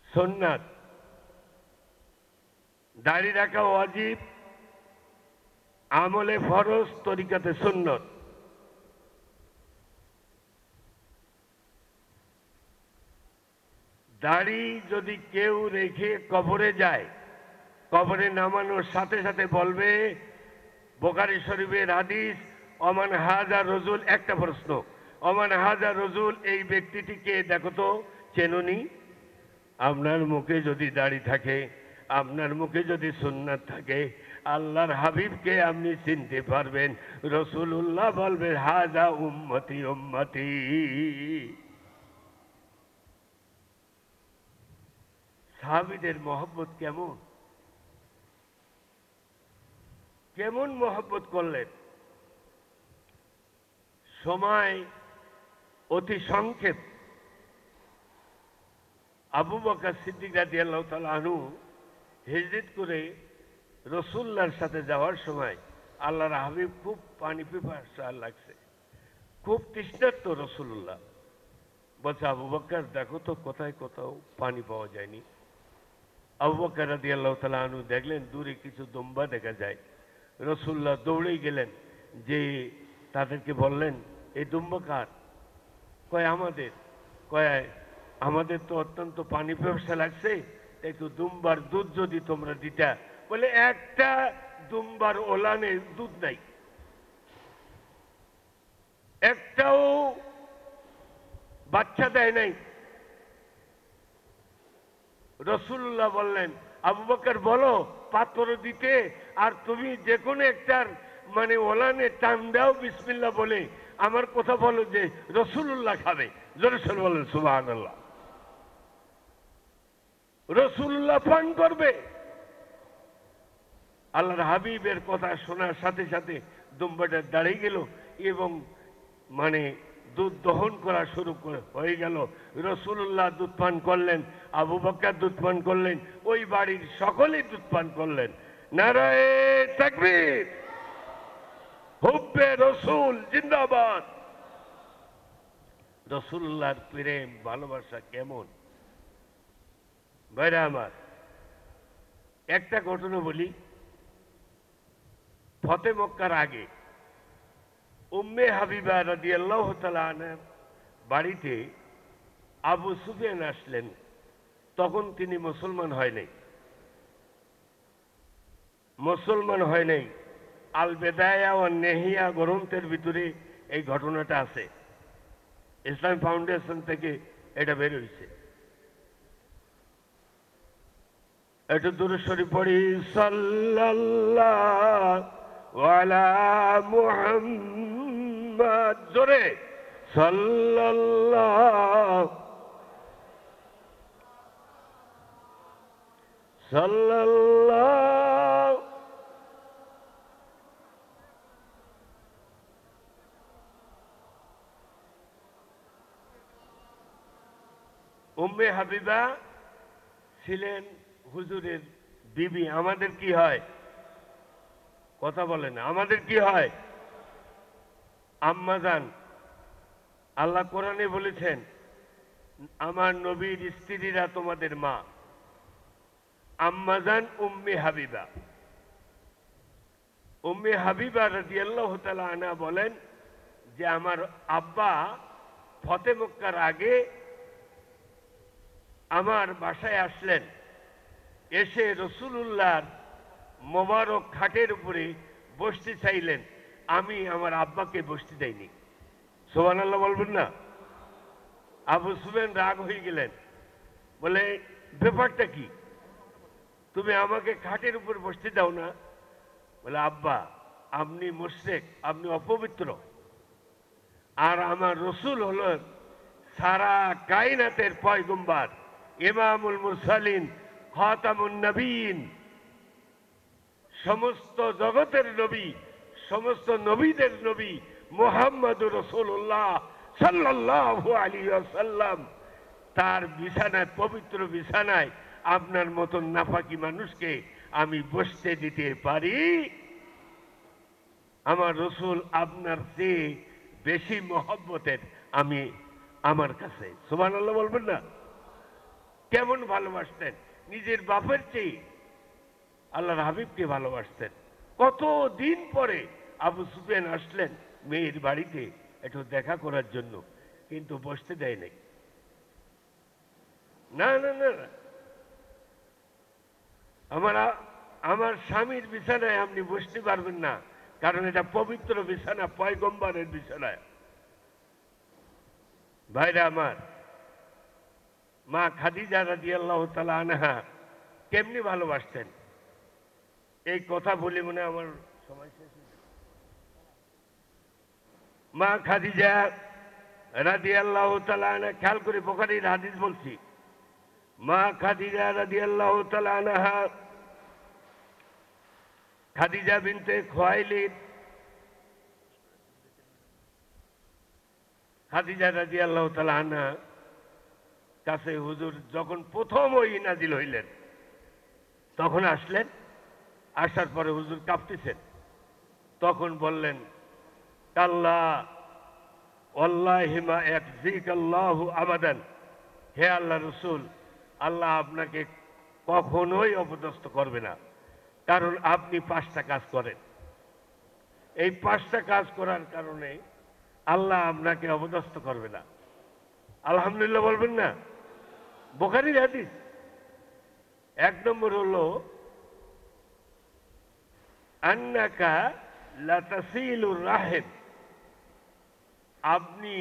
সুন্নাত, দাড়ি রাখা ওয়াজিব, আমলে ফরজ, তরিকাতে সুন্নত। দাড়ি যদি কেউ রেখে কবরে যায়, কবরে নামানোর সাথে সাথে বলবে, বুখারী শরীফের হাদিস, ওমান হাজা রজুল, একটা প্রশ্ন, ওমান হাজা রজুল, এই ব্যক্তিটিকে দেখো তো, চেননি? আপনার মুখে যদি দাড়ি থাকে, আপনার মুখে যদি সুন্নাত থাকে, আল্লাহর হাবিবকে আপনি চিনতে পারবেন। রাসূলুল্লাহ বলবেন, হাজা উম্মতি উম্মতি। সাহাবীদের মহব্বত কেমন, কেমন মহব্বত করলেন। সময় অতি সংক্ষেপ। আবু বকর সিদ্দিক রাদিয়াল্লাহু তাআলা আনহু হিজরত করে রাসূলুল্লাহর সাথে যাওয়ার সময় আল্লাহর হাবিব খুব পানি পিপাসা লাগছে, খুব তৃষ্ণার্ত। রাসূলুল্লাহ বলছে, আবু বকর দেখো তো কোথায় কোথাও পানি পাওয়া যায়নি। আবু বকর রাদিয়াল্লাহু তাআলা আনহু দেখলেন দূরে কিছু দুম্বা দেখা যায়। রাসূলুল্লাহ দৌড়েই গেলেন, যে তাদেরকে বললেন, এই দুম্বা কার? কয় আমাদের। কয় আমাদের তো অত্যন্ত পানি পিপাসা লাগছে, একটু দুম্বার দুধ যদি তোমরা দিতা। বলে একটা দুম্বার ওলানে দুধ নাই, একটাও বাচ্চা দেয় নাই। রাসূলুল্লাহ বললেন, আবু বকর বলো পাত্র দিতে, আর তুমি যে কোনো একটার মানে ওলানে টান দাও বিসমিল্লাহ বলে, আমার কথা বলো যে রাসূলুল্লাহ খাবে। জোরে সোরে বলেন সুবহানাল্লাহ। রাসূলুল্লাহ পান করবে। আল্লাহর হাবিবের কথা শোনার সাথে সাথে দুম্বাটা দাঁড়িয়ে গেল এবং মানে দুধ দহন করা শুরু হয়ে গেল। রাসূলুল্লাহ দুধ পান করলেন, আবু বকর দুধ পান করলেন, ওই বাড়ির সকলেই দুধ পান করলেন। নারায়ে তাকবীর, হুব্বে রসুল জিন্দাবাদ। রাসূলুল্লাহর প্রেম ভালোবাসা কেমন ভাইরা আমার। একটা ঘটনা বলি। ফতে মক্কার আগে উম্মে হাবিবা রাদিয়াল্লাহু তাআলা আনহার বাড়িতে আবু সুফিয়ান আসলেন। তখন তিনি মুসলমান হয় নাই, মুসলমান হয় নাই। আল বেদায়া ওয়ান নেহিয়া গ্রন্থের ভিতরে এই ঘটনাটা আছে। ইসলাম ফাউন্ডেশন থেকে এটা বের হয়েছে। একটু দূরে শরীফ পড়ি, সাল্লাল্লাহু আলা মুহাম্মাদ, জোরে সাল্লাল্লাহু সাল্লাল্লাহু। উম্মে হাবিবা ছিলেন হুজুরের বিবি। আমাদের কি হয়? কথা বলে না, আমাদের কি হয়? আম্মাজান। আল্লাহ কোরআনে বলেছেন, আমার নবীর স্ত্রীরা তোমাদের মা। আম্মাজান উম্মে হাবিবা। উম্মে হাবিবা রাদিয়াল্লাহু তাআলা আনহা বলেন যে আমার আব্বা ফতে মক্কার আগে আমার বাসায় আসলেন, এসে রাসূলুল্লাহর মোবারক খাটের উপরে বসতে চাইলেন, আমি আমার আব্বাকে বসতে দেয়নি। সুবহানাল্লাহ বলবেন না? আবু সুফিয়ান রাগ হয়ে গেলেন, বলে ব্যাপারটা কি, তুমি আমাকে খাটের উপর বসতে দাও না? বলে আব্বা, আপনি মুশরিক, আপনি অপবিত্র, আর আমার রসুল হলেন সারা কায়নাতের পয়গম্বর, ইমামুল মুরসালিন, খাতামুন নবীন, সমস্ত জগতের নবী, সমস্ত নবীদের নবী মুহাম্মদুর রাসূলুল্লাহ সাল্লাল্লাহু আলাইহি ওয়াসাল্লাম, তার বিছানায়, পবিত্র বিছানায় আপনার মতন নাফাকি মানুষকে আমি বসতে দিতে পারি? আমার রসুল আপনার চেয়ে বেশি মহব্বতের আমি আমার কাছে। সুবহানাল্লাহ বলবেন না? কেমন ভালোবাসতেন, নিজের বাপের চেয়ে আল্লাহর হাবিবকে ভালোবাসতেন। কতদিন পরে আবু সুফিয়ান আসলেন মেয়ের বাড়িতে একটু দেখা করার জন্য, কিন্তু বসতে দেয় নাই। না না না না, আমার স্বামীর বিছানায় আপনি বসতে পারবেন না, কারণ এটা পবিত্র বিছানা, পয়গম্বরের বিছানায়। ভাইরা আমার, মা খাদিজা রাদিয়াল্লাহু তাআলা আনহা কেমনি ভালোবাসতেন, এই কথা বলি মনে আমার সময় শেষ হয়ে গেল। মা খাদিজা রাদিয়াল্লাহু তাআলা আনহা, খেয়াল করে বুখারীর হাদিস বলছি, মা খাদিজা রাদিয়াল্লাহু তাআলা আনহা, খাদিজা বিনতে খুয়াইলিদ, খাদিজা রাদিয়াল্লাহু তাআলা আনহা কাছে হুজুর যখন প্রথম ওই নাজিল হইলেন তখন আসলেন। আসার পরে হুজুর কাঁপতেছেন, তখন বললেন, কাল্লা ওয়াল্লাহি মা ইয়াকযিকাল্লাহু আবাদান, হে আল্লাহ রসুল, আল্লাহ আপনাকে কখনোই অপদস্থ করবে না, কারণ আপনি 5টা কাজ করেন। এই 5টা কাজ করার কারণে আল্লাহ আপনাকে অপদস্থ করবে না। আলহামদুলিল্লাহ বলবেন না? বুখারীর হাদিস। 1 নম্বর হলো আন্নাকা লাতাসিলুর রাহিম, আপনি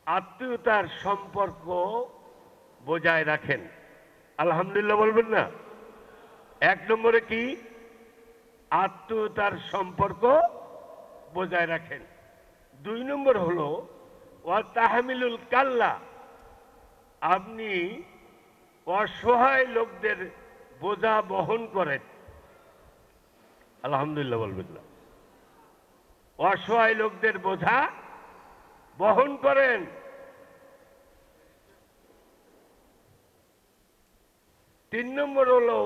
আত্মীয়তার সম্পর্ক বজায় রাখেন। আলহামদুলিল্লাহ বলবেন না? 1 নম্বরে কি? আত্মীয়তার সম্পর্ক বজায় রাখেন। 2 নম্বর হলো ওয়া তাহমিলুল কাল্লা, আপনি অসহায় লোকদের বোঝা বহন করেন। আলহামদুলিল্লাহ বলবেন না? অসহায় লোকদের বোঝা বহন করেন। 3 নম্বর হলো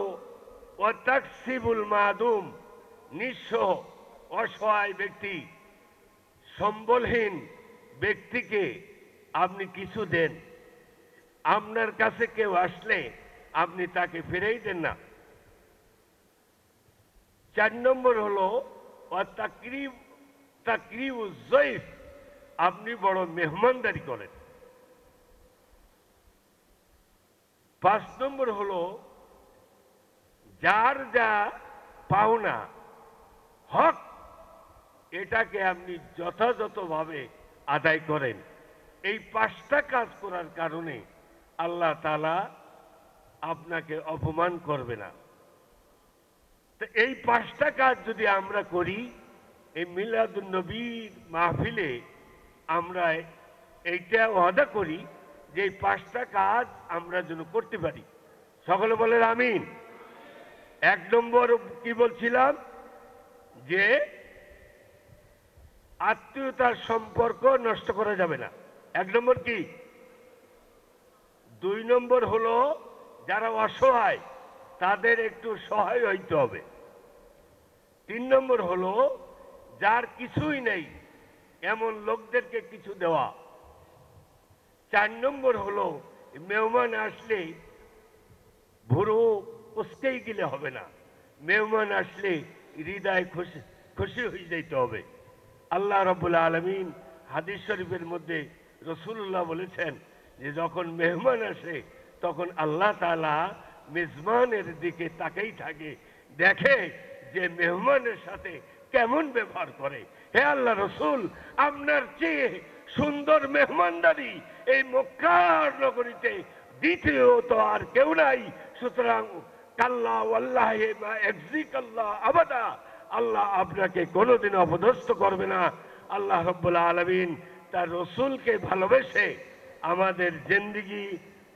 ওয়া তাকসিবুল মাদুম, নিঃস্ব অসহায় ব্যক্তি, সম্বলহীন ব্যক্তিকে আপনি কিছু দেন। আপনার কাছে কেউ আসলে আপনি তাকে ফিরেই দেন না। 4 নম্বর হলো তাকরিবুজ যায়ফ, আপনি বড় মেহমানদারি করেন। 5 নম্বর হলো যার যা পাওনা হক, এটাকে আপনি যথাযথভাবে আদায় করেন। এই 5টা কাজ করার কারণে আল্লাহ তাআলা আপনাকে অপমান করবে না। তো এই 5টা কাজ যদি আমরা করি, এই মিলাদুন নবীর মাহফিলে আমরা এইটা ওয়াদা করি যে এই 5টা কাজ আমরা যেন করতে পারি। সকলে বলেন আমিন। 1 নম্বর কি বলছিলাম? যে আত্মীয়তার সম্পর্ক নষ্ট করা যাবে না। 1 নম্বর কি? 2 নম্বর হলো যারা অসহায় তাদের একটু সহায় হইতে হবে। 3 নম্বর হলো যার কিছুই নেই এমন লোকদেরকে কিছু দেওয়া। 4 নম্বর হলো মেহমান আসলে ভুরু কুঁচকেই গেলে হবে না, মেহমান আসলে হৃদয় খুশি হয়ে যেতে হবে। আল্লাহ রাব্বুল আলামিন হাদিস শরীফের মধ্যে রাসূলুল্লাহ বলেছেন যে যখন মেহমান আসে তখন আল্লাহ তাআলা মেজবানের দিকে তাকাই থাকে, দেখে যে মেহমানের সাথে কেমন ব্যবহার করে। হে আল্লাহ রসুল, আপনার চেয়ে সুন্দর মেহমানদারি এই মক্কার নগরীতে দ্বিতীয় তো আর কেউ নাই। সুতরাং কাল্লা ওয়াল্লাহি মা ইয়াকজিকাল্লাহ আবাদা, আল্লাহ আপনাকে কোনোদিন অপদস্থ করবে না। আল্লাহ রাব্বুল আলামিন তার রসুলকে ভালোবেসে আমাদের জিন্দেগি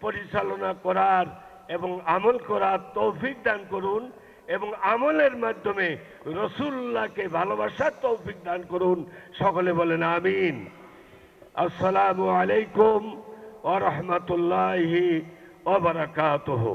পরিচালনা করার এবং আমল করার তৌফিক দান করুন, এবং আমলের মাধ্যমে রসুল্লাহকে ভালোবাসার তৌফিক দান করুন। সকলে বলেন আমিন। আসসালামু আলাইকুম ওয়া রাহমাতুল্লাহি ওয়া বারাকাতুহু।